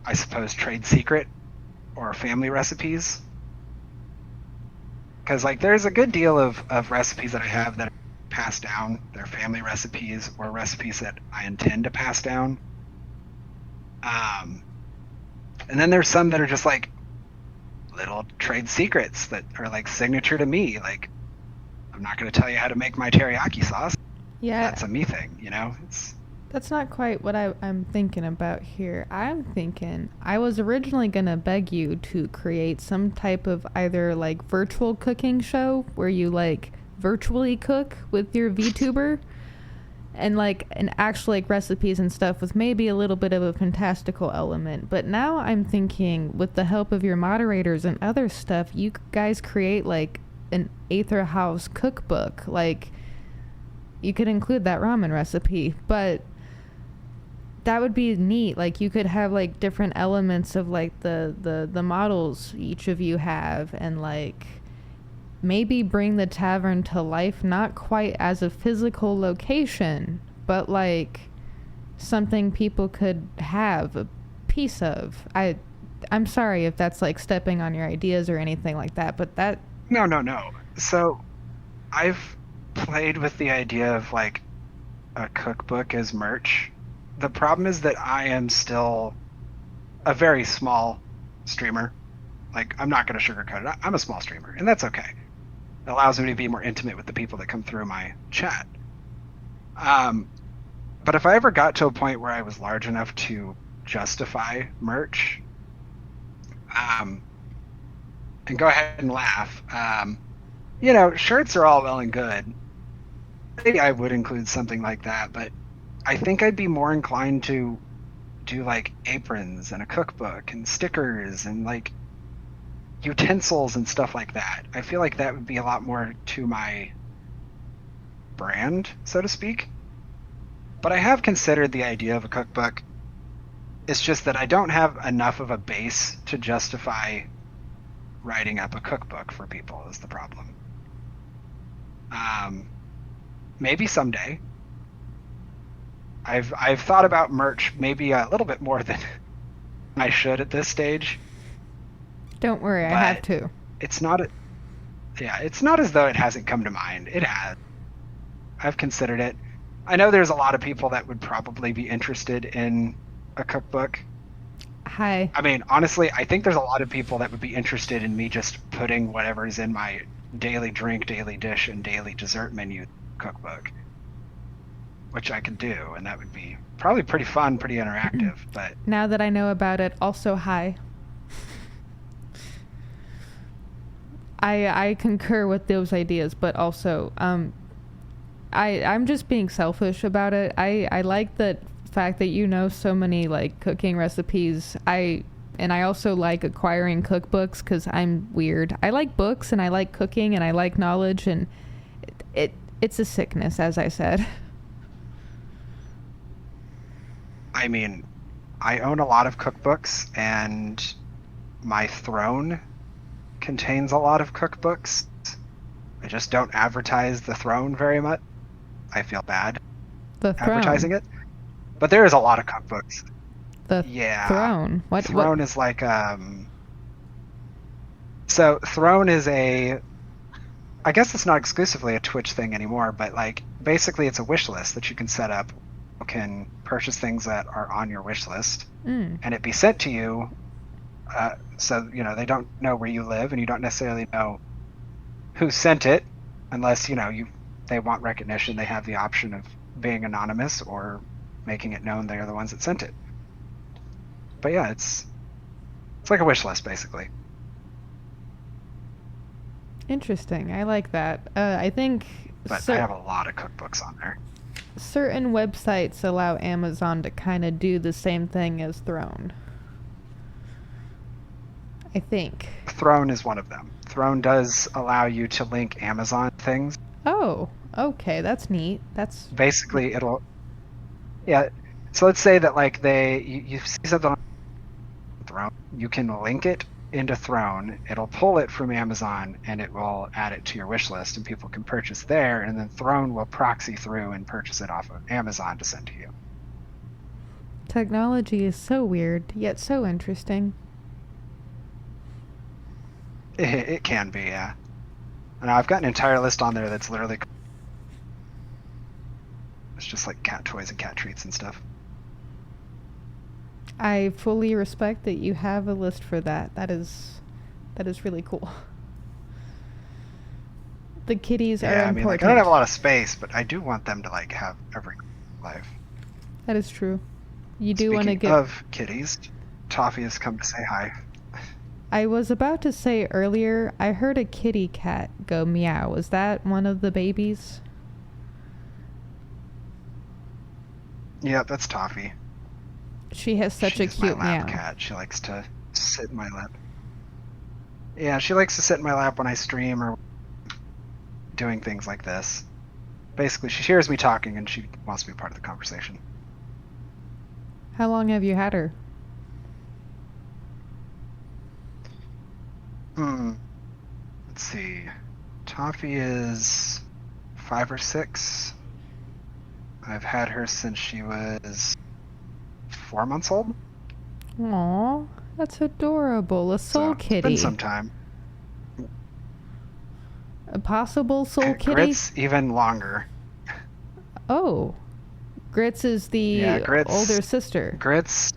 I suppose, trade secret or family recipes. Because like, there's a good deal of recipes that I have that are passed down. They're family recipes or recipes that I intend to pass down. And then there's some that are just like little trade secrets that are like signature to me. Like, I'm not going to tell you how to make my teriyaki sauce. Yeah. That's a me thing, That's not quite what I'm thinking about here. I'm thinking I was originally going to beg you to create some type of either like virtual cooking show where you like virtually cook with your VTuber and like an actual like recipes and stuff with maybe a little bit of a fantastical element. But now I'm thinking with the help of your moderators and other stuff, you guys create like an Aether House cookbook. Like you could include that ramen recipe, but that would be neat. Like you could have like different elements of like the models each of you have, and like maybe bring the tavern to life, not quite as a physical location, but like something people could have a piece of. I'm sorry if that's like stepping on your ideas or anything like that, but that... No. So I've played with the idea of like a cookbook as merch. The problem is that I am still a very small streamer. Like, I'm not going to sugarcoat it. I'm a small streamer, and that's okay. It allows me to be more intimate with the people that come through my chat. But if I ever got to a point where I was large enough to justify merch, and go ahead and laugh, shirts are all well and good. Maybe I would include something like that, but I think I'd be more inclined to do like aprons and a cookbook and stickers and like utensils and stuff like that. I feel like that would be a lot more to my brand, so to speak. But I have considered the idea of a cookbook. It's just that I don't have enough of a base to justify writing up a cookbook for people is the problem. Maybe someday. I've thought about merch maybe a little bit more than I should at this stage. Don't worry, I have to. It's not as though it hasn't come to mind. It has. I've considered it. I know there's a lot of people that would probably be interested in a cookbook. Hi. I mean, honestly, I think there's a lot of people that would be interested in me just putting whatever's in my daily drink, daily dish, and daily dessert menu cookbook, which I could do, and that would be probably pretty fun, pretty interactive. But now that I know about it, also hi. I concur with those ideas, but also I'm just being selfish about it. I like the fact that you know so many like cooking recipes. I also like acquiring cookbooks because I'm weird. I like books and I like cooking and I like knowledge, and it's a sickness, as I said. I mean, I own a lot of cookbooks, and my throne contains a lot of cookbooks. I just don't advertise the throne very much. I feel bad advertising it. But there is a lot of cookbooks. The throne? What? Throne is like so throne is I guess it's not exclusively a Twitch thing anymore, but like basically it's a wish list that you can set up. You can purchase things that are on your wish list, and it be sent to you. So they don't know where you live, and you don't necessarily know who sent it, unless they want recognition. They have the option of being anonymous or making it known they are the ones that sent it. But yeah, it's like a wish list basically. Interesting. I like that. I think. But I have a lot of cookbooks on there. certain websites allow Amazon to kind of do the same thing as Throne. I think. Throne is one of them. Throne does allow you to link Amazon things. Oh, okay, that's neat. That's basically yeah. So let's say that like you see something on Throne, you can link it into Throne. It'll pull it from Amazon and it will add it to your wish list, and people can purchase there. And then Throne will proxy through and purchase it off of Amazon to send to you. Technology is so weird, yet so interesting. It can be, yeah. And I've got an entire list on there that's literally it's just like cat toys and cat treats and stuff. I fully respect that you have a list for that. That is really cool. The kitties are important. Yeah, I mean, like, I don't have a lot of space, but I do want them to like have every life. That is true. You do want to get. Speaking of kitties, Toffee has come to say hi. I was about to say earlier, I heard a kitty cat go meow. Was that one of the babies? Yeah, that's Toffee. She has such a cute my lap meow. cat. She likes to sit in my lap. Yeah, she likes to sit in my lap when I stream or doing things like this. Basically, she hears me talking and she wants to be part of the conversation. How long have you had her? Let's see. Toffee is 5 or 6. I've had her since she was 4 months old. Aww, that's adorable. A soul kitty. It's been some time. A possible soul kitty? Grit's even longer. Oh. Grits is the older sister. Grit's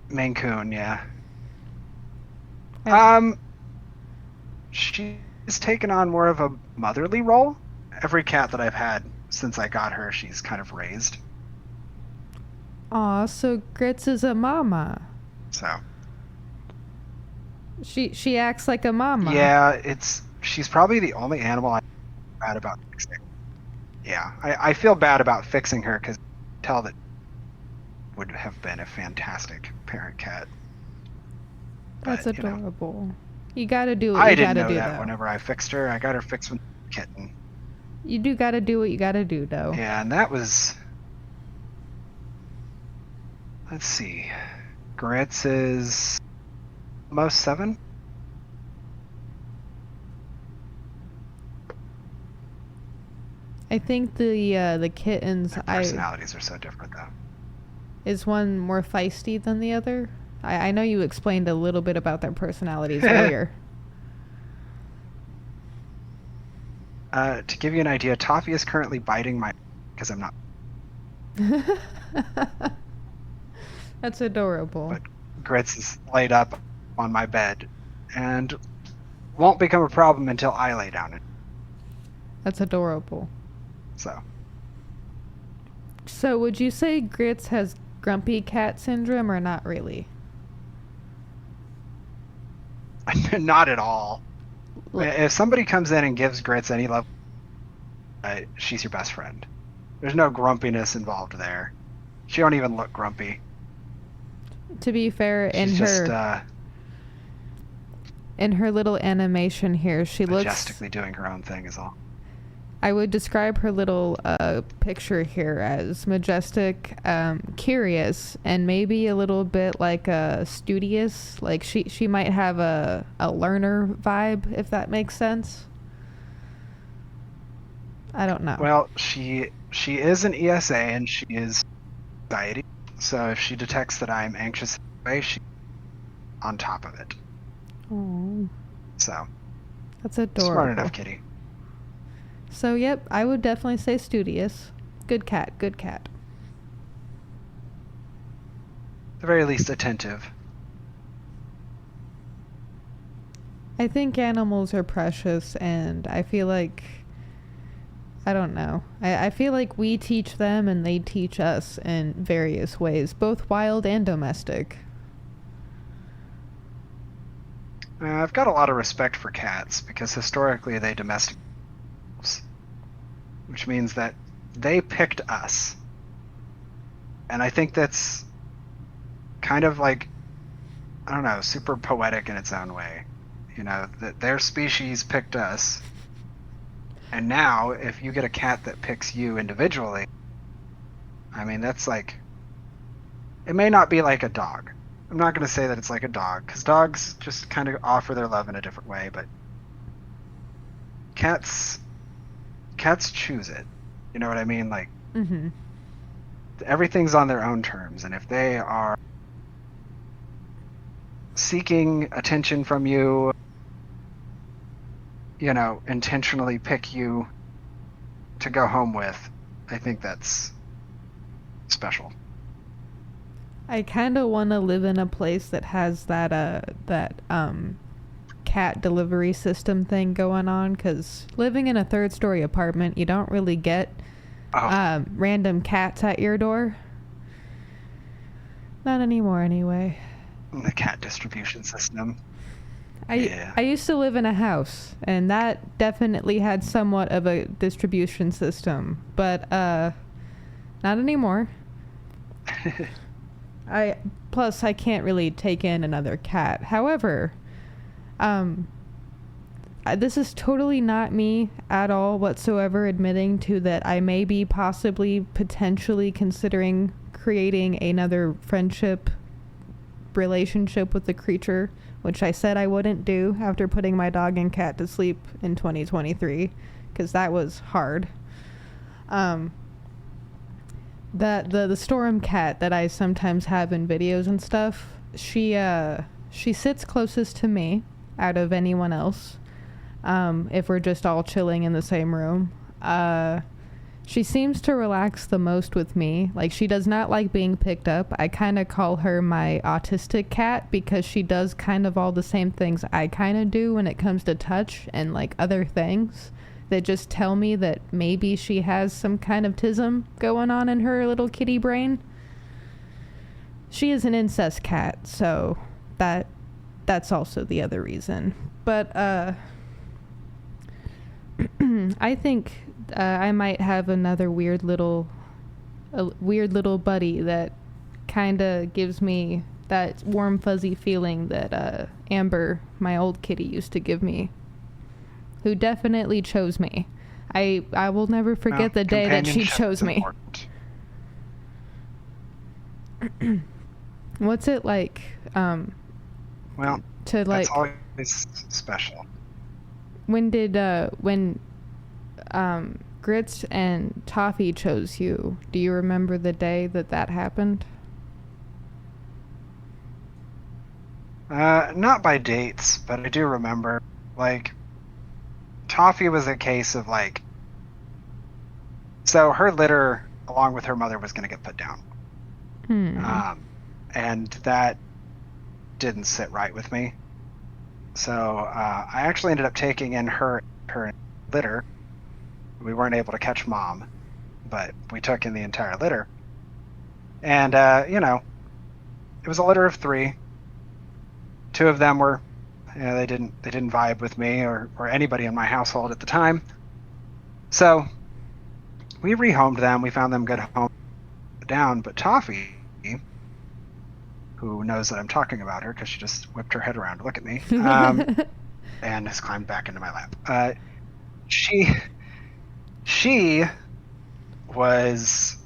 Maine Coon, yeah. She's taken on more of a motherly role. Every cat that I've had since I got her, she's kind of raised. Aw, so Grits is a mama. So. She acts like a mama. Yeah, she's probably the only animal I'm bad about fixing. Yeah, I feel bad about fixing her because I tell that would have been a fantastic parent cat. That's adorable. You gotta do what I you didn't gotta know do, that though. whenever I fixed her. I got her fixed when she was a kitten. You do gotta do what you gotta do, though. Yeah, and that was... Let's see. Grits is almost 7. I think the kittens... Their personalities are so different, though. Is one more feisty than the other? I know you explained a little bit about their personalities earlier. To give you an idea, Toffee is currently biting my... because I'm not... That's adorable. But Grits is laid up on my bed and won't become a problem until I lay down. That's adorable. So would you say Grits has grumpy cat syndrome or not really? Not at all. If somebody comes in and gives Grits any love, she's your best friend. There's no grumpiness involved there. She don't even look grumpy. To be fair, in her little animation here, she looks majestically doing her own thing is all. I would describe her little picture here as majestic, curious, and maybe a little bit like studious. Like she might have a learner vibe, if that makes sense. I don't know. Well, she is an ESA and she is anxiety. So if she detects that I'm anxious, she's on top of it. Oh, So that's adorable. Smart enough, kitty. So, yep, I would definitely say studious. Good cat, good cat. At the very least, attentive. I think animals are precious, and I feel like... I don't know. I feel like we teach them and they teach us in various ways, both wild and domestic. I've got a lot of respect for cats because historically they domesticate, which means that they picked us. And I think that's kind of like, I don't know, super poetic in its own way. You know, that their species picked us. And now, if you get a cat that picks you individually, I mean, that's like, it may not be like a dog. I'm not going to say that it's like a dog, because dogs just kind of offer their love in a different way, but cats choose it. You know what I mean? Like, Mm-hmm. everything's on their own terms, and if they are seeking attention from you, you know, intentionally pick you to go home with, I think that's special. I kind of want to live in a place that has that cat delivery system thing going on, because living in a third-story apartment, you don't really get random cats at your door. Not anymore, anyway. The cat distribution system. I used to live in a house, and that definitely had somewhat of a distribution system, but not anymore. Plus I can't really take in another cat. However, this is totally not me at all whatsoever admitting to that I may be possibly potentially considering creating another friendship relationship with the creature, which I said I wouldn't do after putting my dog and cat to sleep in 2023, because that was hard. The storm cat that I sometimes have in videos and stuff, she sits closest to me out of anyone else, if we're just all chilling in the same room. She seems to relax the most with me. Like, she does not like being picked up. I kind of call her my autistic cat, because she does kind of all the same things I kind of do when it comes to touch and like other things that just tell me that maybe she has some kind of tism going on in her little kitty brain. She is an incest cat, so that's also the other reason. But I think I might have another weird little buddy that kind of gives me that warm fuzzy feeling that Amber, my old kitty, used to give me, who definitely chose me. I will never forget the day that she chose me. What's it like Well, to like, that's always special. when Grits and Toffee chose you, do you remember the day that happened? Not by dates, but I do remember, like, Toffee was a case of, like, so her litter, along with her mother, was going to get put down. And that didn't sit right with me. So I actually ended up taking in her litter. We weren't able to catch Mom, but we took in the entire litter. And, you know, it was a litter of 3. 2 of them were, you know, they didn't vibe with me or anybody in my household at the time. So we rehomed them. We found them good home down. But Toffee, who knows that I'm talking about her because she just whipped her head around to look at me, and has climbed back into my lap. She was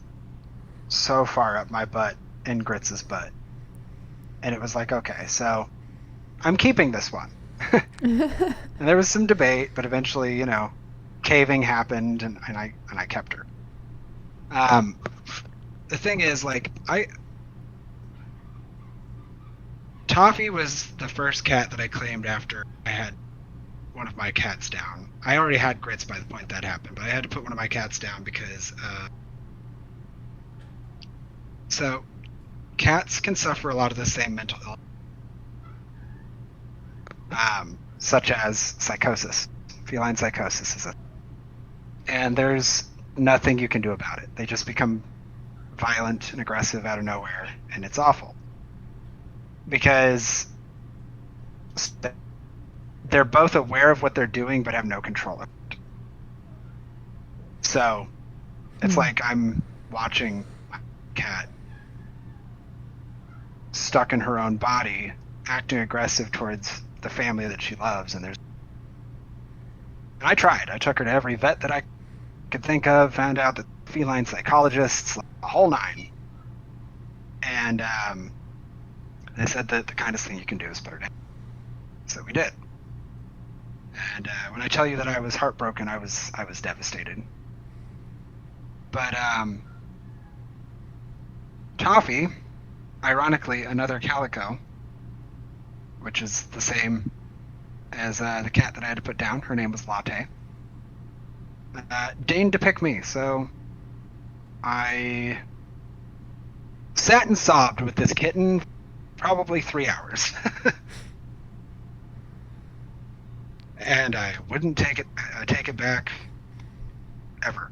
so far up my butt in Grits's butt. And it was like, okay, so I'm keeping this one. And there was some debate, but eventually, you know, caving happened, and I kept her. The thing is, like, Toffee was the first cat that I claimed after I had one of my cats down. I already had Grits by the point that happened, but I had to put one of my cats down because so cats can suffer a lot of the same mental illness, such as psychosis. Feline psychosis is and there's nothing you can do about it. They just become violent and aggressive out of nowhere, and it's awful because they're both aware of what they're doing but have no control of it. So It's like I'm watching my cat stuck in her own body, acting aggressive towards the family that she loves. And I tried. I took her to every vet that I could think of, found out that feline psychologists, the whole nine. And they said that the kindest thing you can do is put her down. So we did. And when I tell you that I was heartbroken, I was devastated. But Toffee, ironically, another calico, which is the same as the cat that I had to put down. Her name was Latte. Deigned to pick me, so I sat and sobbed with this kitten probably 3 hours. And I wouldn't take it back ever.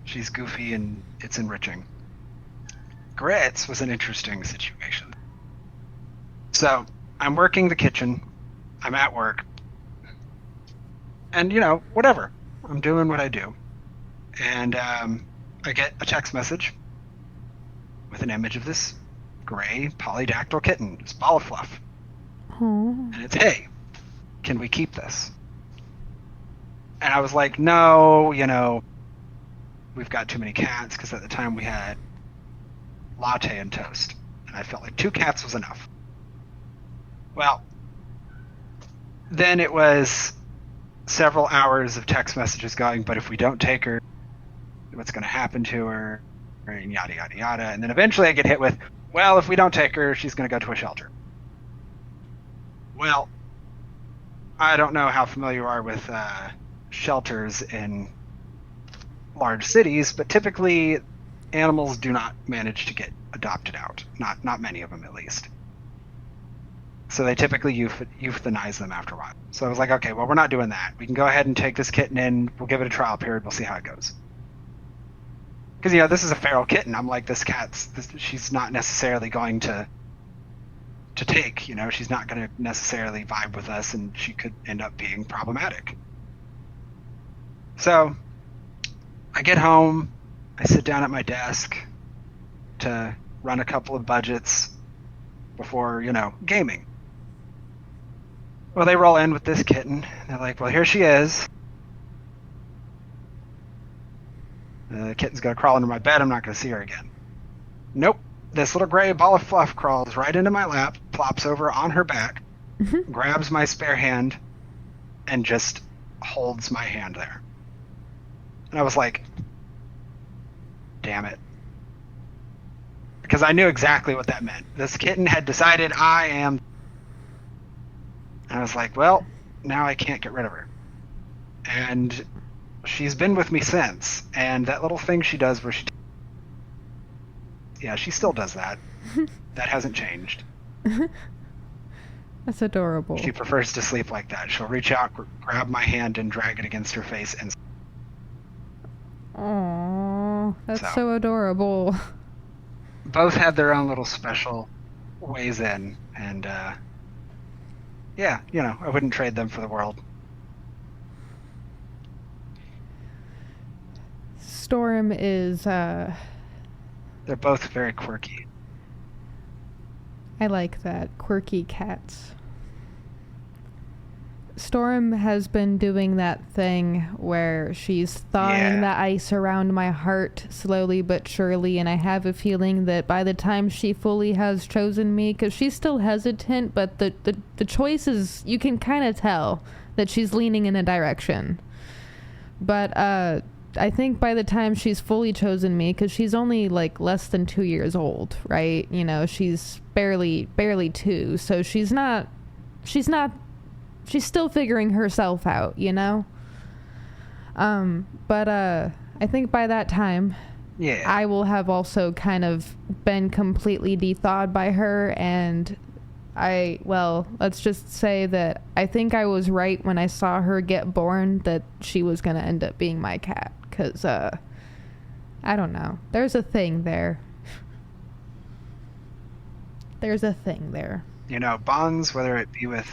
She's goofy and it's enriching. Grits was an interesting situation. So I'm working the kitchen. I'm at work. And, whatever. I'm doing what I do. And I get a text message with an image of this gray polydactyl kitten, this ball of fluff. Aww. And it's, hey, can we keep this? And I was like, no, we've got too many cats, because at the time we had Latte and Toast. And I felt like 2 cats was enough. Well, then it was several hours of text messages going, but if we don't take her, what's going to happen to her? And yada, yada, yada. And then eventually I get hit with, well, if we don't take her, she's going to go to a shelter. Well, I don't know how familiar you are with shelters in large cities, but typically animals do not manage to get adopted out. Not many of them, at least. So they typically euthanize them after a while. So I was like, okay, well, we're not doing that. We can go ahead and take this kitten in. We'll give it a trial period. We'll see how it goes. Because, this is a feral kitten. I'm like, she's not necessarily going to take. She's not going to necessarily vibe with us, and she could end up being problematic. So I get home. I sit down at my desk to run a couple of budgets before, gaming. Well, they roll in with this kitten. They're like, well, here she is. The kitten's going to crawl under my bed. I'm not going to see her again. Nope. This little gray ball of fluff crawls right into my lap, plops over on her back, grabs my spare hand, and just holds my hand there. And I was like, damn it. Because I knew exactly what that meant. This kitten had decided I am... And I was like, well, now I can't get rid of her. And she's been with me since. And that little thing she does where she still does that. That hasn't changed. That's adorable. She prefers to sleep like that. She'll reach out, grab my hand, and drag it against her face. And aww, that's so adorable. Both had their own little special ways in. And, I wouldn't trade them for the world. Storm is, They're both very quirky. I like that. Quirky cats. Storm has been doing that thing where she's thawing the ice around my heart slowly but surely, and I have a feeling that by the time she fully has chosen me, because she's still hesitant, but the choice is, you can kind of tell that she's leaning in a direction. But I think by the time she's fully chosen me, because she's only like less than 2 years old, right? She's barely 2, so she's still figuring herself out, But I think by that time, I will have also kind of been completely de-thawed by her, and let's just say that I think I was right when I saw her get born that she was going to end up being my cat, because, I don't know. There's a thing there. There's a thing there. Bonds, whether it be with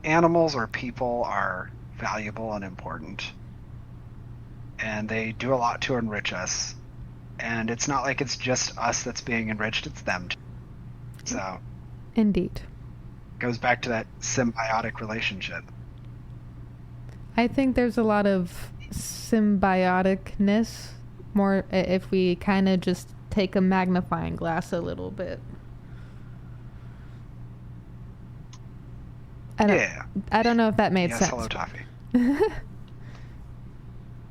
animals or people, are valuable and important. and they do a lot to enrich us. And it's not like it's just us that's being enriched, it's them too. So Indeed. it goes back to that symbiotic relationship. I think there's a lot of symbioticness, more if we kind of just take a magnifying glass a little bit. I don't know if that made sense. Hello, Toffee.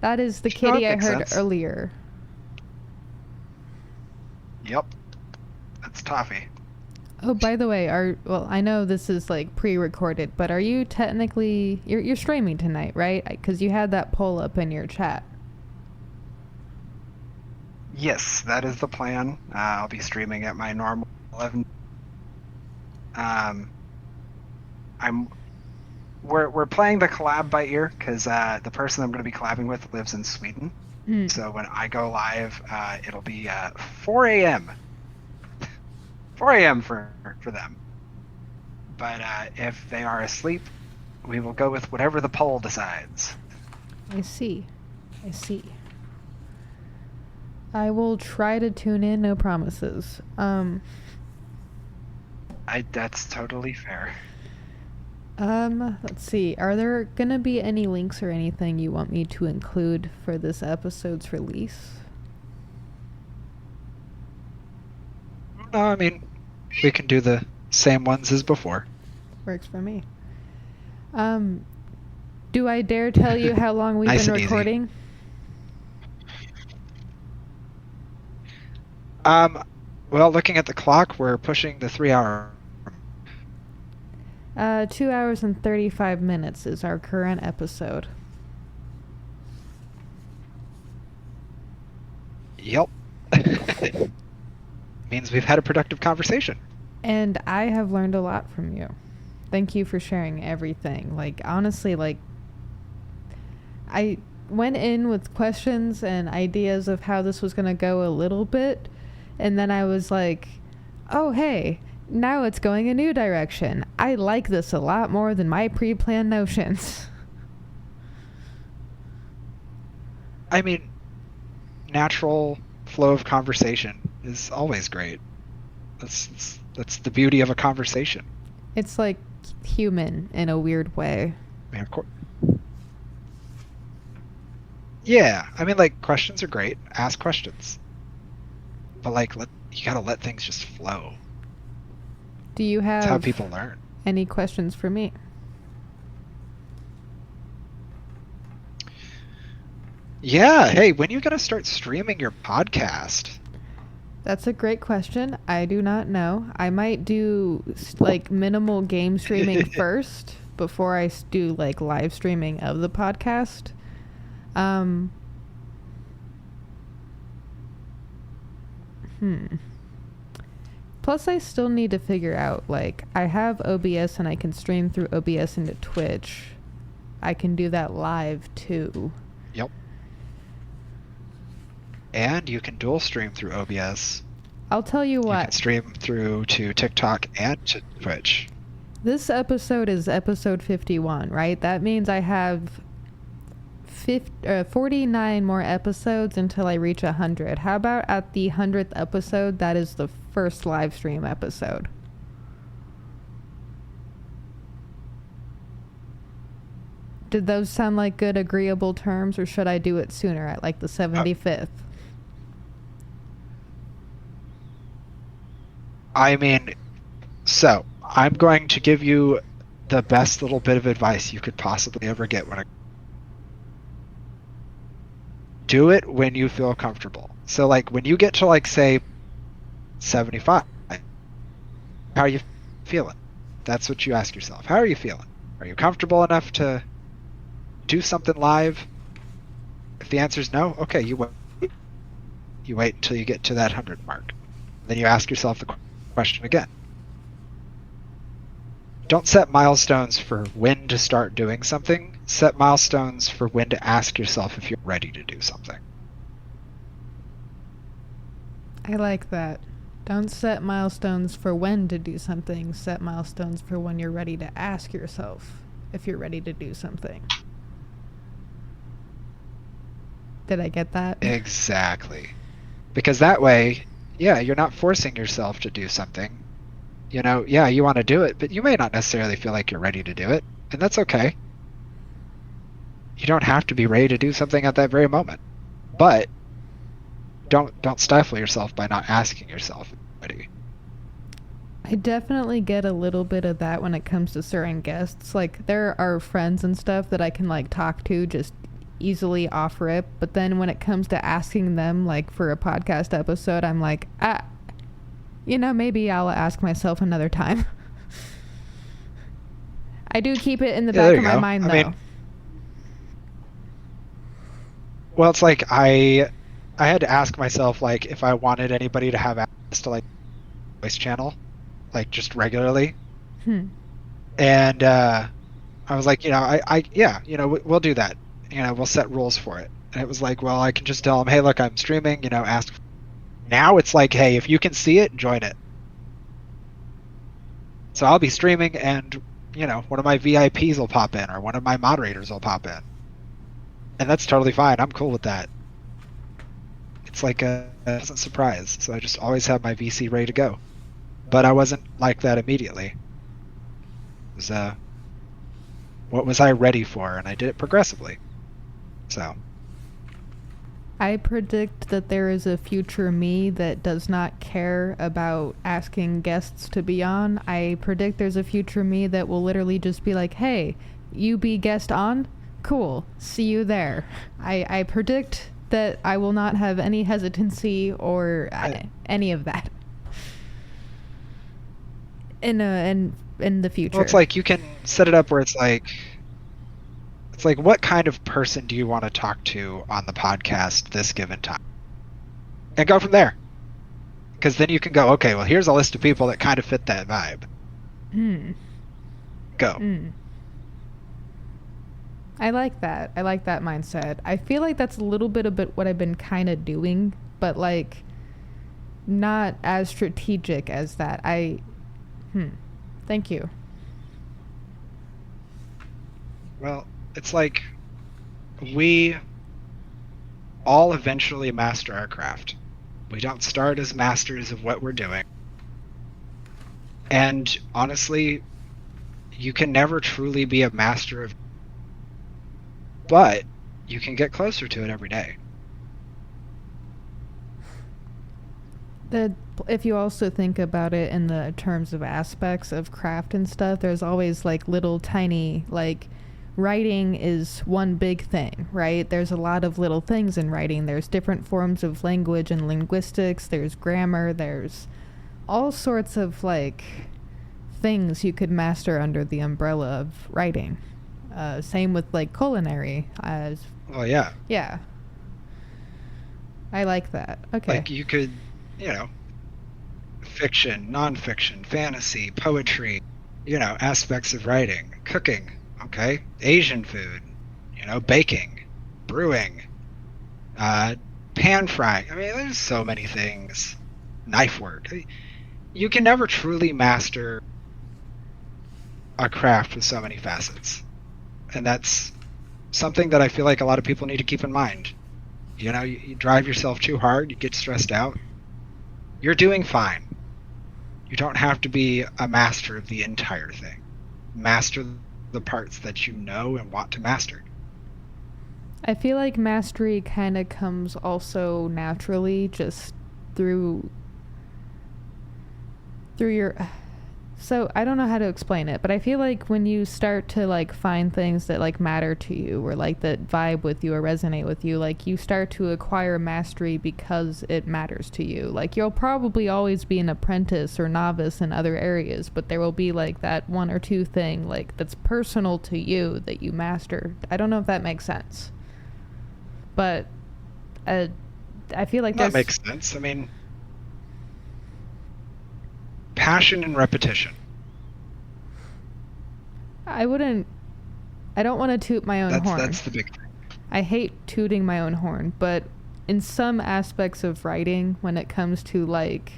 That is the No, kitty it I makes heard sense. earlier. Yep. That's Toffee. Oh, by the way, I know this is like pre-recorded, but are you technically you're streaming tonight, right? Because you had that poll up in your chat. Yes, that is the plan. I'll be streaming at my normal 11. We're playing the collab by ear because the person I'm going to be collabing with lives in Sweden. So when I go live, it'll be 4 a.m. 4 a.m. for them. But if they are asleep, we will go with whatever the poll decides. I see. I will try to tune in, no promises. That's totally fair. Let's see. Are there gonna be any links or anything you want me to include for this episode's release? No, I mean, we can do the same ones as before. Works for me. Do I dare tell you how long we've Nice been and easy. recording? Well, looking at the clock, we're pushing the 3-hour. 2 hours and 35 minutes is our current episode. Yep. Means we've had a productive conversation. And I have learned a lot from you. Thank you for sharing everything. Like, honestly, like, I went in with questions and ideas of how this was going to go a little bit, and then I was like, oh, hey, now it's going a new direction. I like this a lot more than my pre-planned notions. I mean, natural flow of conversation is always great. That's the beauty of a conversation. It's like human in a weird way. I mean, of course. Yeah, I mean, like, questions are great. Ask questions. But, like, you gotta let things just flow. Do you have That's how people learn. any questions for me? Yeah, hey, when are you gonna start streaming your podcast? That's a great question. I do not know. I might do like minimal game streaming first before I do like live streaming of the podcast. Plus, I still need to figure out, like, I have OBS and I can stream through OBS into Twitch. I can do that live too. Yep. And you can dual stream through OBS. I'll tell you You what. can stream through to TikTok and to Twitch. This episode is episode 51, right? That means I have 49 more episodes until I reach 100. How about at the 100th episode, that is the first live stream episode? Did those sound like good, agreeable terms, or should I do it sooner at like the 75th? I mean, so I'm going to give you the best little bit of advice you could possibly ever get when do it when you feel comfortable. So, like, when you get to, like, say 75, how are you feeling? That's what you ask yourself. How are you feeling? Are you comfortable enough to do something live? If the answer is no, okay, you wait. You wait until you get to that 100 mark. Then you ask yourself the question again. Don't set milestones for when to start doing something. Set milestones for when to ask yourself if you're ready to do something. I like that. Don't set milestones for when to do something. Set milestones for when you're ready to ask yourself if you're ready to do something. Did I get that? Exactly. Because that way, yeah, you're not forcing yourself to do something. You know, yeah, you want to do it, but you may not necessarily feel like you're ready to do it, and that's okay. You don't have to be ready to do something at that very moment. But don't stifle yourself by not asking yourself if you're ready. I definitely get a little bit of that when it comes to certain guests. Like, there are friends and stuff that I can, like, talk to just easily off rip, but then when it comes to asking them, like, for a podcast episode, I'm like, maybe I'll ask myself another time. I do keep it in the back of my mind, though. I mean, well, it's like I had to ask myself, like, if I wanted anybody to have access to, like, voice channel, like, just regularly. And I was like, we'll do that. We'll set rules for it. And it was like, well, I can just tell them, hey, look, I'm streaming, ask. Now it's like, hey, if you can see it, join it. So I'll be streaming and, one of my VIPs will pop in or one of my moderators will pop in. And that's totally fine. I'm cool with that. It's like a pleasant surprise. So I just always have my VC ready to go. But I wasn't like that immediately. It was, what was I ready for? And I did it progressively. So I predict that there is a future me that does not care about asking guests to be on. I predict there's a future me that will literally just be like, hey, you be guest on? Cool. See you there. I predict that I will not have any hesitancy or any of that in the future. Well, it's like you can set it up where it's like, what kind of person do you want to talk to on the podcast this given time? And go from there. Because then you can go, okay, well, here's a list of people that kind of fit that vibe. Go. I like that. I like that mindset. I feel like that's a little bit what I've been kind of doing, but, like, not as strategic as that. Thank you. Well, it's like we all eventually master our craft. We don't start as masters of what we're doing. And honestly, you can never truly be a master of, but you can get closer to it every day. If you also think about it in the terms of aspects of craft and stuff, there's always, like, little tiny, like, writing is one big thing, right? There's a lot of little things in writing. There's different forms of language and linguistics. There's grammar. There's all sorts of, like, things you could master under the umbrella of writing. Same with, like, culinary. Oh, yeah. Yeah. I like that. Okay. Like, you could, fiction, nonfiction, fantasy, poetry, aspects of writing, cooking, okay, Asian food, baking, brewing, pan frying. I mean, there's so many things. Knife work. You can never truly master a craft with so many facets. And that's something that I feel like a lot of people need to keep in mind. You drive yourself too hard, you get stressed out. You're doing fine. You don't have to be a master of the entire thing. Master the parts that you know and want to master. I feel like mastery kind of comes also naturally just through your... So, I don't know how to explain it, but I feel like when you start to, like, find things that, like, matter to you or, like, that vibe with you or resonate with you, like, you start to acquire mastery because it matters to you. Like, you'll probably always be an apprentice or novice in other areas, but there will be, like, that one or two thing, like, that's personal to you that you mastered. I don't know if that makes sense. But I feel like that makes sense. I mean, passion and repetition. I don't want to toot my own horn. That's the big thing. I hate tooting my own horn, but in some aspects of writing, when it comes to, like,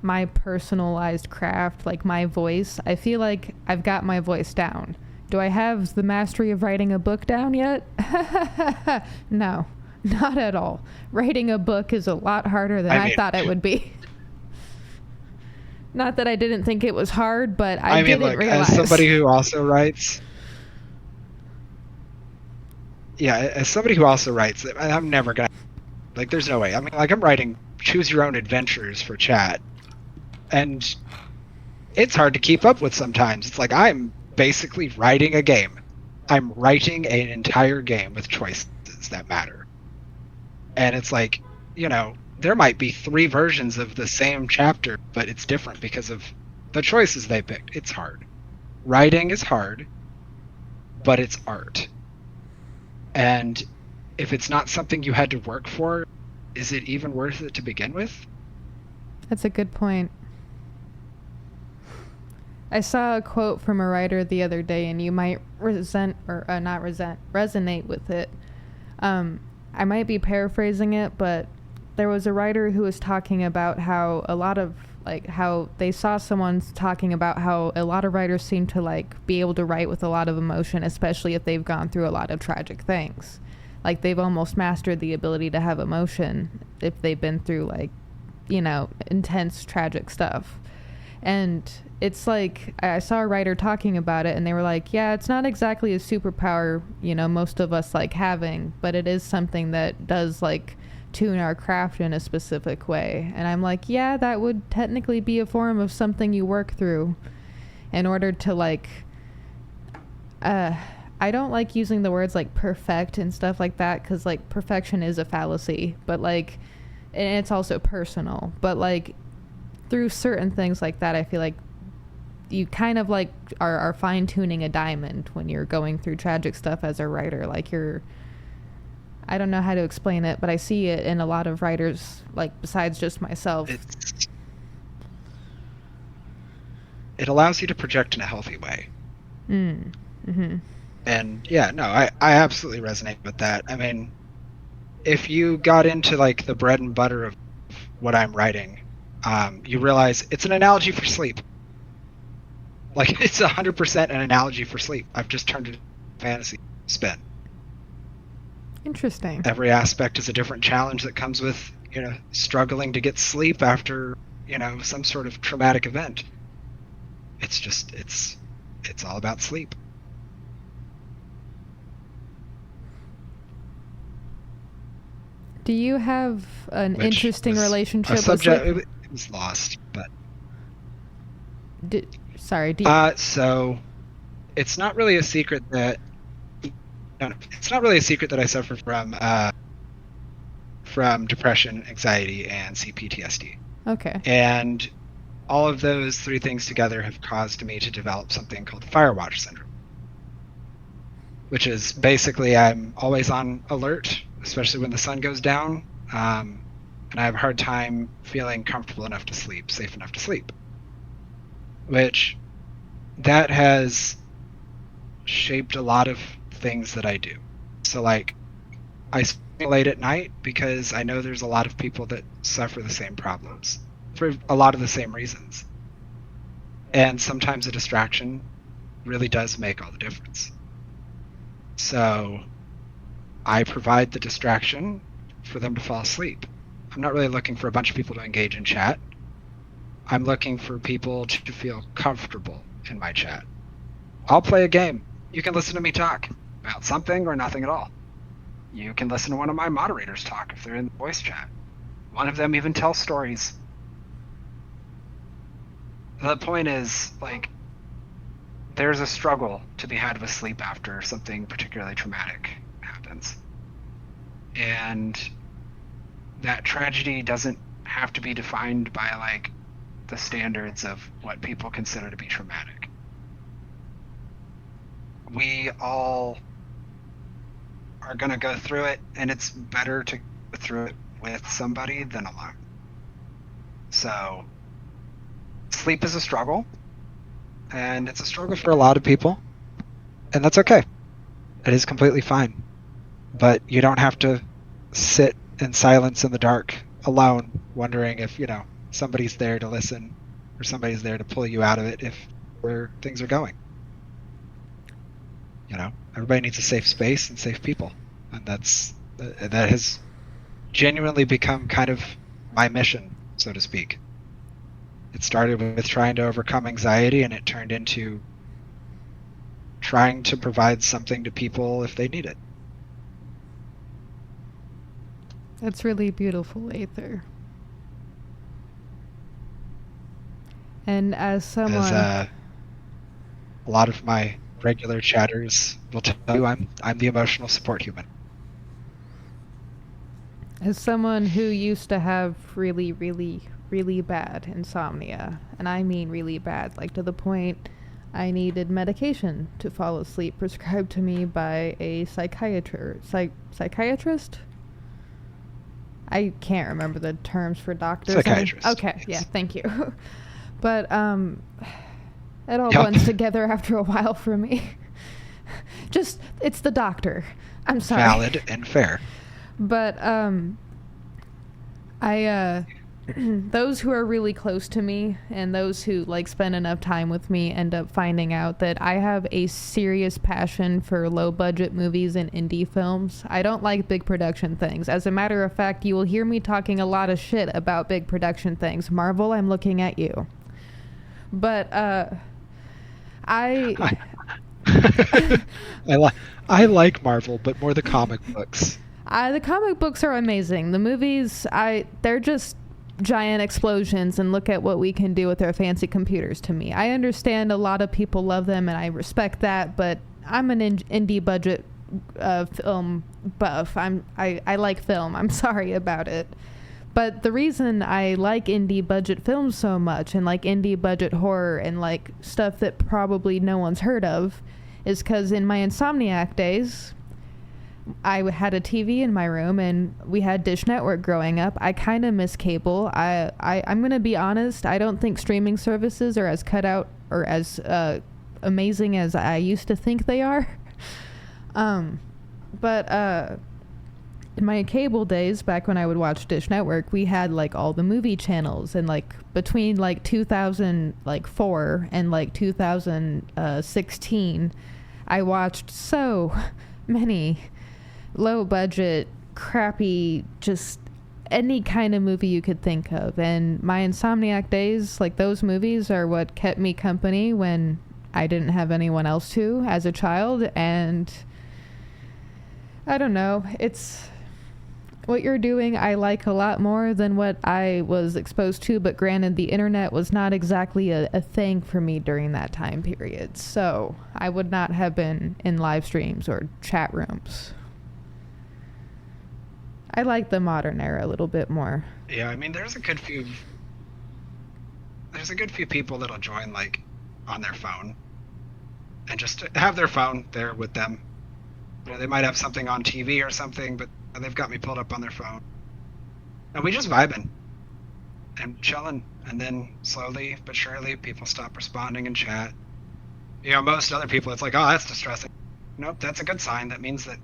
my personalized craft, like my voice, I feel like I've got my voice down. Do I have the mastery of writing a book down yet? No. Not at all. Writing a book is a lot harder than I thought it would be. Not that I didn't think it was hard, but I didn't realize. As somebody who also writes, I'm never gonna, like, there's no way. I mean, like, I'm writing choose your own adventures for chat, and it's hard to keep up with sometimes. It's like I'm basically writing a game. I'm writing an entire game with choices that matter. And it's like, there might be 3 versions of the same chapter, but it's different because of the choices they picked. It's hard. Writing is hard, but it's art. And if it's not something you had to work for, is it even worth it to begin with? That's a good point. I saw a quote from a writer the other day, and you might resonate with it. I might be paraphrasing it, but there was a writer who was talking about how how they saw someone talking about how a lot of writers seem to be able to write with a lot of emotion, especially if they've gone through a lot of tragic things. Like, they've almost mastered the ability to have emotion if they've been through intense tragic stuff. And it's like, I saw a writer talking about it, and they were like, yeah, it's not exactly a superpower, most of us like having, but it is something that does tune our craft in a specific way. And I'm like, yeah, that would technically be a form of something you work through in order to I don't like using the words perfect and stuff like that, because perfection is a fallacy, but and it's also personal, but through certain things like that, I feel like you kind of are fine-tuning a diamond when you're going through tragic stuff as a writer. I don't know how to explain it, but I see it in a lot of writers, besides just myself. It allows you to project in a healthy way. Mm-hmm. And I absolutely resonate with that. I mean, if you got into the bread and butter of what I'm writing, you realize it's an analogy for sleep. It's 100% an analogy for sleep. I've just turned it into a fantasy spin. Interesting. Every aspect is a different challenge that comes with, struggling to get sleep after, some sort of traumatic event. It's just, it's all about sleep. Do you have an interesting relationship with sleep? It was lost, but... So, it's not really a secret that... it's not really a secret that I suffer from depression, anxiety, and CPTSD. Okay. And all of those 3 things together have caused me to develop something called Firewatch syndrome, which is basically I'm always on alert, especially when the sun goes down, and I have a hard time feeling comfortable enough to sleep, safe enough to sleep, which that has shaped a lot of things that I do. So I sleep late at night because I know there's a lot of people that suffer the same problems for a lot of the same reasons. And sometimes a distraction really does make all the difference. So I provide the distraction for them to fall asleep. I'm not really looking for a bunch of people to engage in chat. I'm looking for people to feel comfortable in my chat. I'll play a game. You can listen to me talk about something or nothing at all. You can listen to one of my moderators talk if they're in the voice chat. One of them even tells stories. The point is, there's a struggle to be had with sleep after something particularly traumatic happens. And that tragedy doesn't have to be defined by, the standards of what people consider to be traumatic. We all are going to go through it, and it's better to go through it with somebody than alone. So, sleep is a struggle, and it's a struggle for a lot of people, and that's okay. It is completely fine. But you don't have to sit in silence in the dark alone, wondering if, somebody's there to listen or somebody's there to pull you out of it where things are going. Everybody needs a safe space and safe people, and that's That has genuinely become kind of my mission, so to speak. It started with trying to overcome anxiety, and it turned into trying to provide something to people if they need it. That's really beautiful, Aether. And as someone... As a lot of my regular chatters will tell you, I'm the emotional support human. As someone who used to have really, really, really bad insomnia, and I mean really bad, like to the point I needed medication to fall asleep prescribed to me by a psychiatrist? I can't remember the terms for doctors. Psychiatrist. Okay, yes. yeah, thank you. But it all Yep. blends together after a while for me. Just, it's the doctor. I'm sorry. Valid and fair. But those who are really close to me and those who like spend enough time with me end up finding out that I have a serious passion for low budget movies and indie films. I don't like big production things. As a matter of fact, you will hear me talking a lot of shit about big production things. Marvel, I'm looking at you. But I like Marvel, but more the comic books. The comic books are amazing. The movies, they're just giant explosions and look at what we can do with our fancy computers to me. I understand a lot of people love them and I respect that, but I'm an indie budget film buff. I like film. I'm sorry about it. But the reason I like indie budget films so much and like indie budget horror and like stuff that probably no one's heard of is because in my Insomniac days, I had a TV in my room and we had Dish Network growing up. I kind of miss cable. I'm going to be honest. I don't think streaming services are as cut out or as amazing as I used to think they are. But in my cable days, back when I would watch Dish Network, we had like all the movie channels, and like between like 2004 and like 2016, I watched so many low budget, crappy, just any kind of movie you could think of. And my Insomniac days, like those movies are what kept me company when I didn't have anyone else to as a child. And I don't know, it's what you're doing I like a lot more than what I was exposed to, but granted the internet was not exactly a thing for me during that time period, so I would not have been in live streams or chat rooms. I like the modern era a little bit more. Yeah, I mean, there's a good few people that'll join like on their phone and just have their phone there with them. You know, they might have something on TV or something, but they've got me pulled up on their phone. And we just vibing and chilling, and then slowly but surely people stop responding in chat. You know, most other people, it's like, oh, that's distressing. Nope, that's a good sign. That means that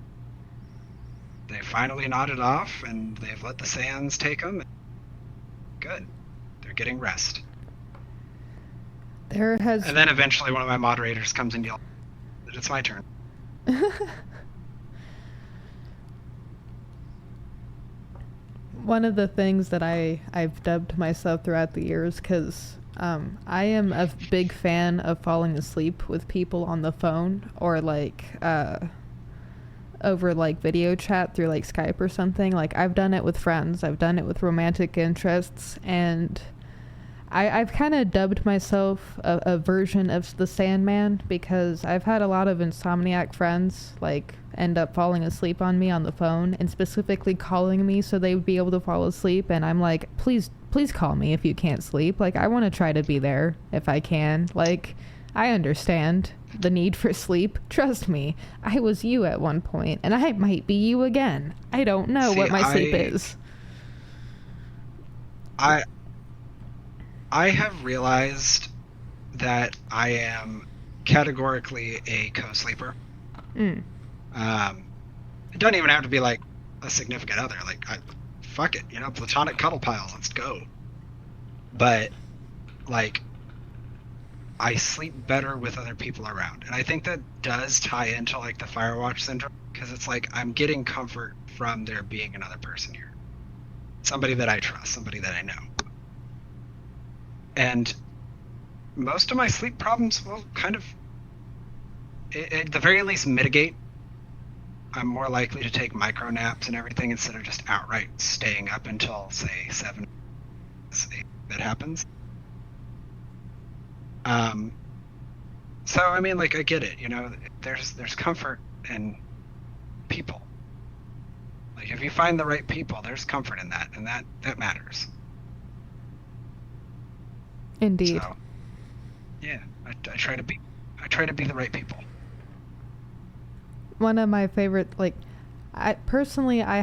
they finally nodded off and they've let the sands take them. Good. They're getting rest. And then eventually one of my moderators comes and yells that it's my turn. One of the things that I've dubbed myself throughout the years, because I am a big fan of falling asleep with people on the phone or like over like video chat through like Skype or something. Like I've done it with friends, I've done it with romantic interests, and I've kind of dubbed myself a version of the Sandman, because I've had a lot of insomniac friends like end up falling asleep on me on the phone and specifically calling me so they would be able to fall asleep, and I'm like, please call me if you can't sleep. Like I want to try to be there if I can. Like I understand the need for sleep. Trust me, I was you at one point and I might be you again. I don't know what my sleep is. I have realized that I am categorically a co-sleeper. It doesn't even have to be like a significant other. Like, fuck it, you know, platonic cuddle pile, let's go. But like, I sleep better with other people around, and I think that does tie into like the Firewatch syndrome, because it's like I'm getting comfort from there being another person here. Somebody that I trust, somebody that I know. And most of my sleep problems will kind of, at the very least, mitigate. I'm more likely to take micro naps and everything instead of just outright staying up until, say, 7. That happens. So I mean, like, I get it. You know, there's comfort in people. Like, if you find the right people, there's comfort in that, and that matters. Indeed. So, yeah, I try to be the right people. One of my favorite, like, I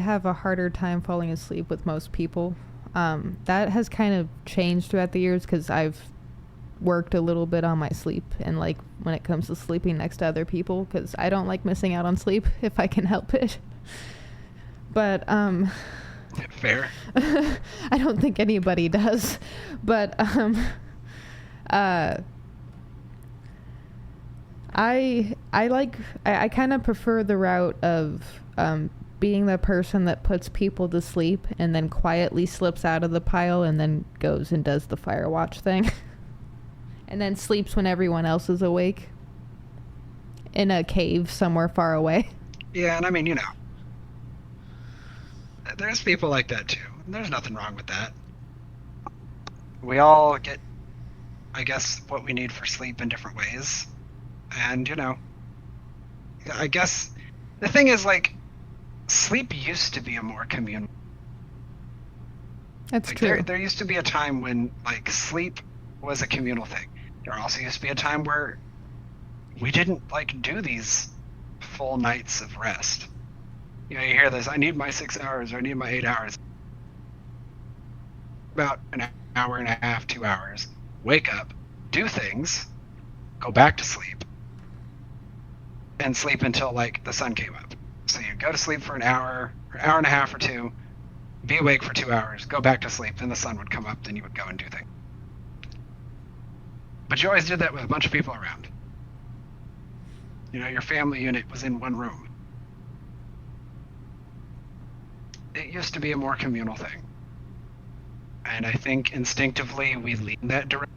have a harder time falling asleep with most people. That has kind of changed throughout the years because I've worked a little bit on my sleep and, like, when it comes to sleeping next to other people, because I don't like missing out on sleep if I can help it. But fair. I don't think anybody does. But I kind of prefer the route of being the person that puts people to sleep and then quietly slips out of the pile and then goes and does the fire watch thing. And then sleeps when everyone else is awake in a cave somewhere far away. Yeah, and I mean, you know, there's people like that too. There's nothing wrong with that. We all get, I guess, what we need for sleep in different ways. And, you know, I guess the thing is, like, sleep used to be a more communal. That's like, true. There used to be a time when, like, sleep was a communal thing. There also used to be a time where we didn't, like, do these full nights of rest. You know, you hear this, I need my 6 hours, or I need my 8 hours. About an hour and a half, 2 hours. Wake up, do things, go back to sleep, and sleep until, like, the sun came up. So you go to sleep for an hour, or hour and a half or 2, be awake for 2 hours, go back to sleep, then the sun would come up, then you would go and do things. But you always did that with a bunch of people around. You know, your family unit was in one room. It used to be a more communal thing. And I think instinctively we lean that direction.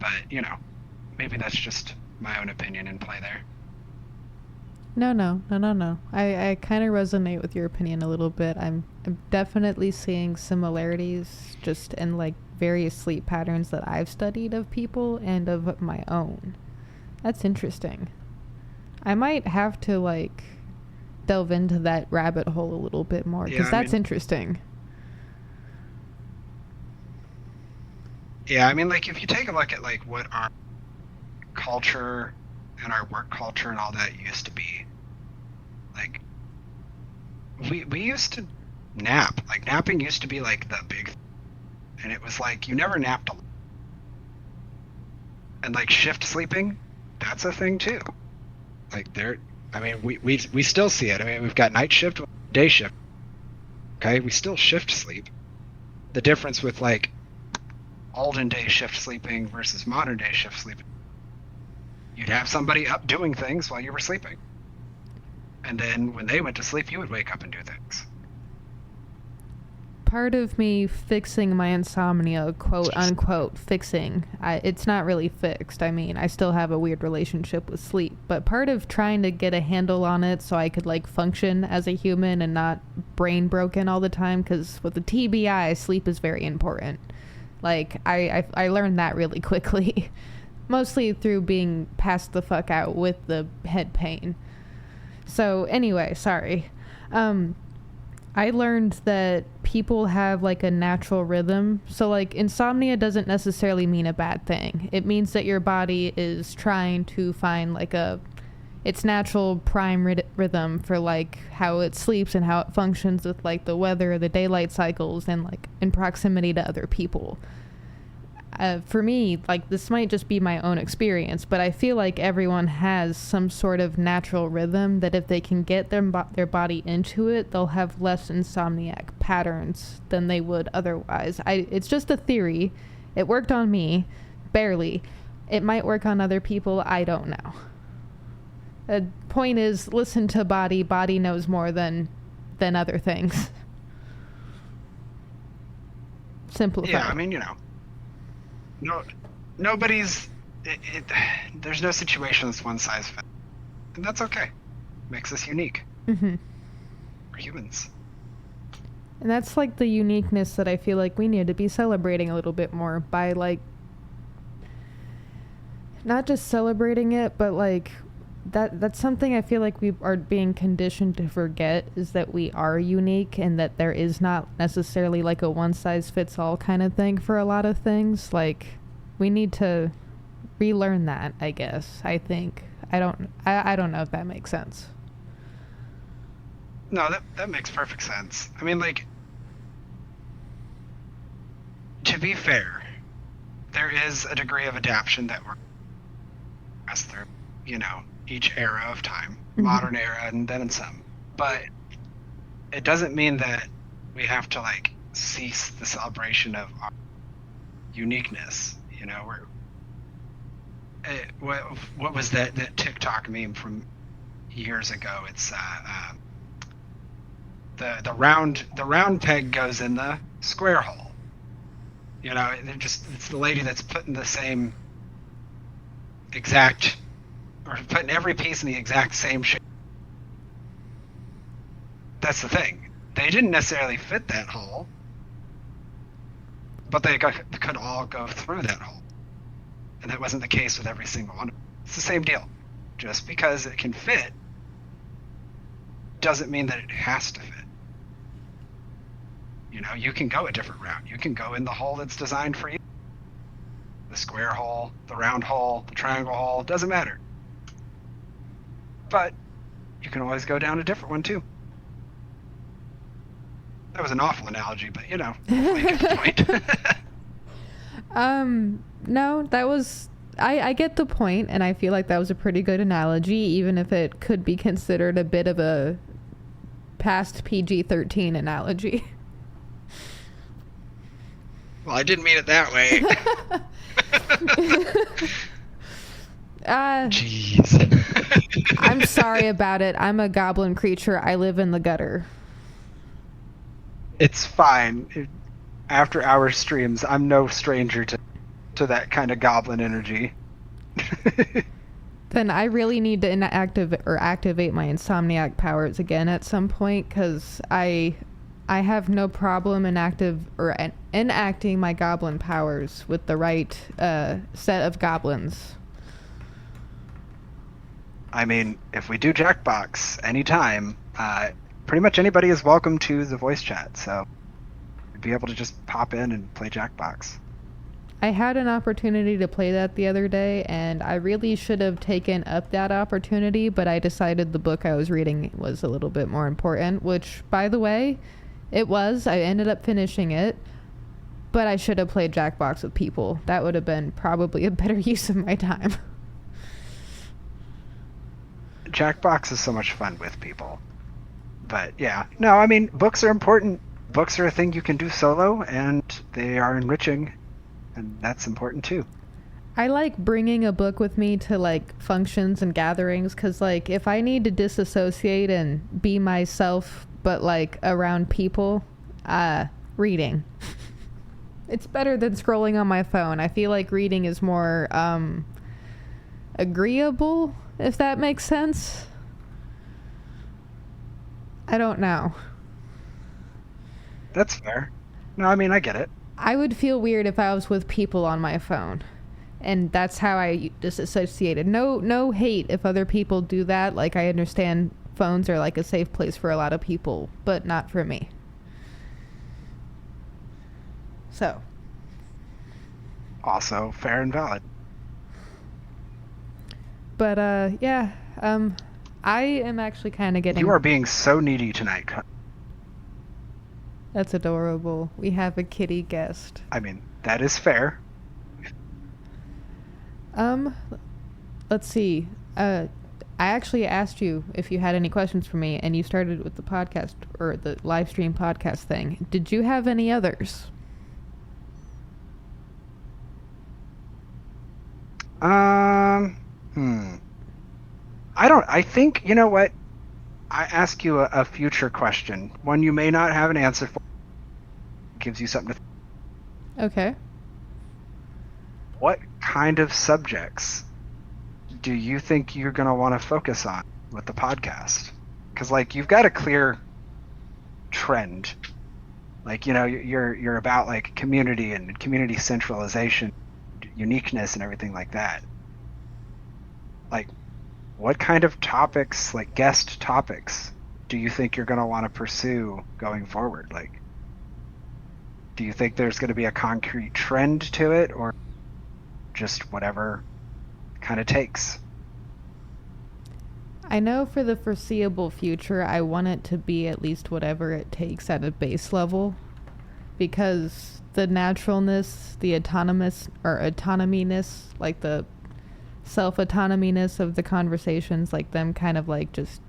But, you know, maybe that's just my own opinion in play there. No. I kind of resonate with your opinion a little bit. I'm definitely seeing similarities just in, like, various sleep patterns that I've studied of people and of my own. That's interesting. I might have to, like, delve into that rabbit hole a little bit more, because that's interesting. Yeah, I mean, like, if you take a look at, like, what our culture and our work culture and all that used to be, like, we used to nap. Like, napping used to be, like, the big, and it was like you never napped a lot. And, like, shift sleeping, that's a thing too. Like, I mean, we still see it. I mean, we've got night shift, day shift. Okay, we still shift sleep. The difference with, like, olden day shift sleeping versus modern day shift sleeping, you'd have somebody up doing things while you were sleeping. And then when they went to sleep, you would wake up and do things. Part of me fixing my insomnia, quote unquote, fixing, it's not really fixed. I mean, I still have a weird relationship with sleep, but part of trying to get a handle on it so I could, like, function as a human and not brain broken all the time, because with the TBI, sleep is very important. Like, I learned that really quickly, mostly through being passed the fuck out with the head pain. So anyway, sorry. I learned that people have, like, a natural rhythm. So, like, insomnia doesn't necessarily mean a bad thing. It means that your body is trying to find, like, its natural prime rhythm for, like, how it sleeps and how it functions with, like, the weather, the daylight cycles, and, like, in proximity to other people. For me, like, this might just be my own experience, but I feel like everyone has some sort of natural rhythm that if they can get their body into it, they'll have less insomniac patterns than they would otherwise. It's just a theory. It worked on me, barely. It might work on other people. I don't know. Point is, listen to body. Body knows more than other things. Simplify. Yeah, I mean, nobody's. There's no situation that's one size fits, and that's okay. Makes us unique. Mm-hmm. We're humans. And that's like the uniqueness that I feel like we need to be celebrating a little bit more by like not just celebrating it, but like that's something I feel like we are being conditioned to forget, is that we are unique and that there is not necessarily like a one size fits all kind of thing for a lot of things. Like we need to relearn that, I guess. I think. I don't know if that makes sense. No, that makes perfect sense. I mean, like, to be fair, there is a degree of adaptation that we're pass through, each era of time, modern era, and then some. But it doesn't mean that we have to like cease the celebration of our uniqueness. What was that TikTok meme from years ago? It's the round peg goes in the square hole. It's the lady that's putting the same exact, or putting every piece in the exact same shape. That's the thing. They didn't necessarily fit that hole, but they could all go through that hole. And that wasn't the case with every single one. It's the same deal. Just because it can fit doesn't mean that it has to fit. You can go a different route. You can go in the hole that's designed for you. The square hole, the round hole, the triangle hole, doesn't matter. But you can always go down a different one too. That was an awful analogy, but hopefully you get the point. No, that was... I get the point, and I feel like that was a pretty good analogy, even if it could be considered a bit of a past PG-13 analogy. Well, I didn't mean it that way. Jeez. I'm sorry about it. I'm a goblin creature. I live in the gutter. It's fine. After our streams, I'm no stranger to that kind of goblin energy. Then I really need to activate my insomniac powers again at some point, because I have no problem enacting my goblin powers with the right set of goblins. I mean, if we do Jackbox anytime, pretty much anybody is welcome to the voice chat, so you'd be able to just pop in and play Jackbox. I had an opportunity to play that the other day, and I really should have taken up that opportunity, but I decided the book I was reading was a little bit more important, which, by the way, it was. I ended up finishing it, but I should have played Jackbox with people. That would have been probably a better use of my time. Jackbox is so much fun with people. But yeah, no, I mean, books are important. Books are a thing you can do solo, and they are enriching, and that's important too. I like bringing a book with me to like functions and gatherings, because like if I need to disassociate and be myself but like around people, reading. It's better than scrolling on my phone. I feel like reading is more agreeable, if that makes sense. I don't know. That's fair. No, I mean, I get it. I would feel weird if I was with people on my phone, and that's how I disassociated. No hate if other people do that. Like, I understand phones are like a safe place for a lot of people, but not for me. So. Also fair and valid. But, yeah, I am actually kind of getting... You are being so needy tonight. That's adorable. We have a kitty guest. I mean, that is fair. Let's see. I actually asked you if you had any questions for me, and you started with the podcast, or the live stream podcast thing. Did you have any others? I think, you know what? I ask you a future question, one you may not have an answer for, gives you something to Okay. What kind of subjects do you think you're going to want to focus on with the podcast? Because, like, you've got a clear trend. Like, you know, you're about, like, community and community centralization, uniqueness and everything like that. Like, what kind of topics, like guest topics, do you think you're going to want to pursue going forward? Like, do you think there's going to be a concrete trend to it, or just whatever kind of takes? I know for the foreseeable future, I want it to be at least whatever it takes at a base level, because the naturalness, the autonominess, like the self-autonominess of the conversations, like them kind of like just,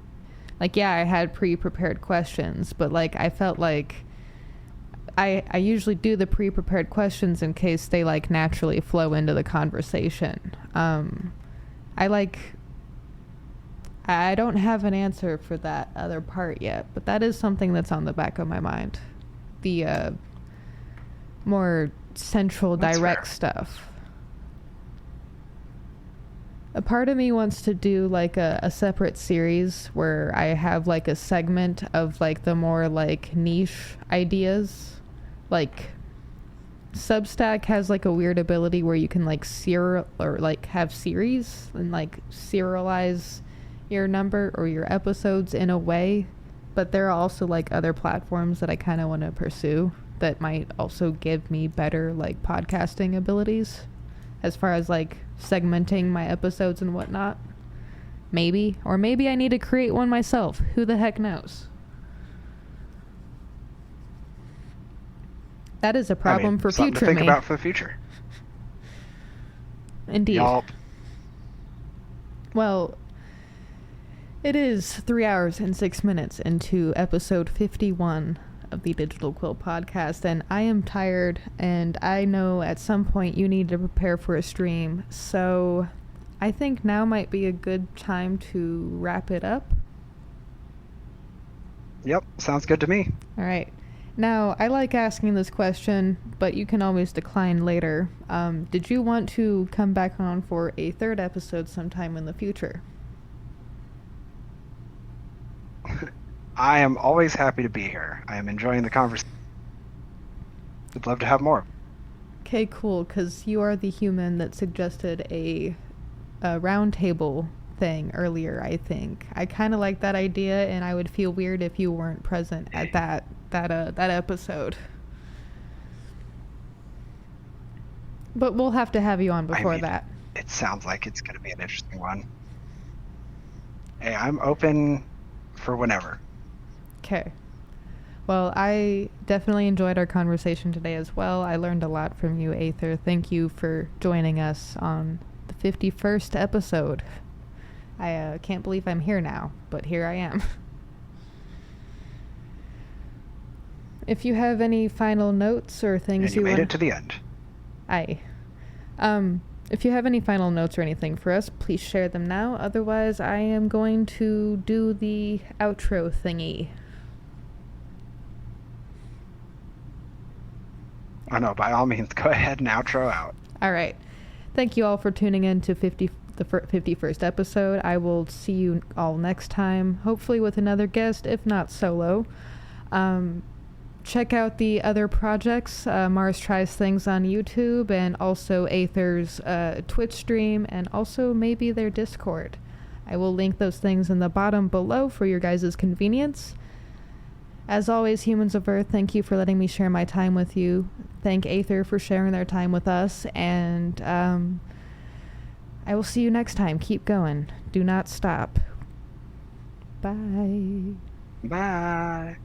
like, yeah, I had pre-prepared questions, but like I felt like I usually do the pre-prepared questions in case they like naturally flow into the conversation. I don't have an answer for that other part yet, but that is something that's on the back of my mind. The more central, That's direct fair. stuff. A part of me wants to do like a separate series where I have like a segment of like the more like niche ideas. Like Substack has like a weird ability where you can like serial or like have series and like serialize your number or your episodes in a way, but there are also like other platforms that I kind of want to pursue that might also give me better like podcasting abilities as far as like segmenting my episodes and whatnot. Maybe, or maybe I need to create one myself. Who the heck knows? That is a problem for something future to think me. about for the future. Indeed. Y'all, Well, it is 3 hours and 6 minutes into episode 51 of the Digital Quill Podcast, and I am tired, and I know at some point you need to prepare for a stream, so I think now might be a good time to wrap it up. yep, sounds good to me. All right. Now, I like asking this question, but you can always decline later. Did you want to come back on for a third episode sometime in the future? I am always happy to be here. I am enjoying the conversation. Would love to have more. Okay, cool, because you are the human that suggested a round table thing earlier, I think. I kind of like that idea, and I would feel weird if you weren't present at that episode. But we'll have to have you on before that. It sounds like it's going to be an interesting one. Hey, I'm open for whenever. Okay. Well, I definitely enjoyed our conversation today as well. I learned a lot from you, Aether. Thank you for joining us on the 51st episode. I can't believe I'm here now, but here I am. If you have any final notes or things And you made want... it to the end. Aye. If you have any final notes or anything for us, please share them now. Otherwise, I am going to do the outro thingy. Oh no, by all means, go ahead and outro out. All right. Thank you all for tuning in to the 51st episode. I will see you all next time, hopefully with another guest, if not solo. Check out the other projects, Mars Tries Things on YouTube, and also Aether's Twitch stream, and also maybe their Discord. I will link those things in the bottom below for your guys' convenience. As always, humans of Earth, thank you for letting me share my time with you. Thank Aether for sharing their time with us, and I will see you next time. Keep going. Do not stop. Bye. Bye.